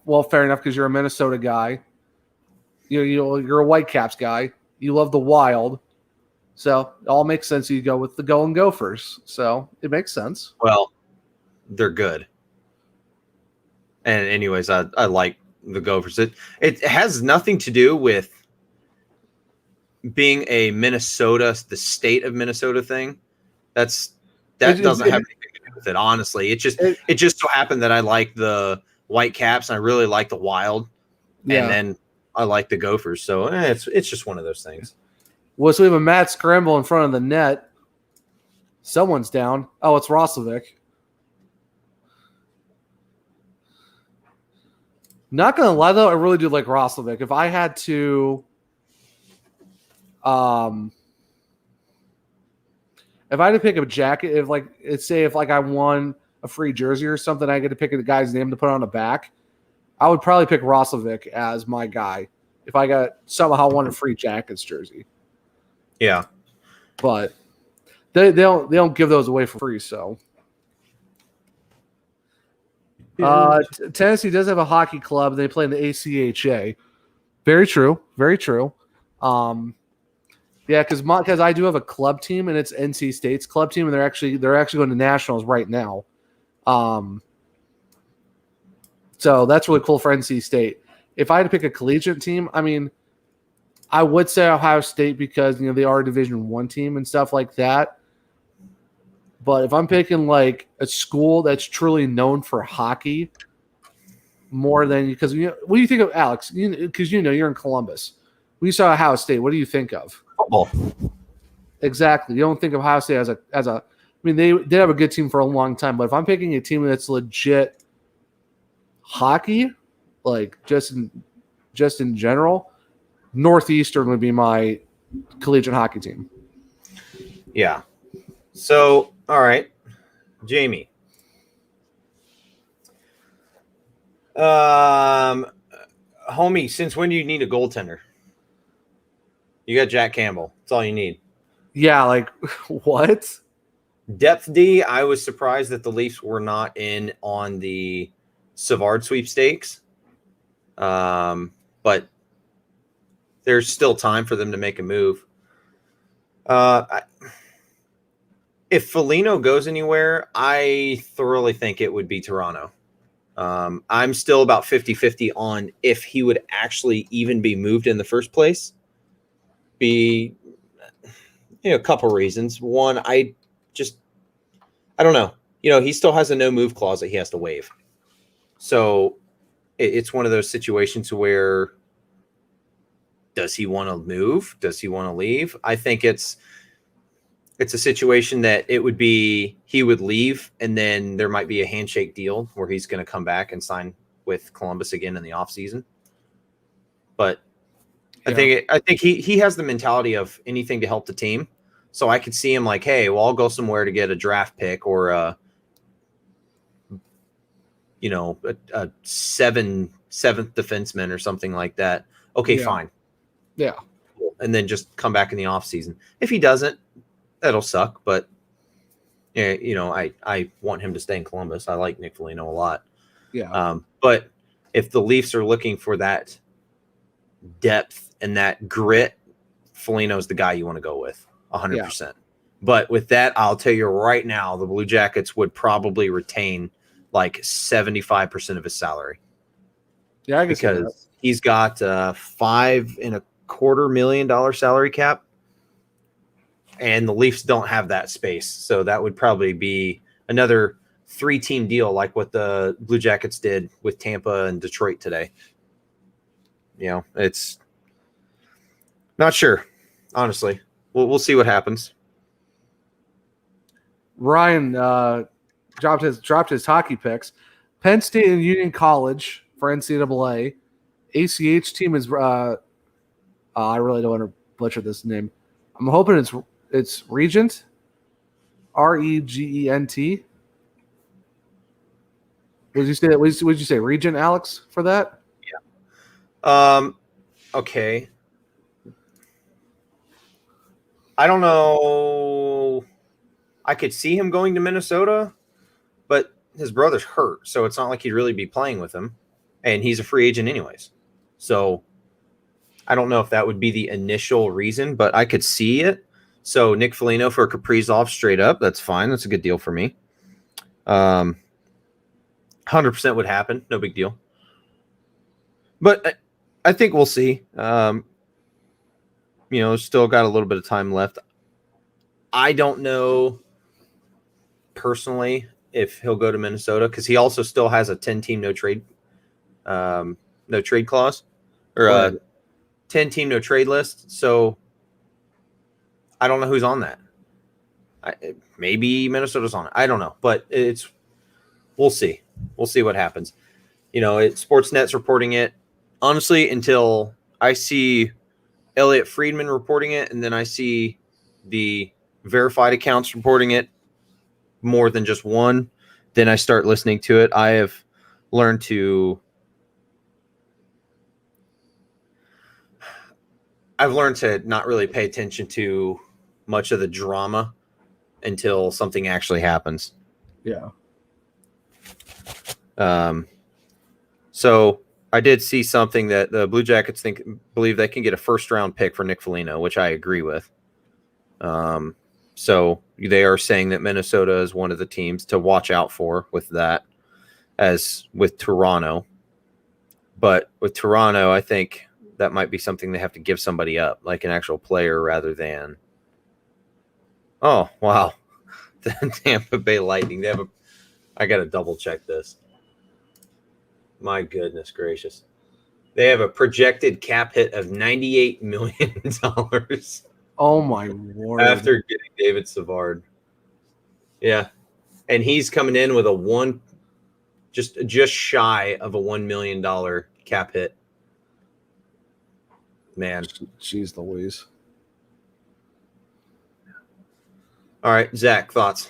well, fair enough because you're a Minnesota guy. You're a Whitecaps guy. You love the Wild, so it all makes sense. You go with the Golden Gophers, so it makes sense. Well, they're good. And anyways, I like the Gophers. It has nothing to do with being a Minnesota, the state of Minnesota thing. That doesn't have anything to do with it, honestly. It just so happened that I like the Whitecaps and I really like the Wild, Yeah. and then I like the Gophers. So it's just one of those things. Well, so we have a mad scramble in front of the net. Someone's down. Oh, it's Roslovic. Not gonna lie though, I really do like Roslovic. If I had to, pick a jacket, if I won a free jersey or something, I get to pick a guy's name to put on the back, I would probably pick Roslovic as my guy if I got somehow won a free Jackets jersey. Yeah. But they don't give those away for free. So Tennessee does have a hockey club. They play in the ACHA. Very true. Very true. Yeah, because I do have a club team and it's NC State's club team, and they're actually going to nationals right now. So that's really cool for NC State. If I had to pick a collegiate team, I mean, I would say Ohio State because they are a Division I team and stuff like that. But if I'm picking like a school that's truly known for hockey, more than because what do you think of Alex? Because you're in Columbus. When you saw Ohio State, what do you think of? Football. Exactly. You don't think of Ohio State as a. I mean, they did have a good team for a long time, but if I'm picking a team that's legit hockey, like just in general, Northeastern would be my collegiate hockey team. Yeah. So, all right, Jamie. Homie, since when do you need a goaltender? You got Jack Campbell. That's all you need. Yeah, like what? Depth D, I was surprised that the Leafs were not in on the Savard sweepstakes. But there's still time for them to make a move. If Foligno goes anywhere, I thoroughly think it would be Toronto. I'm still about 50-50 on if he would actually even be moved in the first place. A couple reasons. One, I don't know. He still has a no move clause that he has to waive. So it's one of those situations where does he want to move? Does he want to leave? I think it's a situation that it would be he would leave and then there might be a handshake deal where he's going to come back and sign with Columbus again in the offseason. But yeah. I think he has the mentality of anything to help the team. So I could see him like, hey, well, I'll go somewhere to get a draft pick or a seventh defenseman or something like that. Okay, Yeah. fine. Yeah. And then just come back in the offseason. If he doesn't, that'll suck. But I want him to stay in Columbus. I like Nick Foligno a lot. Yeah. But if the Leafs are looking for that depth and that grit, Foligno's the guy you want to go with 100%. Yeah. But with that, I'll tell you right now, the Blue Jackets would probably retain like 75% of his salary. Yeah, I can because he's got $5.25 million salary cap, and the Leafs don't have that space. So that would probably be another 3-team deal like what the Blue Jackets did with Tampa and Detroit today. It's not sure, honestly. We'll see what happens. Ryan dropped his hockey picks. Penn State and Union College for NCAA. ACH team is I really don't want to butcher this name. I'm hoping it's Regent, Regent. Would you say that? Would you say Regent, Alex, for that? Okay. I don't know. I could see him going to Minnesota, but his brother's hurt, so it's not like he'd really be playing with him, and he's a free agent anyways. So I don't know if that would be the initial reason, but I could see it. So Nick Foligno for Kaprizov straight up, that's fine. That's a good deal for me. 100% would happen. No big deal. But I think we'll see. Still got a little bit of time left. I don't know personally if he'll go to Minnesota because he also still has a 10-team no trade clause or a 10-team no trade list. So I don't know who's on that. Maybe Minnesota's on it. I don't know, but we'll see. We'll see what happens. Sportsnet's reporting it. Honestly, until I see Elliot Friedman reporting it, and then I see the verified accounts reporting it more than just one, then I start listening to it. I have learned to not really pay attention to much of the drama until something actually happens. Yeah. So I did see something that the Blue Jackets believe they can get a first-round pick for Nick Foligno, which I agree with. So they are saying that Minnesota is one of the teams to watch out for with that, as with Toronto. But with Toronto, I think that might be something they have to give somebody up, like an actual player rather than. Oh, wow. The Tampa Bay Lightning. I got to double check this. My goodness gracious. They have a projected cap hit of $98 million. Oh, my word. After getting David Savard. Yeah. And he's coming in with just shy of a $1 million cap hit. Man. Jeez Louise. All right, Zach, thoughts?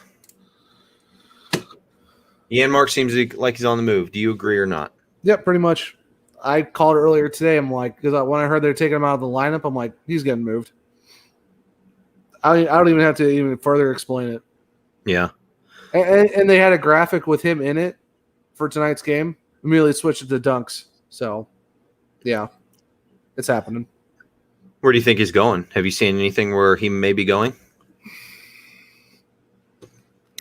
Janmark seems like he's on the move. Do you agree or not? Yep, pretty much. I called earlier today. I'm like, because when I heard they're taking him out of the lineup, I'm like, he's getting moved. I don't even have to even further explain it. Yeah. And they had a graphic with him in it for tonight's game. Immediately switched it to dunks. So, yeah, it's happening. Where do you think he's going? Have you seen anything where he may be going?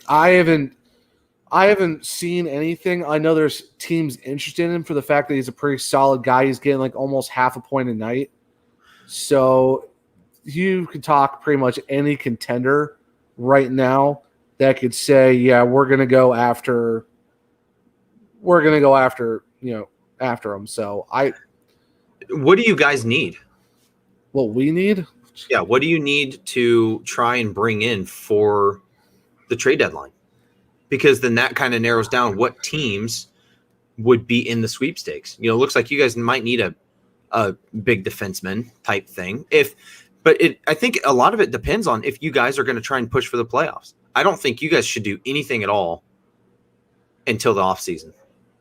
I haven't seen anything. I know there's teams interested in him for the fact that he's a pretty solid guy. He's getting like almost half a point a night. So you could talk pretty much any contender right now that could say, yeah, we're going to go after after him. So what do you guys need? What we need? Yeah, what do you need to try and bring in for the trade deadline? Because then that kind of narrows down what teams would be in the sweepstakes. It looks like you guys might need a big defenseman type thing. I think a lot of it depends on if you guys are going to try and push for the playoffs. I don't think you guys should do anything at all until the offseason.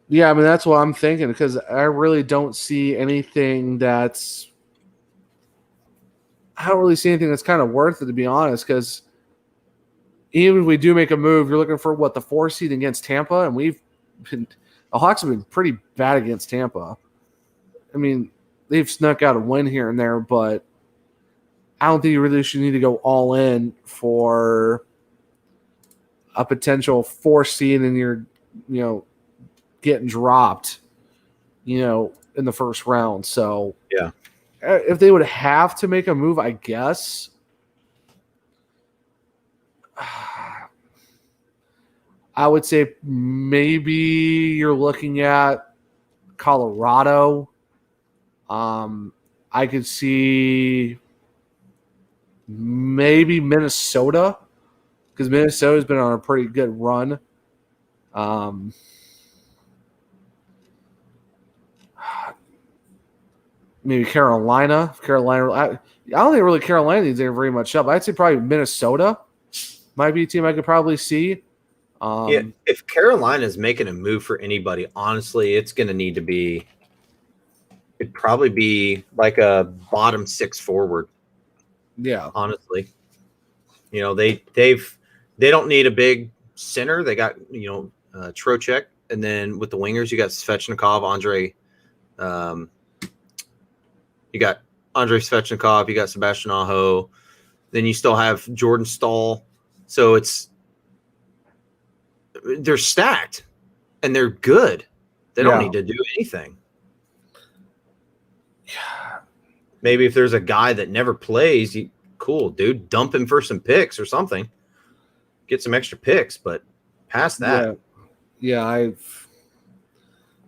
Yeah, I mean, that's what I'm thinking because I really don't see anything that's – I don't really see anything that's kind of worth it, to be honest, because – even if we do make a move, you're looking for the 4 seed against Tampa, and the Hawks have been pretty bad against Tampa. I mean, they've snuck out a win here and there, but I don't think you really should need to go all in for a potential 4 seed and you're, getting dropped, in the first round. So yeah, if they would have to make a move, I guess. I would say maybe you're looking at Colorado. I could see maybe Minnesota because Minnesota's been on a pretty good run. Maybe Carolina. I don't think really Carolina needs very much help. I'd say probably Minnesota might be a team I could probably see. Yeah, if Carolina's making a move for anybody, honestly, it's going to need to be. It'd probably be like a bottom 6 forward. Yeah, honestly, they don't need a big center. They got Trocheck, and then with the wingers, you got Svechnikov, you got Andrei Svechnikov, you got Sebastian Aho, then you still have Jordan Stahl. So they're stacked and they're good. They don't need to do anything. Maybe if there's a guy that never plays, cool, dude, dump him for some picks or something. Get some extra picks, but past that. Yeah,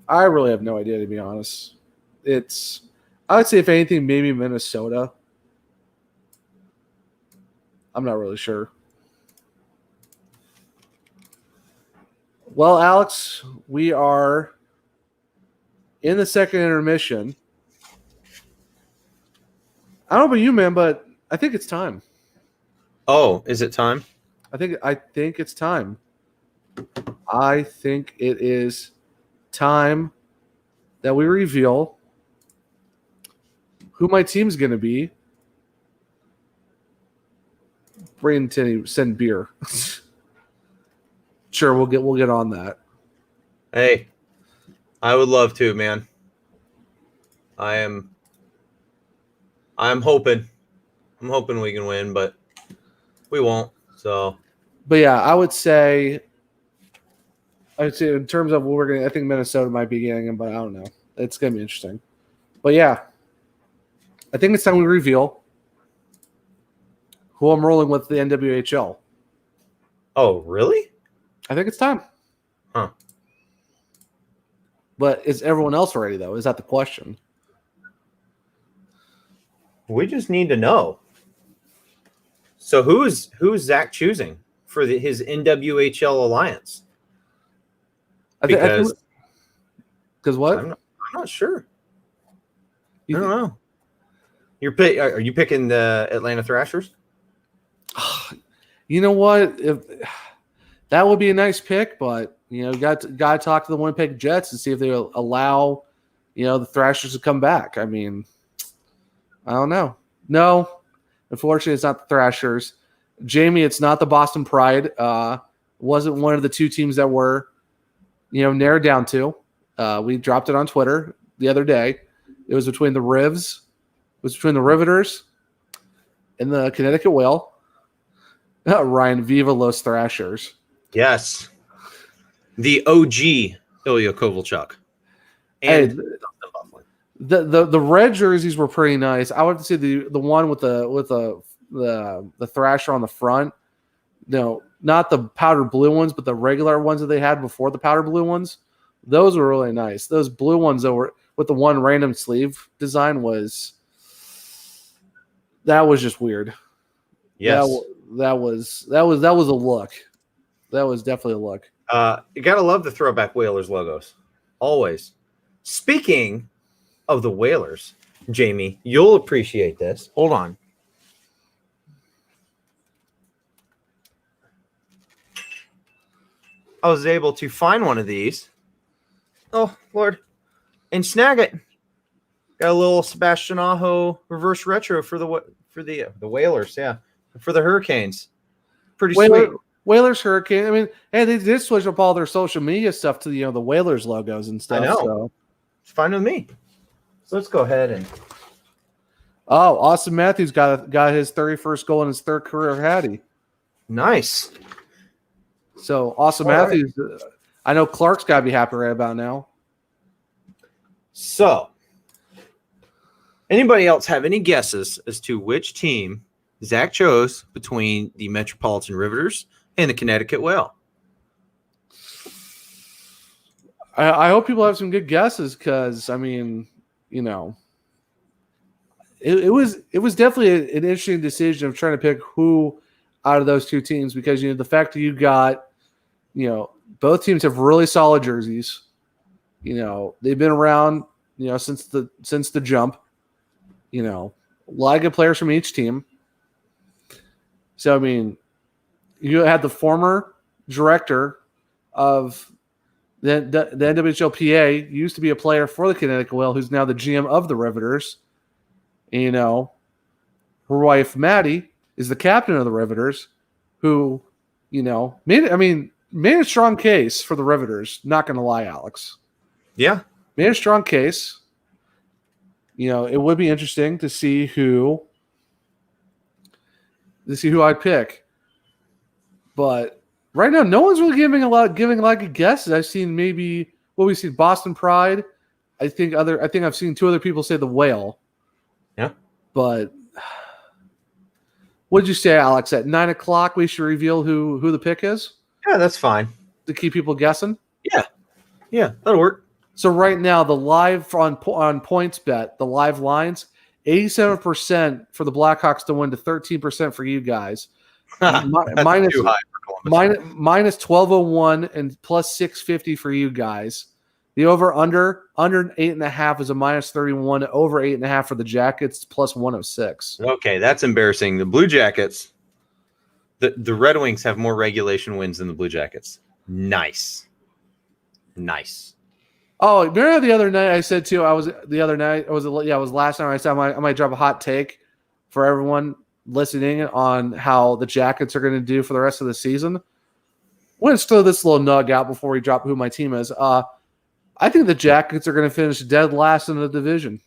I really have no idea, to be honest. I would say if anything, maybe Minnesota. I'm not really sure. Well, Alex, we are in the second intermission. I don't know about you, man, but I think it's time. Oh, is it time? I think it's time. I think it is time that we reveal who my team's going to be. Brayden Tinney, send beer. Sure, we'll get on that. Hey, I would love to, man. I'm hoping we can win, but we won't. So, but yeah, I would say in terms of what we're gonna, I think Minnesota might be getting him, but I don't know. It's gonna be interesting. But yeah, I think it's time we reveal who I'm rolling with the NWHL. Oh, really? I think it's time. Huh. But is everyone else ready, though? Is that the question? We just need to know. So who's Zach choosing for his NWHL alliance? Because what? I'm not sure. I don't know. Are you picking the Atlanta Thrashers? You know what? That would be a nice pick, but got to talk to the Winnipeg Jets and see if they will allow the Thrashers to come back. I mean, I don't know. No, unfortunately, it's not the Thrashers. Jamie, it's not the Boston Pride. Wasn't one of the two teams that were narrowed down to. We dropped it on Twitter the other day. It was between the Rivs. It was between the Riveters and the Connecticut Whale. Ryan, viva los Thrashers. Yes. The OG Ilya Kovalchuk. And the red jerseys were pretty nice. I would have to say the one with the Thrasher on the front. No, not the powder blue ones, but the regular ones that they had before the powder blue ones. Those were really nice. Those blue ones that were with the one random sleeve design was just weird. Yes. That was a look. That was definitely a look. You gotta love the throwback Whalers logos. Always. Speaking of the Whalers, Jamie, you'll appreciate this. Hold on. I was able to find one of these. Oh, Lord. And snag it. Got a little Sebastian Aho reverse retro for the Whalers, yeah. For the Hurricanes. Pretty sweet. Whalers Hurricane. I mean, hey, they did switch up all their social media stuff to the Whalers logos and stuff. I know. So. It's fine with me. So let's go ahead and. Oh, Austin Matthews got his 31st goal in his third career Hattie. Nice. So Austin Matthews, right. I know Clark's got to be happy right about now. So, anybody else have any guesses as to which team Zach chose between the Metropolitan Riveters and the Connecticut Whale? I hope people have some good guesses because I mean, you know, it was definitely an interesting decision of trying to pick who out of those two teams because the fact that you got, both teams have really solid jerseys. They've been around, since the jump. A lot of good players from each team. So I mean, you had the former director of the NWHLPA used to be a player for the Connecticut Whale, who's now the GM of the Riveters. And, her wife Maddie is the captain of the Riveters, who, made a strong case for the Riveters. Not going to lie, Alex. Yeah, made a strong case. It would be interesting to see who I'd pick, but right now, no one's really giving a lot of guesses. I've seen we've seen Boston Pride. I think I've seen two other people say the Whale. Yeah, but what did you say, Alex? At 9:00, we should reveal who the pick is. Yeah, that's fine to keep people guessing. Yeah, that'll work. So right now, the live on PointsBet, the live lines, 87% for the Blackhawks to win to 13% for you guys. minus too high for Columbus. Minus 1201 and plus 650 for you guys. The under 8.5 is a minus 31. Over 8.5 for the Jackets, plus 106. Okay, that's embarrassing. The Blue Jackets, the Red Wings have more regulation wins than the Blue Jackets. Nice. Oh, remember the other night I said too? It was last time I said I might drop a hot take for everyone listening on how the Jackets are going to do for the rest of the season. Let's throw this little nug out before we drop who my team is. I think the Jackets are going to finish dead last in the division.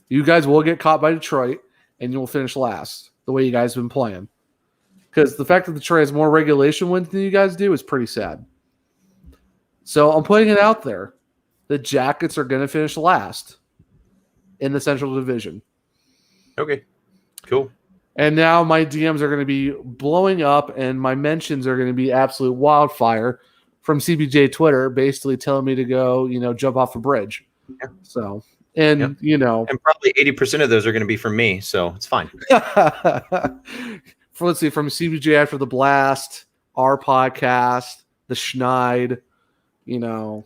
You guys will get caught by Detroit, and you'll finish last the way you guys have been playing. Because the fact that Detroit has more regulation wins than you guys do is pretty sad. So I'm putting it out there. The Jackets are going to finish last in the Central Division. Okay, cool. And now my DMs are going to be blowing up, and my mentions are going to be absolute wildfire from CBJ Twitter, basically telling me to go, jump off a bridge. Yeah. So, and and probably 80% of those are going to be from me, so it's fine. Let's see, from CBJ After the Blast, our podcast, the Schneid. Yeah.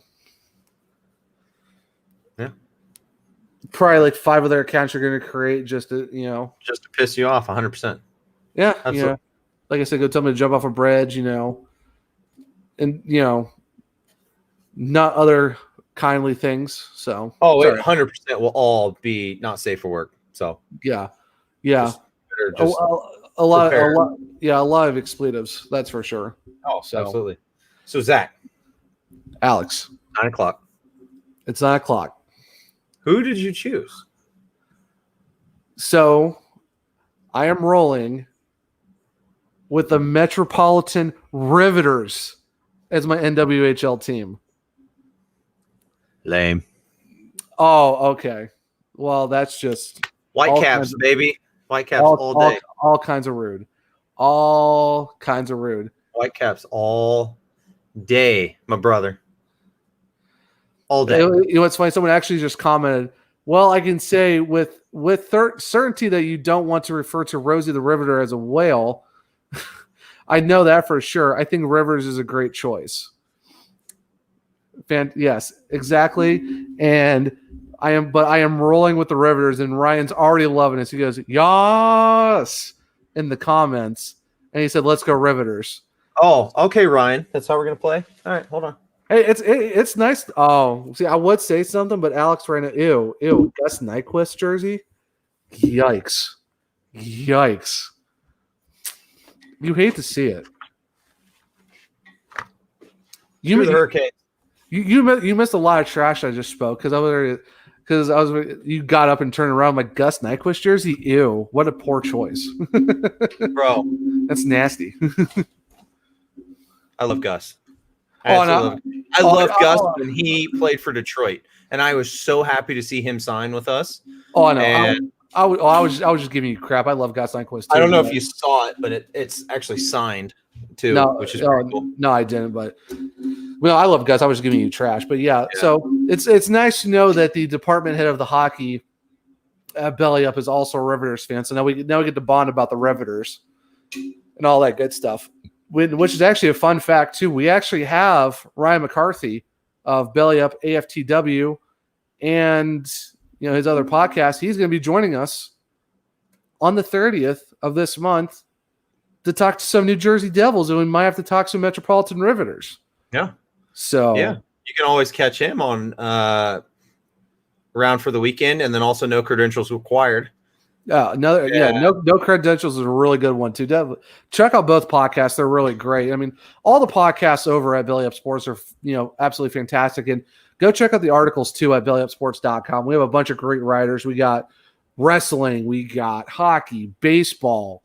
Probably like 5 of their accounts are going to create just to piss you off 100%. Yeah. Absolutely. Like I said, go tell me to jump off a bridge, and, not other kindly things. So, it 100% will all be not safe for work. So, yeah. A lot of expletives. That's for sure. Oh, so, absolutely. So, Zach. Alex. 9:00. It's 9:00. Who did you choose? So, I am rolling with the Metropolitan Riveters as my NWHL team. Lame. Oh, okay. Well, that's just Whitecaps, baby. Whitecaps all day. All kinds of rude. All kinds of rude. Whitecaps all day, my brother. All day. It's funny. Someone actually just commented, well, I can say with certainty that you don't want to refer to Rosie the Riveter as a whale. I know that for sure. I think Rivers is a great choice. Yes, exactly. And I am rolling with the Riveters, and Ryan's already loving it. He goes, "Yes," in the comments, and he said, "Let's go Riveters." Oh, okay, Ryan. That's how we're gonna play. All right, hold on. Hey, it's nice. Oh, see, I would say something, but Alex ran it. Ew, Gus Nyquist jersey. Yikes. You hate to see it. You missed a lot of trash I just spoke because you got up and turned around like Gus Nyquist jersey. Ew, what a poor choice, bro. That's nasty. I love Gus. I love Gus when he played for Detroit, and I was so happy to see him sign with us. Oh, I know. And I was just giving you crap. I love Gus Nyquist too. I don't know if you saw it, but it's actually signed too, which is pretty cool. No, I didn't. But Well, I love Gus. I was just giving you trash, but yeah. So it's nice to know that the department head of the hockey at Belly Up is also a Riveters fan. So now we get to bond about the Riveters and all that good stuff. Which is actually a fun fact too. We actually have Ryan McCarthy of Belly Up AFTW and his other podcast. He's going to be joining us on the 30th of this month to talk to some New Jersey Devils, and we might have to talk some Metropolitan Riveters. Yeah. So you can always catch him on Round for the Weekend, and then also No Credentials Required. No Credentials is a really good one too. Check out both podcasts; they're really great. I mean, all the podcasts over at Belly Up Sports are absolutely fantastic, and go check out the articles too at bellyupsports.com. We have a bunch of great writers. We got wrestling, we got hockey, baseball,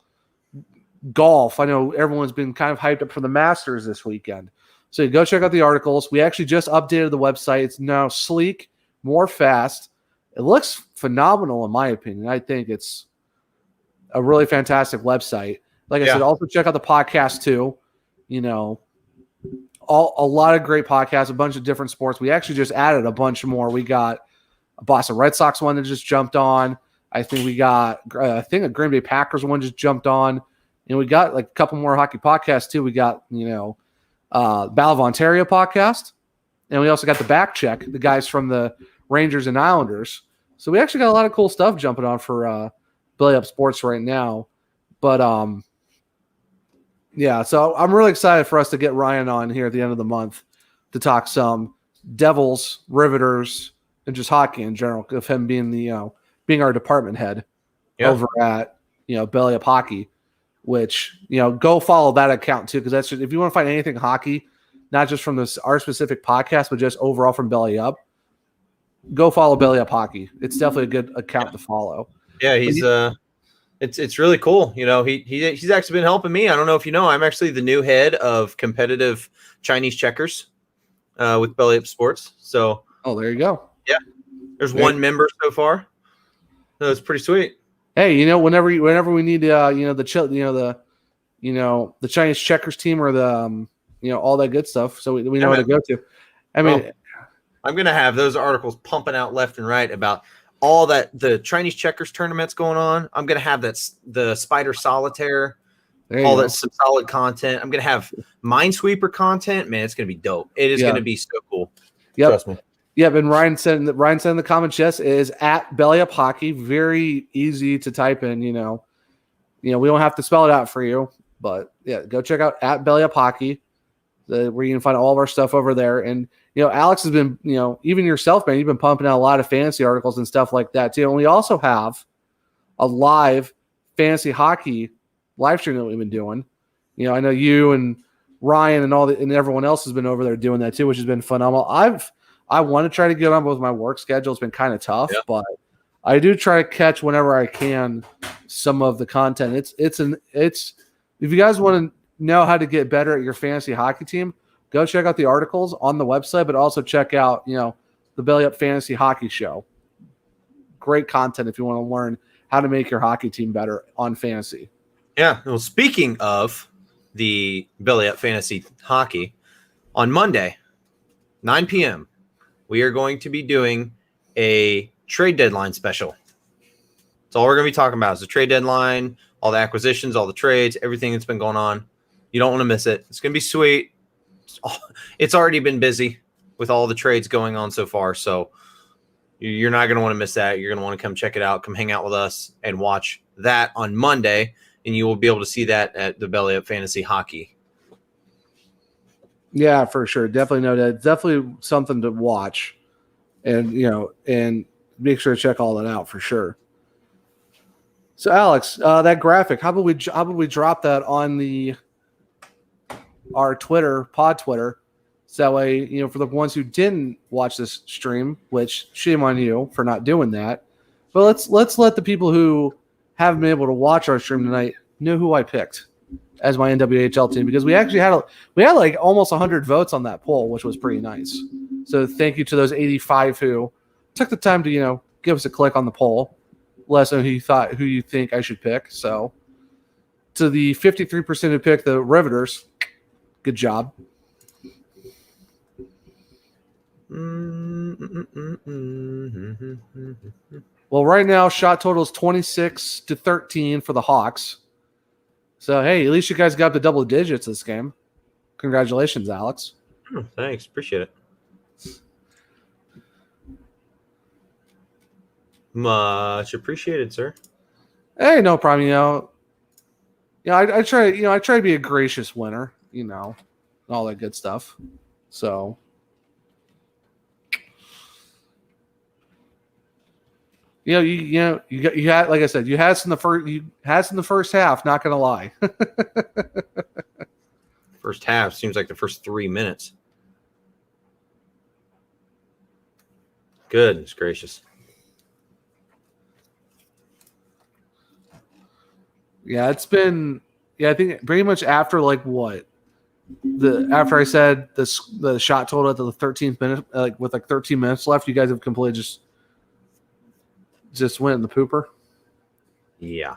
golf. I know everyone's been kind of hyped up for the Masters this weekend. So go check out the articles. We actually just updated the website. It's now sleek, more fast. It looks phenomenal in my opinion. I think it's a really fantastic website. Like I said, also check out the podcast too. A lot of great podcasts, a bunch of different sports. We actually just added a bunch more. We got a Boston Red Sox one that just jumped on. I think we got a Green Bay Packers one just jumped on. And we got like a couple more hockey podcasts too. We got, Battle of Ontario podcast. And we also got the Back Check, the guys from the Rangers and Islanders. So we actually got a lot of cool stuff jumping on for Belly Up Sports right now. But so I'm really excited for us to get Ryan on here at the end of the month to talk some Devils, Riveters, and just hockey in general, of him being being our department head over at Belly Up Hockey. Which, go follow that account too, because that's just, if you want to find anything hockey, not just from our specific podcast, but just overall from Belly Up, go follow Belly Up Hockey. It's definitely a good account to follow. Yeah, he's it's really cool. He's actually been helping me. I don't know if you know, I'm actually the new head of competitive Chinese checkers with Belly Up Sports. So there you go. Yeah, there's one member so far. So it's pretty sweet. Hey, whenever we need the Chinese checkers team or the all that good stuff, so we know where to go to. I mean, I'm gonna have those articles pumping out left and right about all that the Chinese checkers tournaments going on. I'm gonna have the Spider Solitaire, that some solid content. I'm gonna have Minesweeper content. Man, it's gonna be dope. It is gonna be so cool. Yep. Trust me. Yeah, and Ryan said in the comments, yes, is at Belly Up Hockey. Very easy to type in, we don't have to spell it out for you. But yeah, go check out at Belly Up Hockey, where you can find all of our stuff over there. And Alex has been, even yourself, man, you've been pumping out a lot of fantasy articles and stuff like that too. And we also have a live fantasy hockey live stream that we've been doing. I know you and Ryan and everyone else has been over there doing that too, which has been phenomenal. I want to try to get on with my work schedule. It's been kind of tough, but I do try to catch whenever I can some of the content. It's if you guys want to know how to get better at your fantasy hockey team, go check out the articles on the website, but also check out, the Belly Up Fantasy Hockey Show. Great content if you want to learn how to make your hockey team better on fantasy. Yeah. Well, speaking of the Belly Up Fantasy Hockey, on Monday, 9 p.m., we are going to be doing a trade deadline special. That's all we're going to be talking about is the trade deadline, all the acquisitions, all the trades, everything that's been going on. You don't want to miss it. It's going to be sweet. It's already been busy with all the trades going on so far, so you're not going to want to miss that. You're going to want to come check it out, come hang out with us, and watch that on Monday, and you will be able to see that at the Belly Up Fantasy Hockey. Yeah, for sure. Definitely know that. It's definitely something to watch, and and make sure to check all that out for sure. So, Alex, that graphic, how about we drop that on our Twitter, pod Twitter, so that way for the ones who didn't watch this stream, which shame on you for not doing that, but let's let the people who haven't been able to watch our stream tonight know who I picked as my NWHL team, because we actually had like almost 100 votes on that poll, which was pretty nice. So thank you to those 85 who took the time to give us a click on the poll, let us know who you think I should pick. So to the 53% who picked the Riveters, good job. Well, right now, shot total is 26-13 for the Hawks. So, hey, at least you guys got the double digits this game. Congratulations, Alex. Oh, thanks. Appreciate it. Much appreciated, sir. Hey, no problem. I try. I try to be a gracious winner. All that good stuff. So, you had, like I said, you had some in the first half. Not gonna lie. First half seems like the first 3 minutes. Goodness gracious. Yeah, it's been. Yeah, I think pretty much after after I said the shot total at the 13th minute, with 13 minutes left, you guys have completely just went in the pooper. Yeah.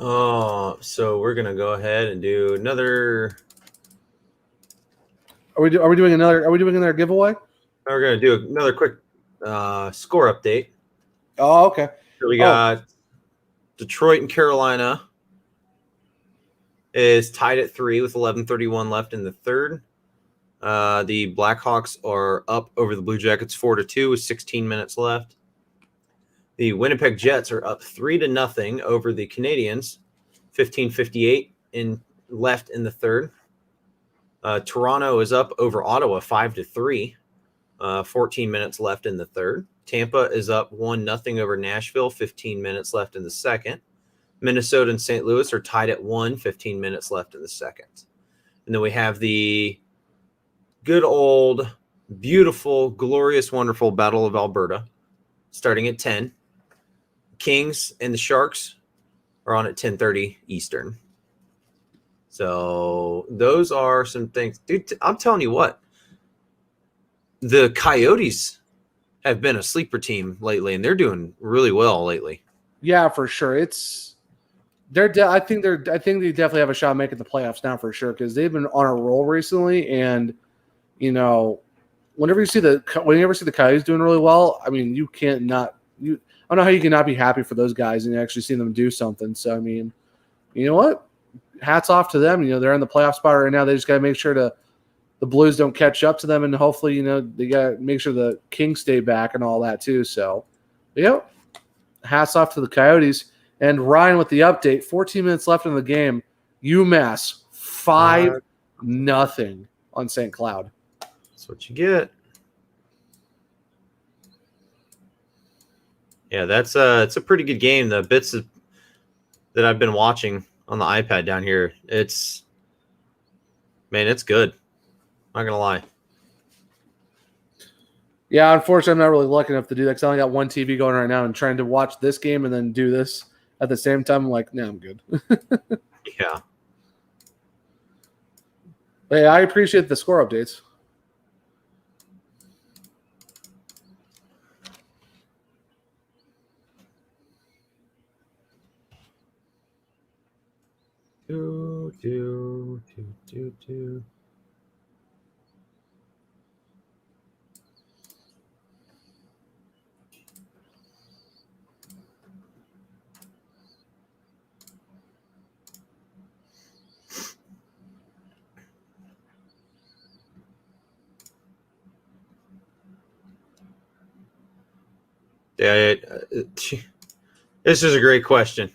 Oh, so we're gonna go ahead and do another. Are we doing another giveaway? We're gonna do another quick score update. Oh, okay. So we got Detroit and Carolina is tied at 3 with 11:31 left in the third. The Blackhawks are up over the Blue Jackets 4-2 with 16 minutes left. The Winnipeg Jets are up 3-0 over the Canadiens, 15:58 left in the third. Toronto is up over Ottawa 5-3, 14 minutes left in the third. Tampa is up 1-0 over Nashville, 15 minutes left in the second. Minnesota and St. Louis are tied at 1, 15 minutes left in the second. And then we have the good old, beautiful, glorious, wonderful Battle of Alberta starting at 10. Kings and the Sharks are on at 10:30 Eastern. So those are some things. Dude, I'm telling you what, the Coyotes have been a sleeper team lately, and they're doing really well lately. Yeah, for sure. I think they definitely have a shot at making the playoffs now for sure, because they've been on a roll recently. And whenever you see the Coyotes doing really well, I mean, I don't know how you can not be happy for those guys and actually see them do something. So, I mean, you know what? Hats off to them. They're in the playoff spot right now. They just got to make sure the Blues don't catch up to them, and hopefully, they got to make sure the Kings stay back and all that too. So, hats off to the Coyotes. And Ryan with the update. 14 minutes left in the game. UMass 5-0 on St. Cloud. That's what you get. Yeah, it's a pretty good game. The bits that I've been watching on the iPad down here, it's good. Not gonna lie. Yeah, unfortunately, I'm not really lucky enough to do that because I only got one TV going right now, and trying to watch this game and then do this at the same time, I'm like, I'm good. Yeah. Hey, I appreciate the score updates. Do. Yeah, this is a great question.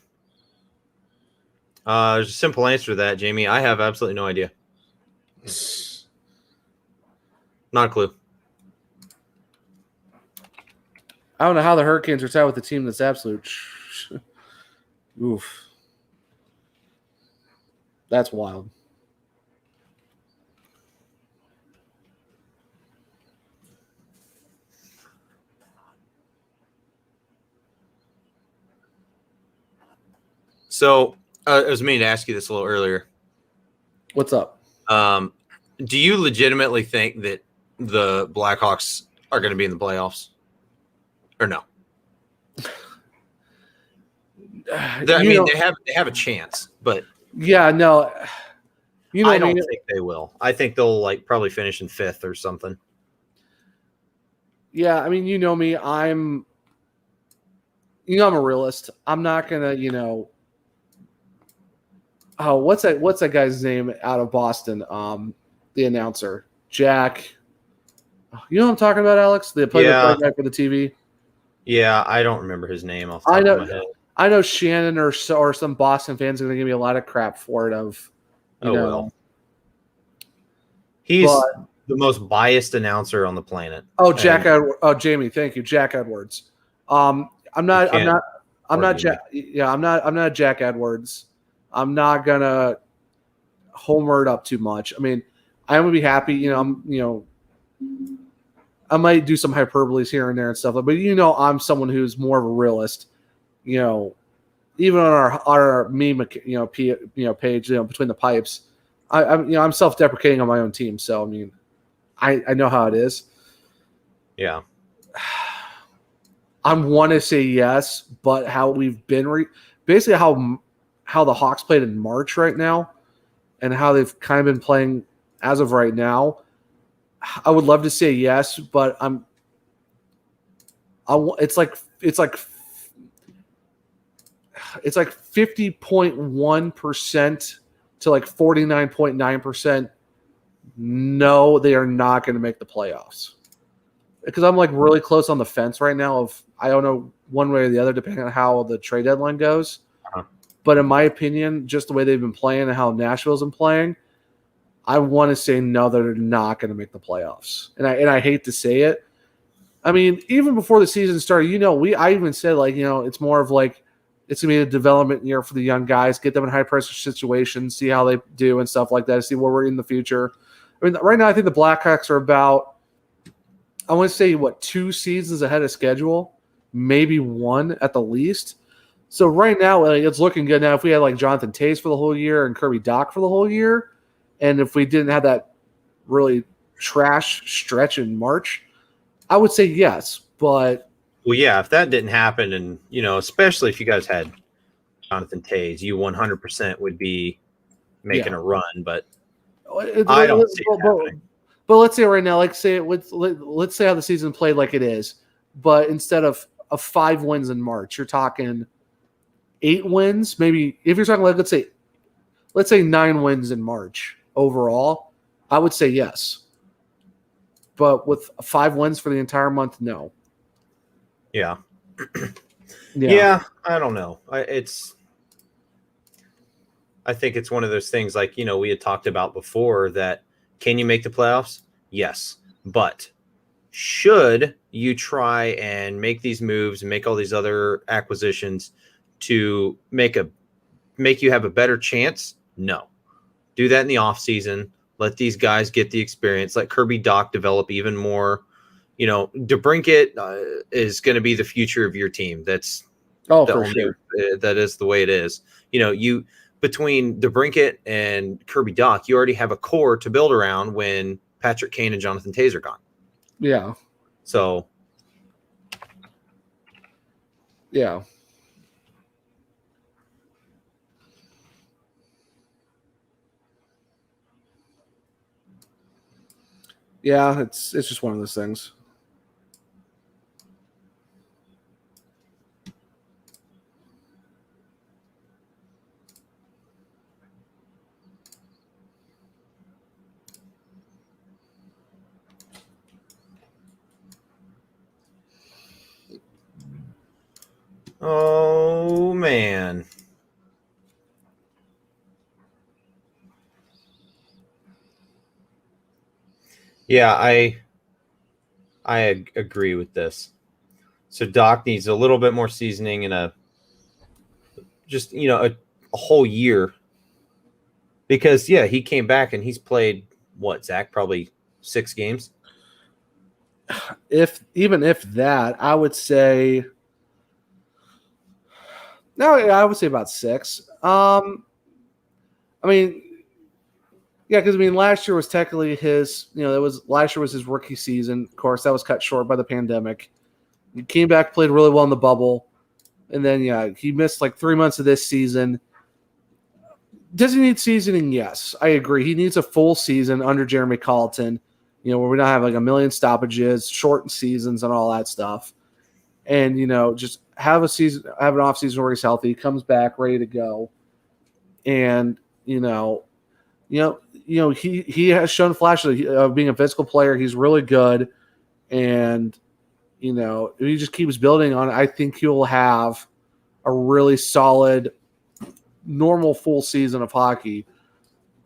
There's a simple answer to that, Jamie. I have absolutely no idea. Not a clue. I don't know how the Hurricanes are tied with a team that's absolute. Oof. That's wild. So I was meaning to ask you this a little earlier. What's up? Do you legitimately think that the Blackhawks are going to be in the playoffs, or no? They have a chance, but yeah, no. I don't think they will. I think they'll probably finish in 5th or something. Yeah, I mean, you know me. I'm a realist. I'm not gonna, oh, what's that guy's name out of Boston? The announcer, Jack. You know what I'm talking about, Alex? The play-by-play guy for the TV. Yeah, I don't remember his name off the top of my head. I know Shannon or some Boston fans are going to give me a lot of crap for it. Well. He's the most biased announcer on the planet. Oh, Jamie, thank you, Jack Edwards. I'm not Jack Edwards. I'm not gonna homer it up too much. I mean, I'm gonna be happy. I might do some hyperboles here and there and stuff, but I'm someone who's more of a realist. Even on our meme, page, between the pipes, I'm self-deprecating on my own team. So I mean, I know how it is. Yeah. I want to say yes, but how we've been basically how the Hawks played in March right now, and how they've kind of been playing as of right now. I would love to say yes, but it's like 50.1% to 49.9%. No, they are not going to make the playoffs. Because I'm really close on the fence right now of I don't know one way or the other depending on how the trade deadline goes. Uh-huh. But in my opinion, just the way they've been playing and how Nashville's been playing, I want to say no, they're not going to make the playoffs. And I hate to say it. I mean, even before the season started, I even said it's more of it's going to be a development year for the young guys, get them in high pressure situations, see how they do and stuff like that, see where we're in the future. I mean, right now I think the Blackhawks are about, I want to say 2 seasons ahead of schedule, maybe 1 at the least. So right now it's looking good. Now if we had Jonathan Toews for the whole year and Kirby Dach for the whole year, and if we didn't have that really trash stretch in March, I would say yes. But well, yeah, if that didn't happen, and especially if you guys had Jonathan Toews, you 100% would be making a run. But I don't see it happening. But let's say right now, let's say how the season played like it is, but instead of 5 wins in March, you're talking 8 wins. Maybe if you're talking let's say 9 wins in March overall, I would say yes. But with 5 wins for the entire month, no. Yeah. Yeah, I don't know. I think it's one of those things we had talked about before that can you make the playoffs? Yes. But should you try and make these moves and make all these other acquisitions to make you have a better chance? No. Do that in the offseason. Let these guys get the experience. Let Kirby Dach develop even more. DeBrincat is going to be the future of your team. That's for sure. That is the way it is. You between DeBrincat and Kirby Dach, you already have a core to build around when Patrick Kane and Jonathan Toews are gone. Yeah. So. Yeah. Yeah, it's just one of those things. Oh man. Yeah, I agree with this. So Dach needs a little bit more seasoning and a whole year. Because he came back and he's played what, Zach, probably 6 games. Even if that, I would say I would say about 6. I mean, Yeah, because I mean, last year was technically his. Last year was his rookie season. Of course, that was cut short by the pandemic. He came back, played really well in the bubble, and then he missed like 3 months of this season. Does he need seasoning? Yes, I agree. He needs a full season under Jeremy Colleton. Where we don't have like a million stoppages, shortened seasons, and all that stuff. And just have an off season where he's healthy, he comes back ready to go, and he has shown flashes of being a physical player. He's really good, and if he just keeps building on it, I think he will have a really solid, normal full season of hockey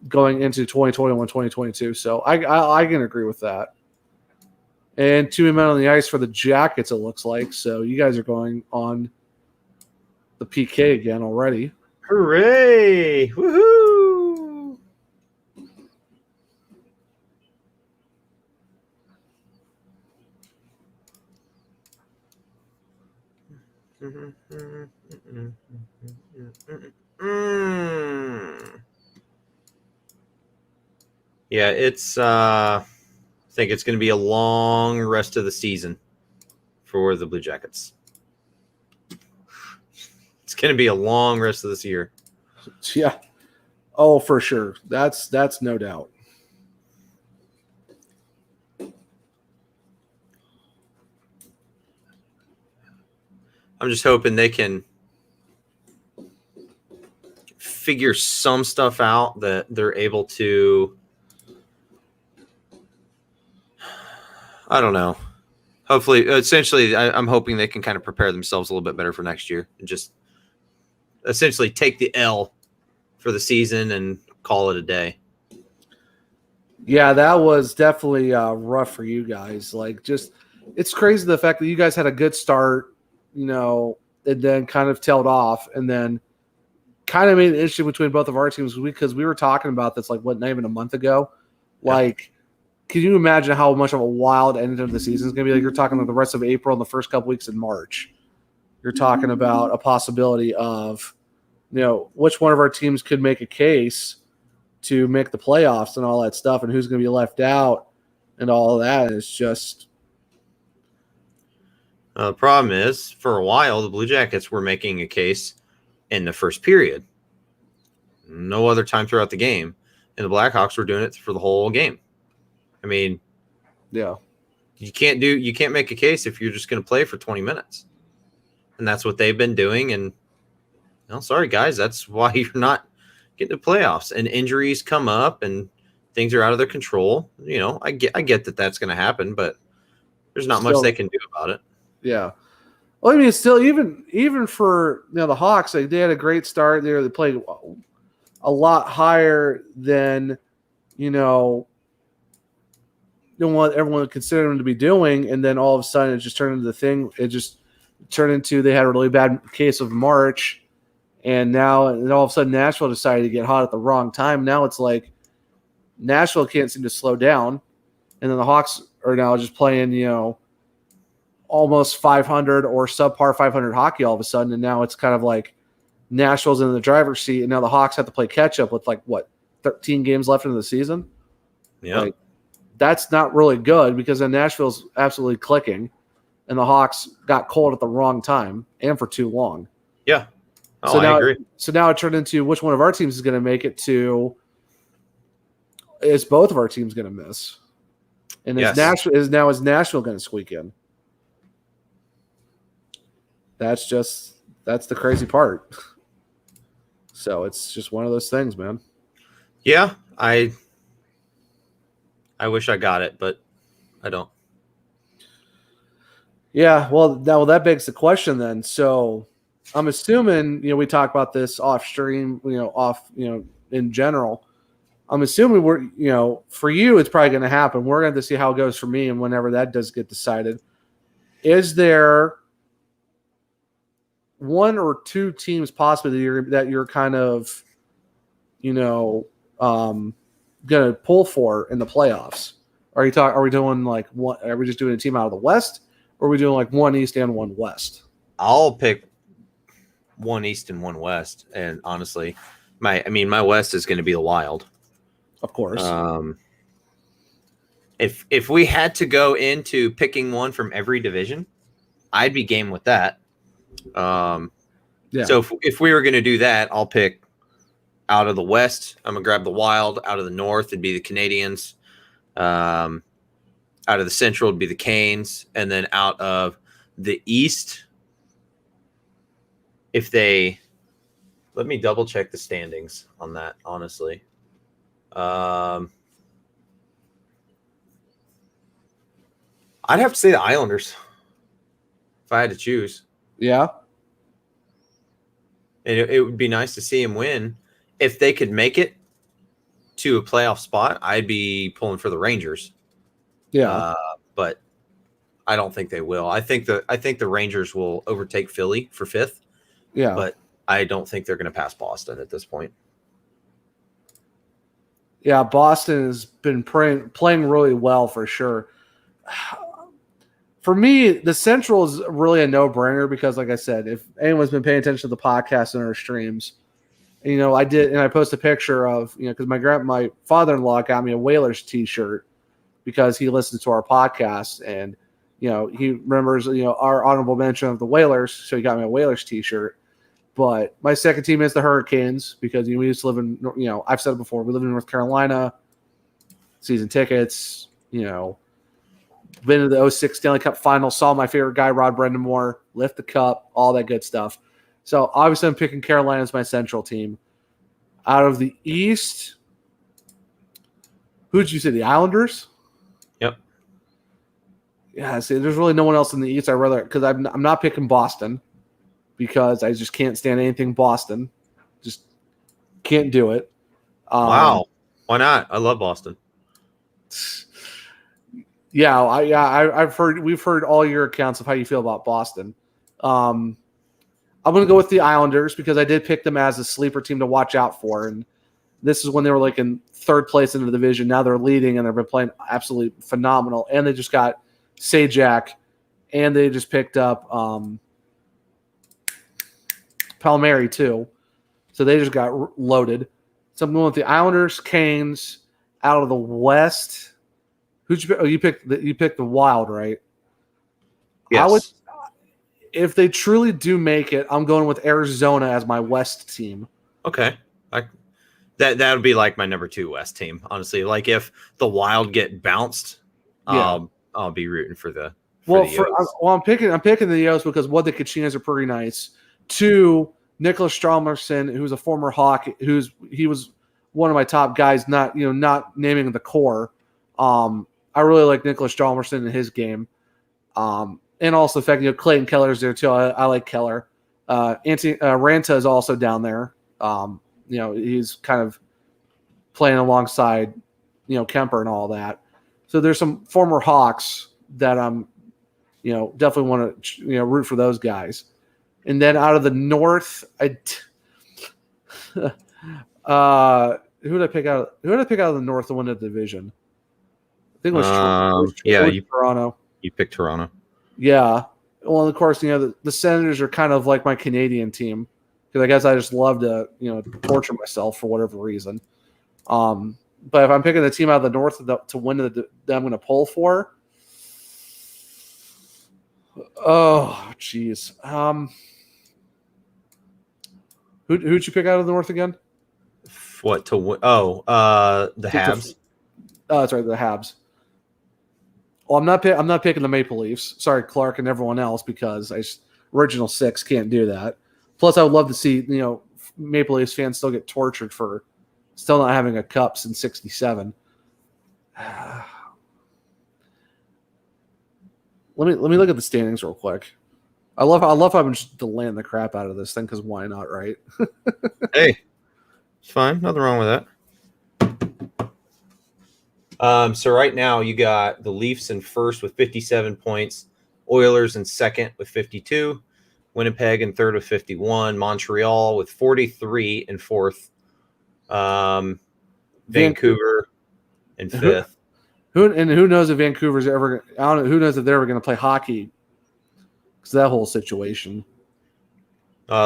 going into 2021, 2022. So I can agree with that. And 2 men on the ice for the Jackets, it looks like. So you guys are going on the PK again already. Hooray! Woohoo! Yeah, it's I think it's going to be a long rest of the season for the Blue Jackets. It's going to be a long rest of this year. Yeah. Oh, for sure. That's no doubt. I'm just hoping they can figure some stuff out that they're able to. I don't know. Hopefully, essentially, I'm hoping they can kind of prepare themselves a little bit better for next year and just essentially take the L for the season and call it a day. Yeah, that was definitely rough for you guys. It's crazy the fact that you guys had a good start, and then kind of tailed off, and then kind of made an issue between both of our teams because we were talking about this not even a month ago. Yeah. Can you imagine how much of a wild end of the season is going to be? You're talking about the rest of April and the first couple weeks in March. You're talking about a possibility of, which one of our teams could make a case to make the playoffs and all that stuff, and who's going to be left out, and all of that is just. The problem is, for a while, the Blue Jackets were making a case in the first period. No other time throughout the game, and the Blackhawks were doing it for the whole game. I mean, yeah, you can't make a case if you're just going to play for 20 minutes. And that's what they've been doing. And sorry guys, that's why you're not getting to playoffs, and injuries come up and things are out of their control. I get that that's going to happen, but there's not much they can do about it. Yeah. Well, I mean, still, even for the Hawks, they had a great start there. They played a lot higher than what everyone considered them to be doing, and then all of a sudden it just turned into the thing. It just turned into they had a really bad case of March, and all of a sudden Nashville decided to get hot at the wrong time. Now it's like Nashville can't seem to slow down, and then the Hawks are now just playing almost 500 or subpar 500 hockey all of a sudden, and now it's kind of like Nashville's in the driver's seat, and now the Hawks have to play catch up with 13 games left in the season. Yeah. That's not really good because then Nashville's absolutely clicking, and the Hawks got cold at the wrong time and for too long. Yeah. Oh, I agree. So now it turned into which one of our teams is going to make it to is both of our teams going to miss. And is Nashville going to squeak in? That's the crazy part. So it's just one of those things, man. Yeah, I wish I got it, but I don't. Yeah, well, that begs the question then. So I'm assuming, we talk about this off stream, in general. I'm assuming we're, for you, it's probably going to happen. We're going to see how it goes for me, and whenever that does get decided. Is there one or two teams possibly that you're kind of, going to pull for in the playoffs? Are we doing one? Are we just doing a team out of the West, or are we doing one East and one West? I'll pick one East and one West, and honestly, my West is going to be the Wild. Of course. If we had to go into picking one from every division, I'd be game with that. Yeah. So if we were going to do that, I'll pick out of the West. I'm going to grab the Wild. Out of the North, it'd be the Canadians. Out of the Central, it'd be the Canes. And then out of the East, let me double check the standings on that, honestly. I'd have to say the Islanders if I had to choose. Yeah. And it would be nice to see him win. If they could make it to a playoff spot, I'd be pulling for the Rangers. Yeah. But I don't think they will. I think the Rangers will overtake Philly for 5th. Yeah. But I don't think they're going to pass Boston at this point. Yeah, Boston has been playing really well for sure. For me, the Central is really a no-brainer because, like I said, if anyone's been paying attention to the podcast and our streams, I did, and I posted a picture of, because my father-in-law got me a Whalers t-shirt because he listens to our podcast and, he remembers, our honorable mention of the Whalers, so he got me a Whalers t-shirt. But my second team is the Hurricanes because we used to live in, I've said it before, we live in North Carolina, season tickets, been to the 06 Stanley Cup final, saw my favorite guy, Rod Brendamore, lift the cup, all that good stuff. So obviously I'm picking Carolina as my Central team. Out of the East, who did you say, the Islanders? Yep. Yeah, see, there's really no one else in the East. Because I'm not picking Boston because I just can't stand anything Boston. Just can't do it. Wow. Why not? I love Boston. We've heard all your accounts of how you feel about Boston. I'm going to go with the Islanders because I did pick them as a sleeper team to watch out for. And this is when they were like in third place in the division. Now they're leading and they've been playing absolutely phenomenal. And they just got Sajak and they just picked up Palmieri too. So they just got loaded. So I'm going with the Islanders, Canes. Out of the West, who'd you pick? Oh, you picked the Wild, right? Yes. If they truly do make it, I'm going with Arizona as my West team. Okay. That would be like my number 2 West team, honestly. Like if the Wild get bounced, I'll be rooting for the I'm picking the Yost because one, the Kachinas are pretty nice. 2, Nicholas Stralmerson, who's a former Hawk, he was one of my top guys, not naming the core. I really like Nicholas Stralmerson in his game. And also the fact Clayton Keller's there too. I like Keller. Ranta is also down there. He's kind of playing alongside, Kemper and all that. So there's some former Hawks that I'm, definitely want to, root for those guys. And then out of the North, who did I pick out of the North to win the division? I think it was Toronto. You picked Toronto. Yeah. Well, of course, the Senators are kind of like my Canadian team because I guess I just love to, torture myself for whatever reason. But if I'm picking the team out of the North to win that I'm going to pull for, oh, jeez. Who'd you pick out of the North again? What to win? Oh, the Habs. Oh, that's right, the Habs. Well, I'm not picking the Maple Leafs. Sorry, Clark and everyone else, because original 6 can't do that. Plus, I would love to see Maple Leafs fans still get tortured for still not having a cup since '67. Let me look at the standings real quick. I love how I'm just delaying the crap out of this thing because why not, right? Hey, it's fine. Nothing wrong with that. So right now you got the Leafs in first with 57 points, Oilers in second with 52, Winnipeg in third with 51, Montreal with 43 in fourth, Vancouver in fifth. Who knows if Vancouver's ever? I don't know. Who knows if they're ever going to play hockey? Because that whole situation.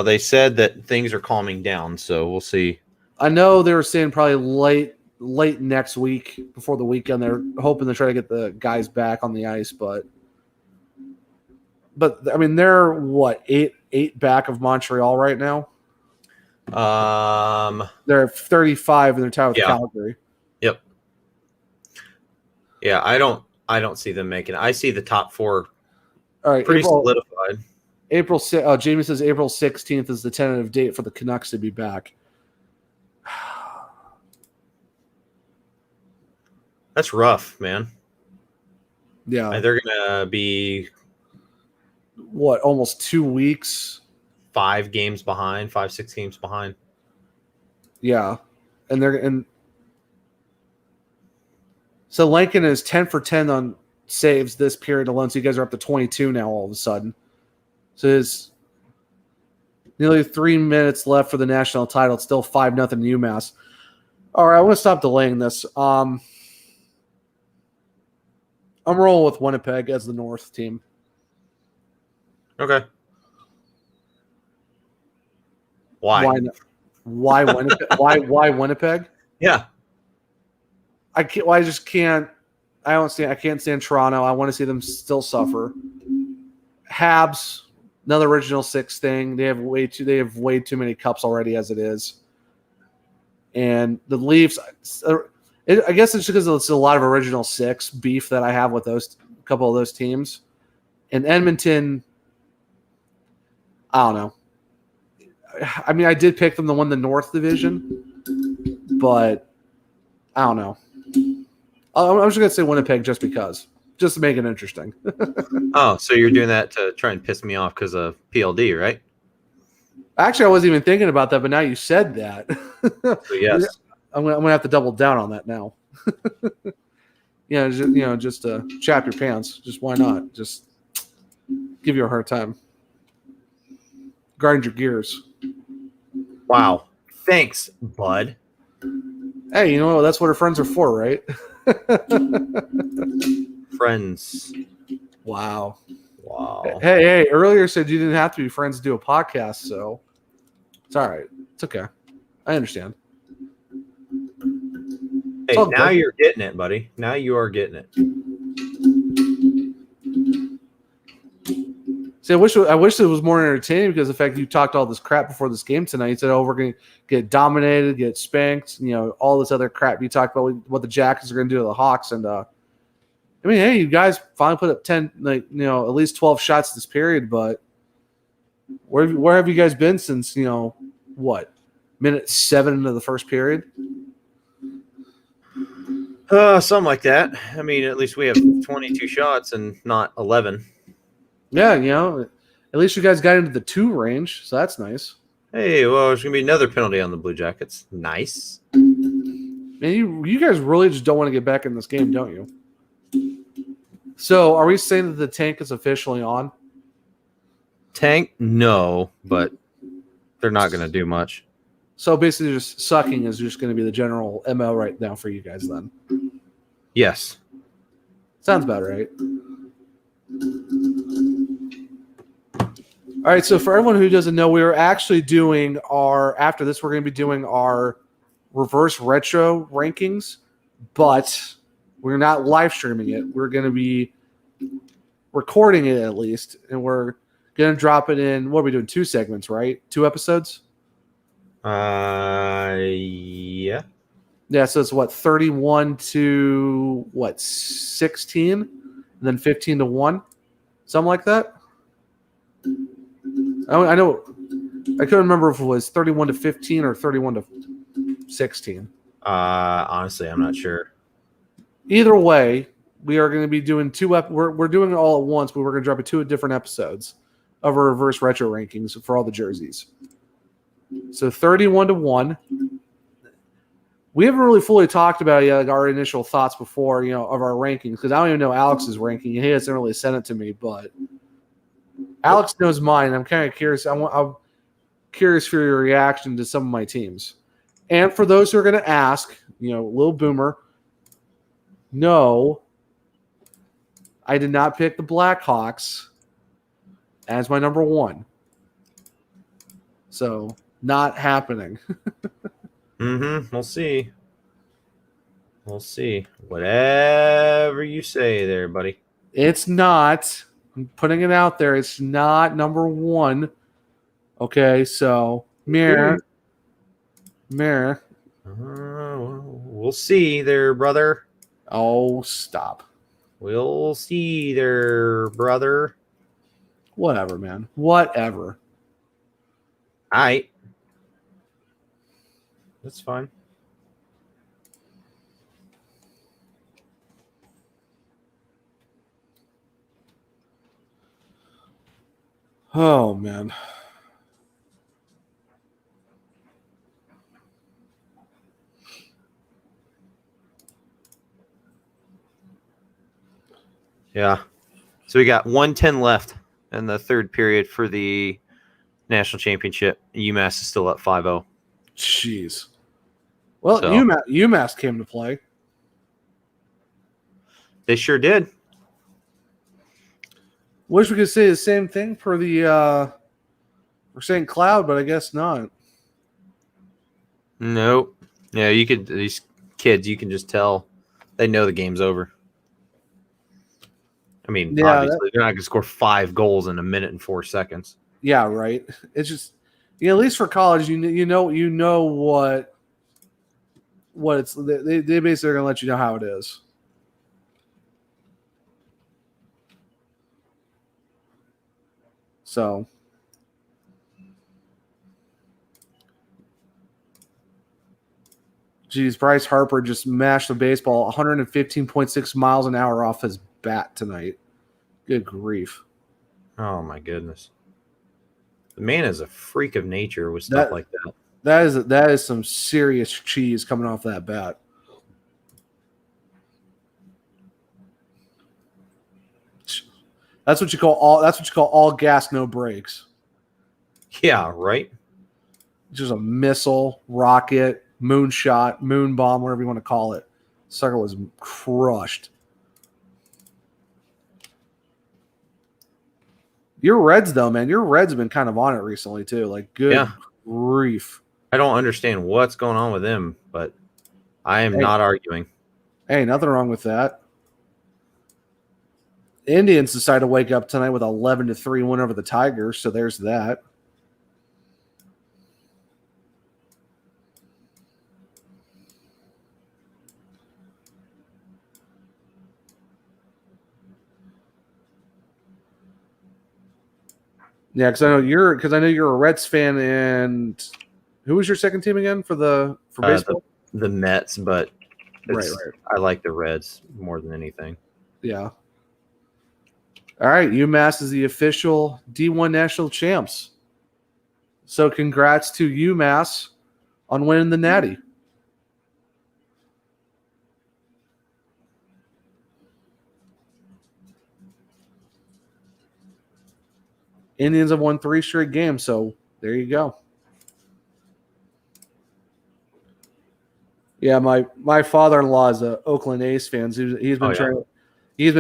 They said that things are calming down, so we'll see. I know they were saying probably late late next week before the weekend. They're hoping to try to get the guys back on the ice, but I mean, they're what, eight back of Montreal right now. They're 35 and they're tied with Calgary. Yep. Yeah, I don't see them making it. I see the top 4 all right, pretty solidified. Jamie says April 16th is the tentative date for the Canucks to be back. That's rough, man. Yeah. And they're going to be what, almost 2 weeks? 5 games behind, 5-6 games behind. Yeah. And so Lankin is 10 for 10 on saves this period alone. So you guys are up to 22 now all of a sudden. So there's nearly 3 minutes left for the national title. It's still 5-0 UMass. All right, I want to stop delaying this. I'm rolling with Winnipeg as the North team. Okay. Why? Why Winnipeg? why Winnipeg? Yeah. I can't. Well, I just can't. I can't stand Toronto. I want to see them still suffer. Habs, another original 6 thing. They have way too many cups already as it is. And the Leafs, I guess it's because it's a lot of original 6 beef that I have with a couple of those teams. And Edmonton, I don't know. I mean, I did pick them to win the North Division, but I don't know. I'm just going to say Winnipeg just because. Just to make it interesting. Oh, so you're doing that to try and piss me off because of PLD, right? Actually, I wasn't even thinking about that, but now you said that. So yes. I'm gonna have to double down on that now. Just chap your pants. Just why not? Just give you a hard time. Grind your gears. Wow. Thanks, bud. Hey, that's what our friends are for, right? Friends. Wow. Wow. Hey, earlier said you didn't have to be friends to do a podcast, so it's all right. It's okay. I understand. Hey, now you're getting it, buddy. Now you are getting it. See, I wish it was more entertaining because of the fact you talked all this crap before this game tonight. You said, "Oh, we're going to get dominated, get spanked," all this other crap. You talked about what the Jackets are going to do to the Hawks, and I mean, hey, you guys finally put up 10, at least 12 shots this period. But where have you guys been since minute 7 into the first period? Something like that. I mean, at least we have 22 shots and not 11. Yeah, at least you guys got into the 2 range, so that's nice. Hey, well, there's going to be another penalty on the Blue Jackets. Nice. Man, you guys really just don't want to get back in this game, don't you? So, are we saying that the tank is officially on? Tank? No, but they're not going to do much. So, basically, just sucking is just going to be the general MO right now for you guys then? Yes. Sounds about right. All right, so for everyone who doesn't know, we are actually doing after this, we're going to be doing our reverse retro rankings, but we're not live streaming it. We're going to be recording it at least, and we're going to drop it in, what are we doing, 2 segments, right? 2 episodes? Yeah. Yeah, so it's 31 to 16, and then 15 to 1, something like that. I know. I couldn't remember if it was 31 to 15 or 31 to 16. Honestly, I'm not sure. Either way, we are going to be doing 2 we're doing it all at once, but we're going to drop it 2 different episodes of our reverse retro rankings for all the jerseys. So 31 to 1. We haven't really fully talked about yet, our initial thoughts before, of our rankings, because I don't even know Alex's ranking. He hasn't really sent it to me, but Alex knows mine. I'm kind of curious. I'm curious for your reaction to some of my teams. And for those who are going to ask, Lil Boomer, no, I did not pick the Blackhawks as my number 1. So, not happening. We'll see. We'll see. Whatever you say there, buddy. It's not. I'm putting it out there. It's not number one. Okay, so Mirror. We'll see there, brother. Oh, stop. We'll see there, brother. Whatever, man. Whatever. All right. That's fine. Oh, man. Yeah. So we got 1:10 left in the third period for the national championship. UMass is still up 5-0. Jeez. Well, So- UMass came to play. They sure did. Wish we could say the same thing for the for St. Cloud, but I guess not. Nope. Yeah, you could. These kids, you can just tell they know the game's over. I mean, Yeah, obviously they're not going to score 5 goals in a minute and 4 seconds. Yeah, right. It's just at least for college, you know what it's. They basically are gonna let you know how it is. So. Geez, Bryce Harper just mashed the baseball 115.6 miles an hour off his bat tonight. Good grief. Oh my goodness. The man is a freak of nature with stuff That- like that. That is some serious cheese coming off that bat. That's what you call all gas, no brakes. Yeah, right? Just a missile, rocket, moonshot, moon bomb, whatever you want to call it. Sucker was crushed. Your Reds, though, man. Your Reds have been kind of on it recently, too. Like, good Yeah. grief. I don't understand what's going on with him, but I am Hey. not arguing. Hey, nothing wrong with that. Indians decided to wake up tonight with 11-3 win over the Tigers, so there's that. Yeah, because I know you're a Reds fan, and who was your second team again for baseball? The Mets, but Right. I like the Reds more than anything. Yeah. All right, UMass is the official D1 national champs. So congrats to UMass on winning the Natty. Indians have won 3 straight games, so there you go. Yeah, my father-in-law is a Oakland A's fan. He's been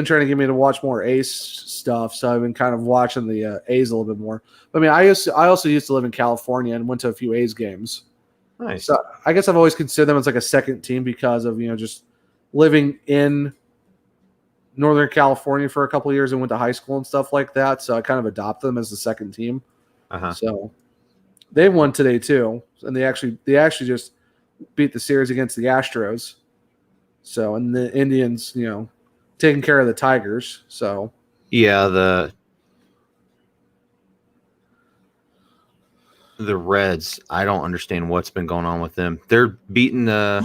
trying to get me to watch more A's stuff, so I've been kind of watching the A's a little bit more. But, I mean, I also used to live in California and went to a few A's games. Nice. So I guess I've always considered them as like a second team because of just living in Northern California for a couple of years and went to high school and stuff like that. So I kind of adopted them as the second team. Uh-huh. So they won today too, and they actually just beat the series against the Astros. So and the Indians, taking care of the Tigers. So Yeah, the Reds, I don't understand what's been going on with them. They're beating the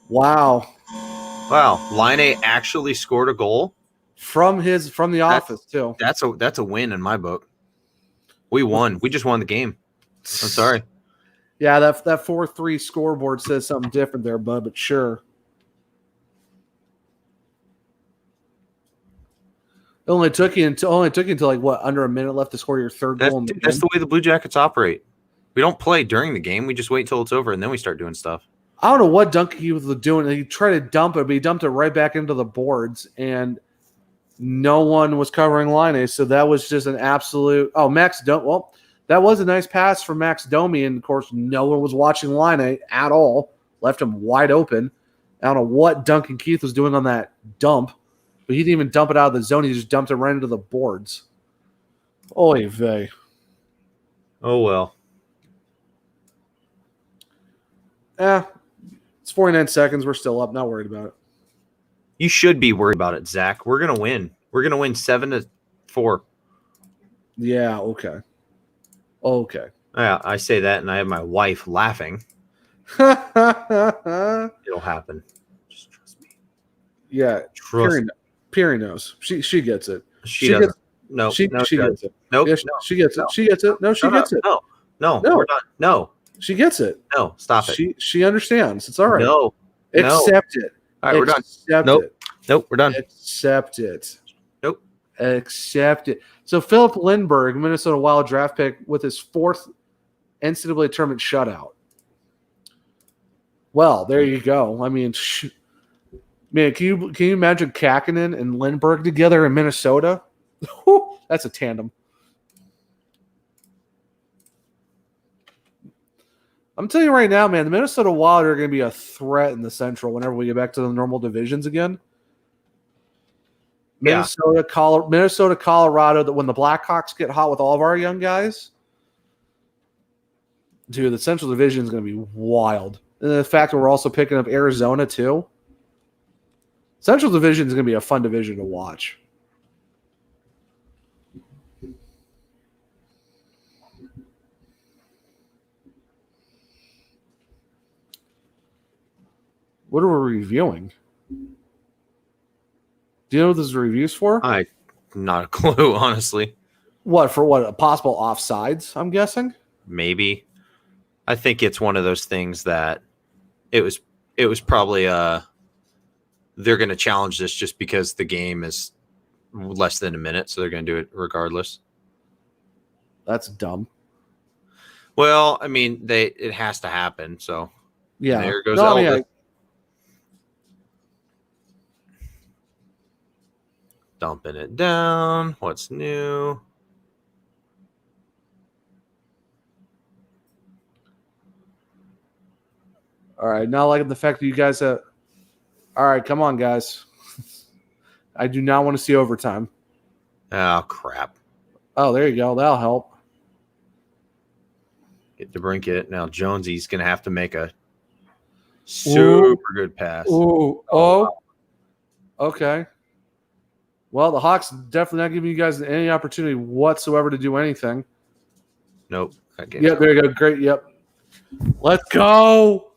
wow, Line actually scored a goal. from the office too. That's a win in my book. We won. We just won the game. I'm sorry. Yeah, that 4-3 scoreboard says something different there, bud. But sure. It only took you until like what, under a minute left to score your third goal in the That's game? the way the Blue Jackets operate. We don't play during the game. We just wait till it's over and then we start doing stuff. I don't know what Duncan was doing. He tried to dump it, but he dumped it right back into the boards, and no one was covering Line. So that was just an absolute. Oh, Max Domi. Well, that was a nice pass from Max Domi, and of course, no one was watching Line at all. left him wide open. I don't know what Duncan Keith was doing on that dump, but he didn't even dump it out of the zone. He just dumped it right into the boards. Oy vey. Oh, well. It's 49 seconds. We're still up. Not worried about it. You should be worried about it, Zach. We're going to win. We're going to win 7-4. Yeah, okay. Okay. Yeah, I say that, and I have my wife laughing. It'll happen. Just trust me. Yeah, Trust me. Perry knows. She gets it. She doesn't. No, She no, gets it. Nope. Yeah, no, she gets it. She gets it. No, she gets it. No, No. we're not. No, She gets it. no, stop it. She understands. It's all right. No. Accept it. All right, we're done. Accept Nope. it. Nope, we're done. Accept it. Nope. Accept it. So Philip Lindbergh, Minnesota Wild draft pick, with his 4th NCAA tournament shutout. Well, there you go. I mean, man, can you imagine Kakkonen and Lindbergh together in Minnesota? Whew, that's a tandem. I'm telling you right now, man, the Minnesota Wild are going to be a threat in the Central whenever we get back to the normal divisions again. Yeah. Minnesota, Colorado, that when the Blackhawks get hot with all of our young guys, dude, the Central Division is going to be wild. And the fact that we're also picking up Arizona, too. Central Division is going to be a fun division to watch. What are we reviewing? Do you know what this review's for? Not a clue, honestly. What, for what? Possible offsides, I'm guessing? Maybe. I think it's one of those things that it was probably they're going to challenge this just because the game is less than a minute, so they're going to do it regardless. That's dumb. Well, I mean, it has to happen, so Yeah. there goes No, Elvis. yeah. Dumping it down. What's new? All right. Not liking the fact that you guys all right, come on, guys. I do not want to see overtime. Oh, crap. Oh, there you go. That'll help. Get DeBrincat. Now Jonesy's going to have to make a super good pass. Ooh. Oh. Okay. Well, the Hawks definitely not giving you guys any opportunity whatsoever to do anything. Nope. Yep, there you go. Great. Yep. Let's go.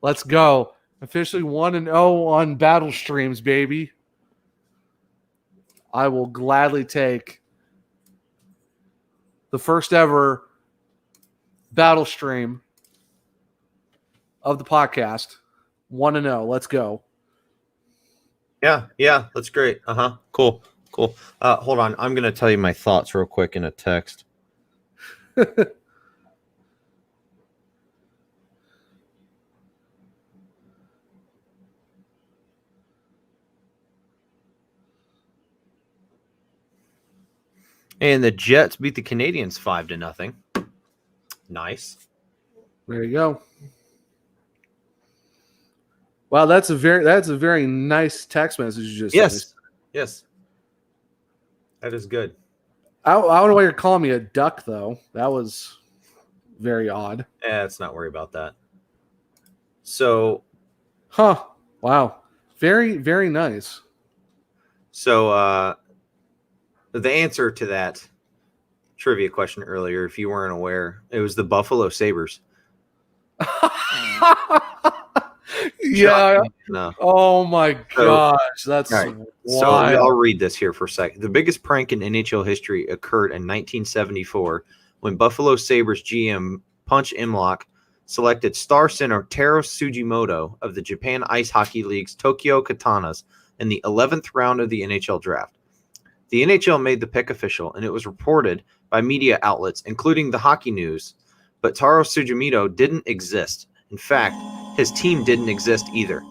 Let's go. Officially 1-0 on battle streams, baby. I will gladly take the first ever battle stream of the podcast. 1-0. Let's go. Yeah, that's great. Cool. Hold on. I'm going to tell you my thoughts real quick in a text. And the Jets beat the Canadians 5-0. Nice. There you go. Wow, that's a very nice text message you just sent. Yes. That is good. I don't know why you're calling me a duck, though. That was very odd. Let's not worry about that. So, Wow. Very, very nice. So, the answer to that trivia question earlier, if you weren't aware, it was the Buffalo Sabres. Yeah. No. Oh my gosh, that's right. wild. So I'll read this here for a second. The biggest prank in NHL history occurred in 1974 when Buffalo Sabres GM Punch Imlach selected star center Taro Sugimoto of the Japan Ice Hockey League's Tokyo Katanas in the 11th round of the NHL draft. The NHL made the pick official, and it was reported by media outlets, including the Hockey News, but Taro Sugimoto didn't exist. In fact, his team didn't exist either.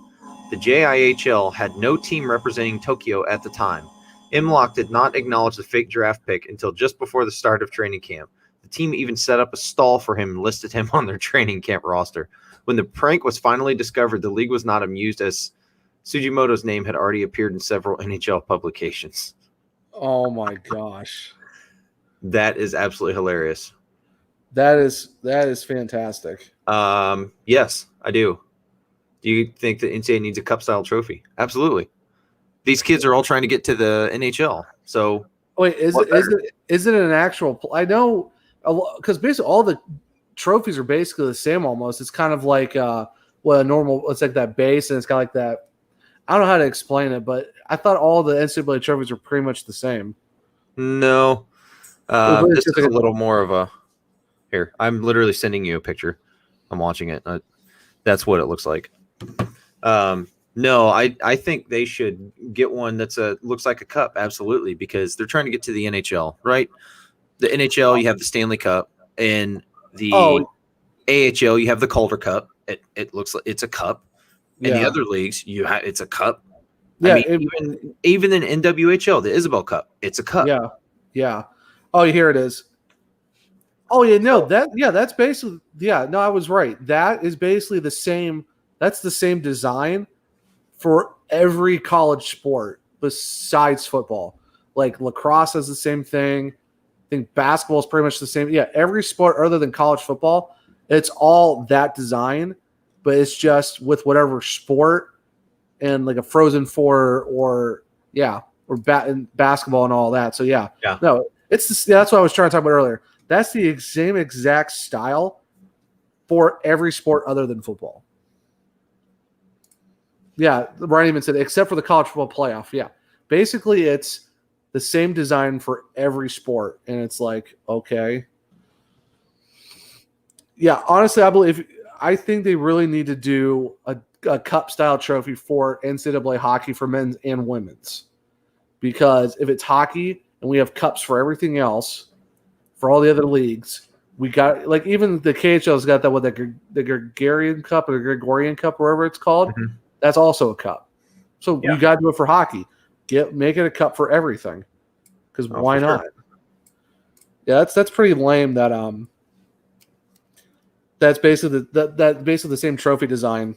The JIHL had no team representing Tokyo at the time. Imlach did not acknowledge the fake draft pick until just before the start of training camp. The team even set up a stall for him and listed him on their training camp roster. When the prank was finally discovered, the league was not amused as Sugimoto's name had already appeared in several NHL publications. Oh my gosh. That is absolutely hilarious. That is fantastic. Yes, I do. Do you think that NCAA needs a cup style trophy? Absolutely. These kids are all trying to get to the NHL. So Wait, is it an actual? I know because basically all the trophies are basically the same almost. It's kind of like a normal. It's like that base, and it's kind of like that. I don't know how to explain it, but I thought all the NCAA trophies were pretty much the same. no, Well, this is a little more of a. Here, I'm literally sending you a picture. I'm watching it. That's what it looks like. No, I think they should get one that's looks like a cup, absolutely, because they're trying to get to the NHL, right? The NHL, you have the Stanley Cup, and the AHL, you have the Calder Cup. It looks like it's a cup. In the other leagues, it's a cup. Yeah, I mean, even in NWHL, the Isabel Cup, it's a cup. Yeah. Oh, here it is. Oh yeah, no, that's basically no, I was right. That is basically the same. That's the same design for every college sport besides football. Like lacrosse has the same thing. I think basketball is pretty much the same. Yeah, every sport other than college football, it's all that design, but it's just with whatever sport and like a Frozen Four or basketball and all that. So yeah. No, that's what I was trying to talk about earlier. That's the same exact style for every sport other than football. Yeah, Brian even said, except for the college football playoff. Yeah, basically it's the same design for every sport, and it's like, okay. Yeah, honestly, I think they really need to do a cup style trophy for NCAA hockey for men's and women's, because if it's hockey and we have cups for everything else, for all the other leagues, we got like even the KHL's got that with the Gregorian Cup or the Gregorian Cup, wherever it's called. Mm-hmm. That's also a cup. So we got to do it for hockey. Make it a cup for everything. Because why not? Sure. Yeah, that's pretty lame. That's basically basically the same trophy design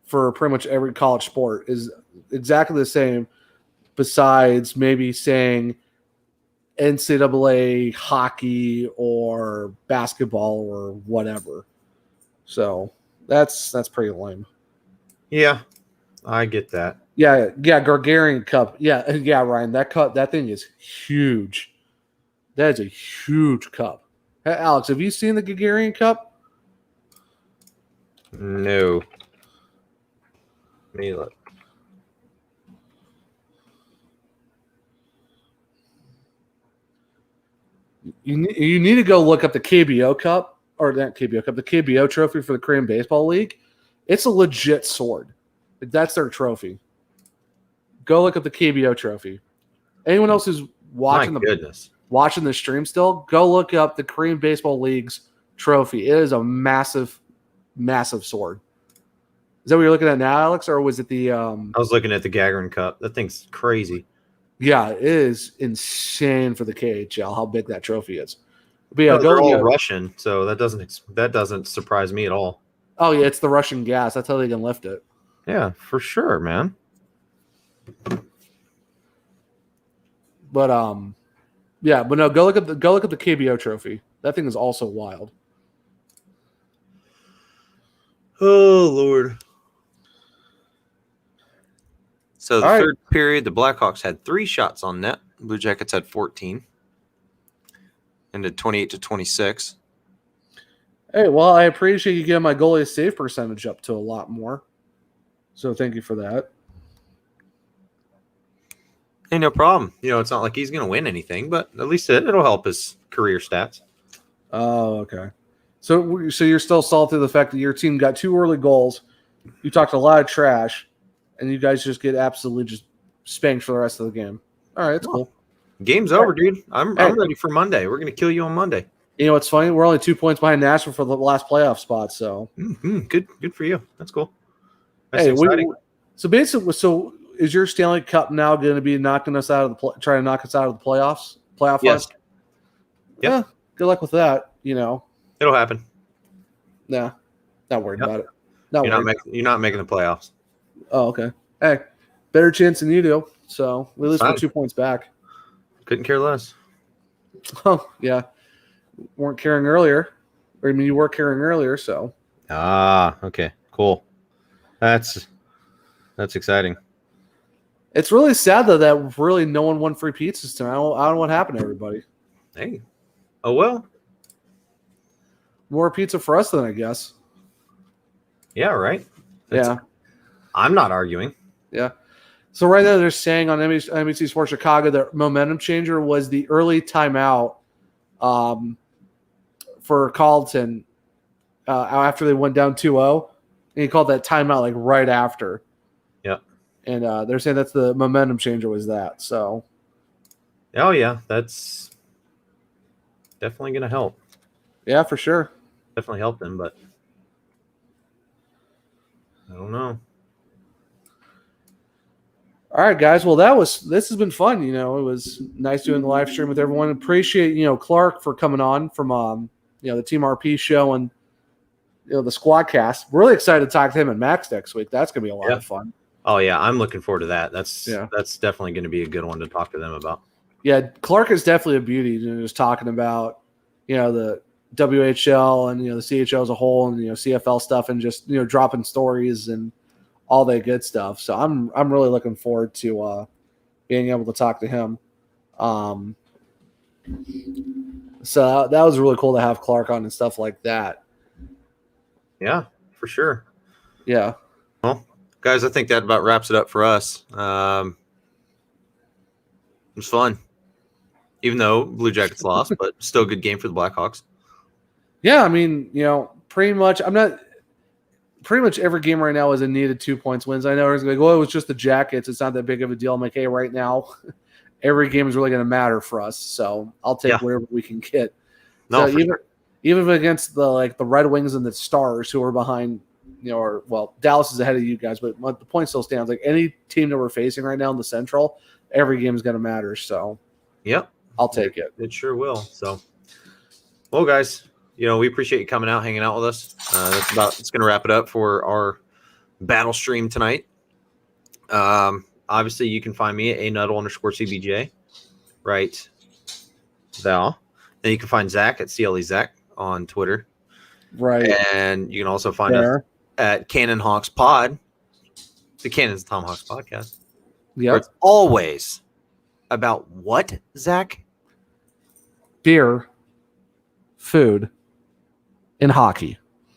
for pretty much every college sport is exactly the same. Besides maybe saying NCAA hockey or basketball or whatever. So that's pretty lame. Yeah, I get that. Yeah, Gregorian Cup. Yeah, Ryan, that thing is huge. That is a huge cup. Hey, Alex, have you seen the Gregorian Cup? No. Let me look. You need to go look up the KBO Cup, or not KBO Cup, the KBO trophy for the Korean Baseball League. It's a legit sword. Like, that's their trophy. Go look up the KBO trophy. Anyone else who's watching the stream still, go look up the Korean Baseball League's trophy. It is a massive, massive sword. Is that what you're looking at now, Alex, or was it the? I was looking at the Gagarin Cup. That thing's crazy. Yeah, it is insane for the KHL how big that trophy is. But yeah, they're all Russian, so that doesn't surprise me at all. Oh yeah, it's the Russian gas. That's how they can lift it. Yeah, for sure, man. But no, go look at the KBO trophy. That thing is also wild. Oh Lord. So the third period, the Blackhawks had 3 shots on net. Blue Jackets had 14. Ended 28-26. Hey, well, I appreciate you getting my goalie save percentage up to a lot more. So thank you for that. Hey, no problem. It's not like he's going to win anything, but at least it'll help his career stats. Oh, okay. So you're still salty the fact that your team got 2 early goals. You talked a lot of trash, and you guys just get absolutely just spanked for the rest of the game. All right, that's cool. Game's over, dude. I'm ready for Monday. We're going to kill you on Monday. You know what's funny? We're only 2 points behind Nashville for the last playoff spot. So good for you. That's cool. That's exciting. So basically, is your Stanley Cup now going to be knocking us out of trying to knock us out of the playoffs? Yes. Yeah, good luck with that. It'll happen. Nah, not worried Yep. about it. You're not making the playoffs. Oh, okay. Hey, better chance than you do. So at least we're Fine. 2 points back. Couldn't care less. Oh, yeah. Weren't caring earlier. Or, I mean, you were caring earlier, so. Ah, okay, cool. That's exciting. It's really sad, though, that really no one won free pizzas tonight. I don't know what happened to everybody. Hey, oh well. More pizza for us, then, I guess. Yeah, right. Yeah. I'm not arguing. Yeah. So right now they're saying on NBC Sports Chicago that momentum changer was the early timeout for Carlton after they went down 2-0. And he called that timeout like right after. Yep. And they're saying that's the momentum changer was that. So. Oh, yeah. That's definitely going to help. Yeah, for sure. Definitely help them, but I don't know. All right, guys. Well, this has been fun. It was nice doing the live stream with everyone. Appreciate, Clark for coming on from, the Team RP show and, the Squadcast. Really excited to talk to him and Max next week. That's going to be a lot of fun. Oh, yeah. I'm looking forward to that. That's definitely going to be a good one to talk to them about. Yeah, Clark is definitely a beauty. Just talking about, the WHL and, the CHL as a whole and, CFL stuff and just, dropping stories and all that good stuff. So I'm really looking forward to being able to talk to him. So that was really cool to have Clark on and stuff like that. Yeah, for sure. Yeah. Well, guys, I think that about wraps it up for us. It was fun, even though Blue Jackets lost, but still a good game for the Blackhawks. Yeah, I mean, pretty much every game right now is a needed 2 points wins. I know it's going to go, it was just the Jackets. It's not that big of a deal. I'm like, hey, right now, every game is really going to matter for us. So I'll take whatever we can get. No, so even against the Red Wings and the Stars who are behind, Dallas is ahead of you guys, but the point still stands. Like any team that we're facing right now in the Central, every game is going to matter. So yep, I'll take it. It sure will. So, well, guys, we appreciate you coming out, hanging out with us. It's going to wrap it up for our battle stream tonight. Obviously, you can find me at @nuddle_CBJ, right? Val. And you can find Zach at CLE Zach on Twitter. Right. And you can also find us at Cannon Hawks Pod, the Cannon's Tom Hawks podcast. Yeah. It's always about what, Zach? Beer, food, and hockey.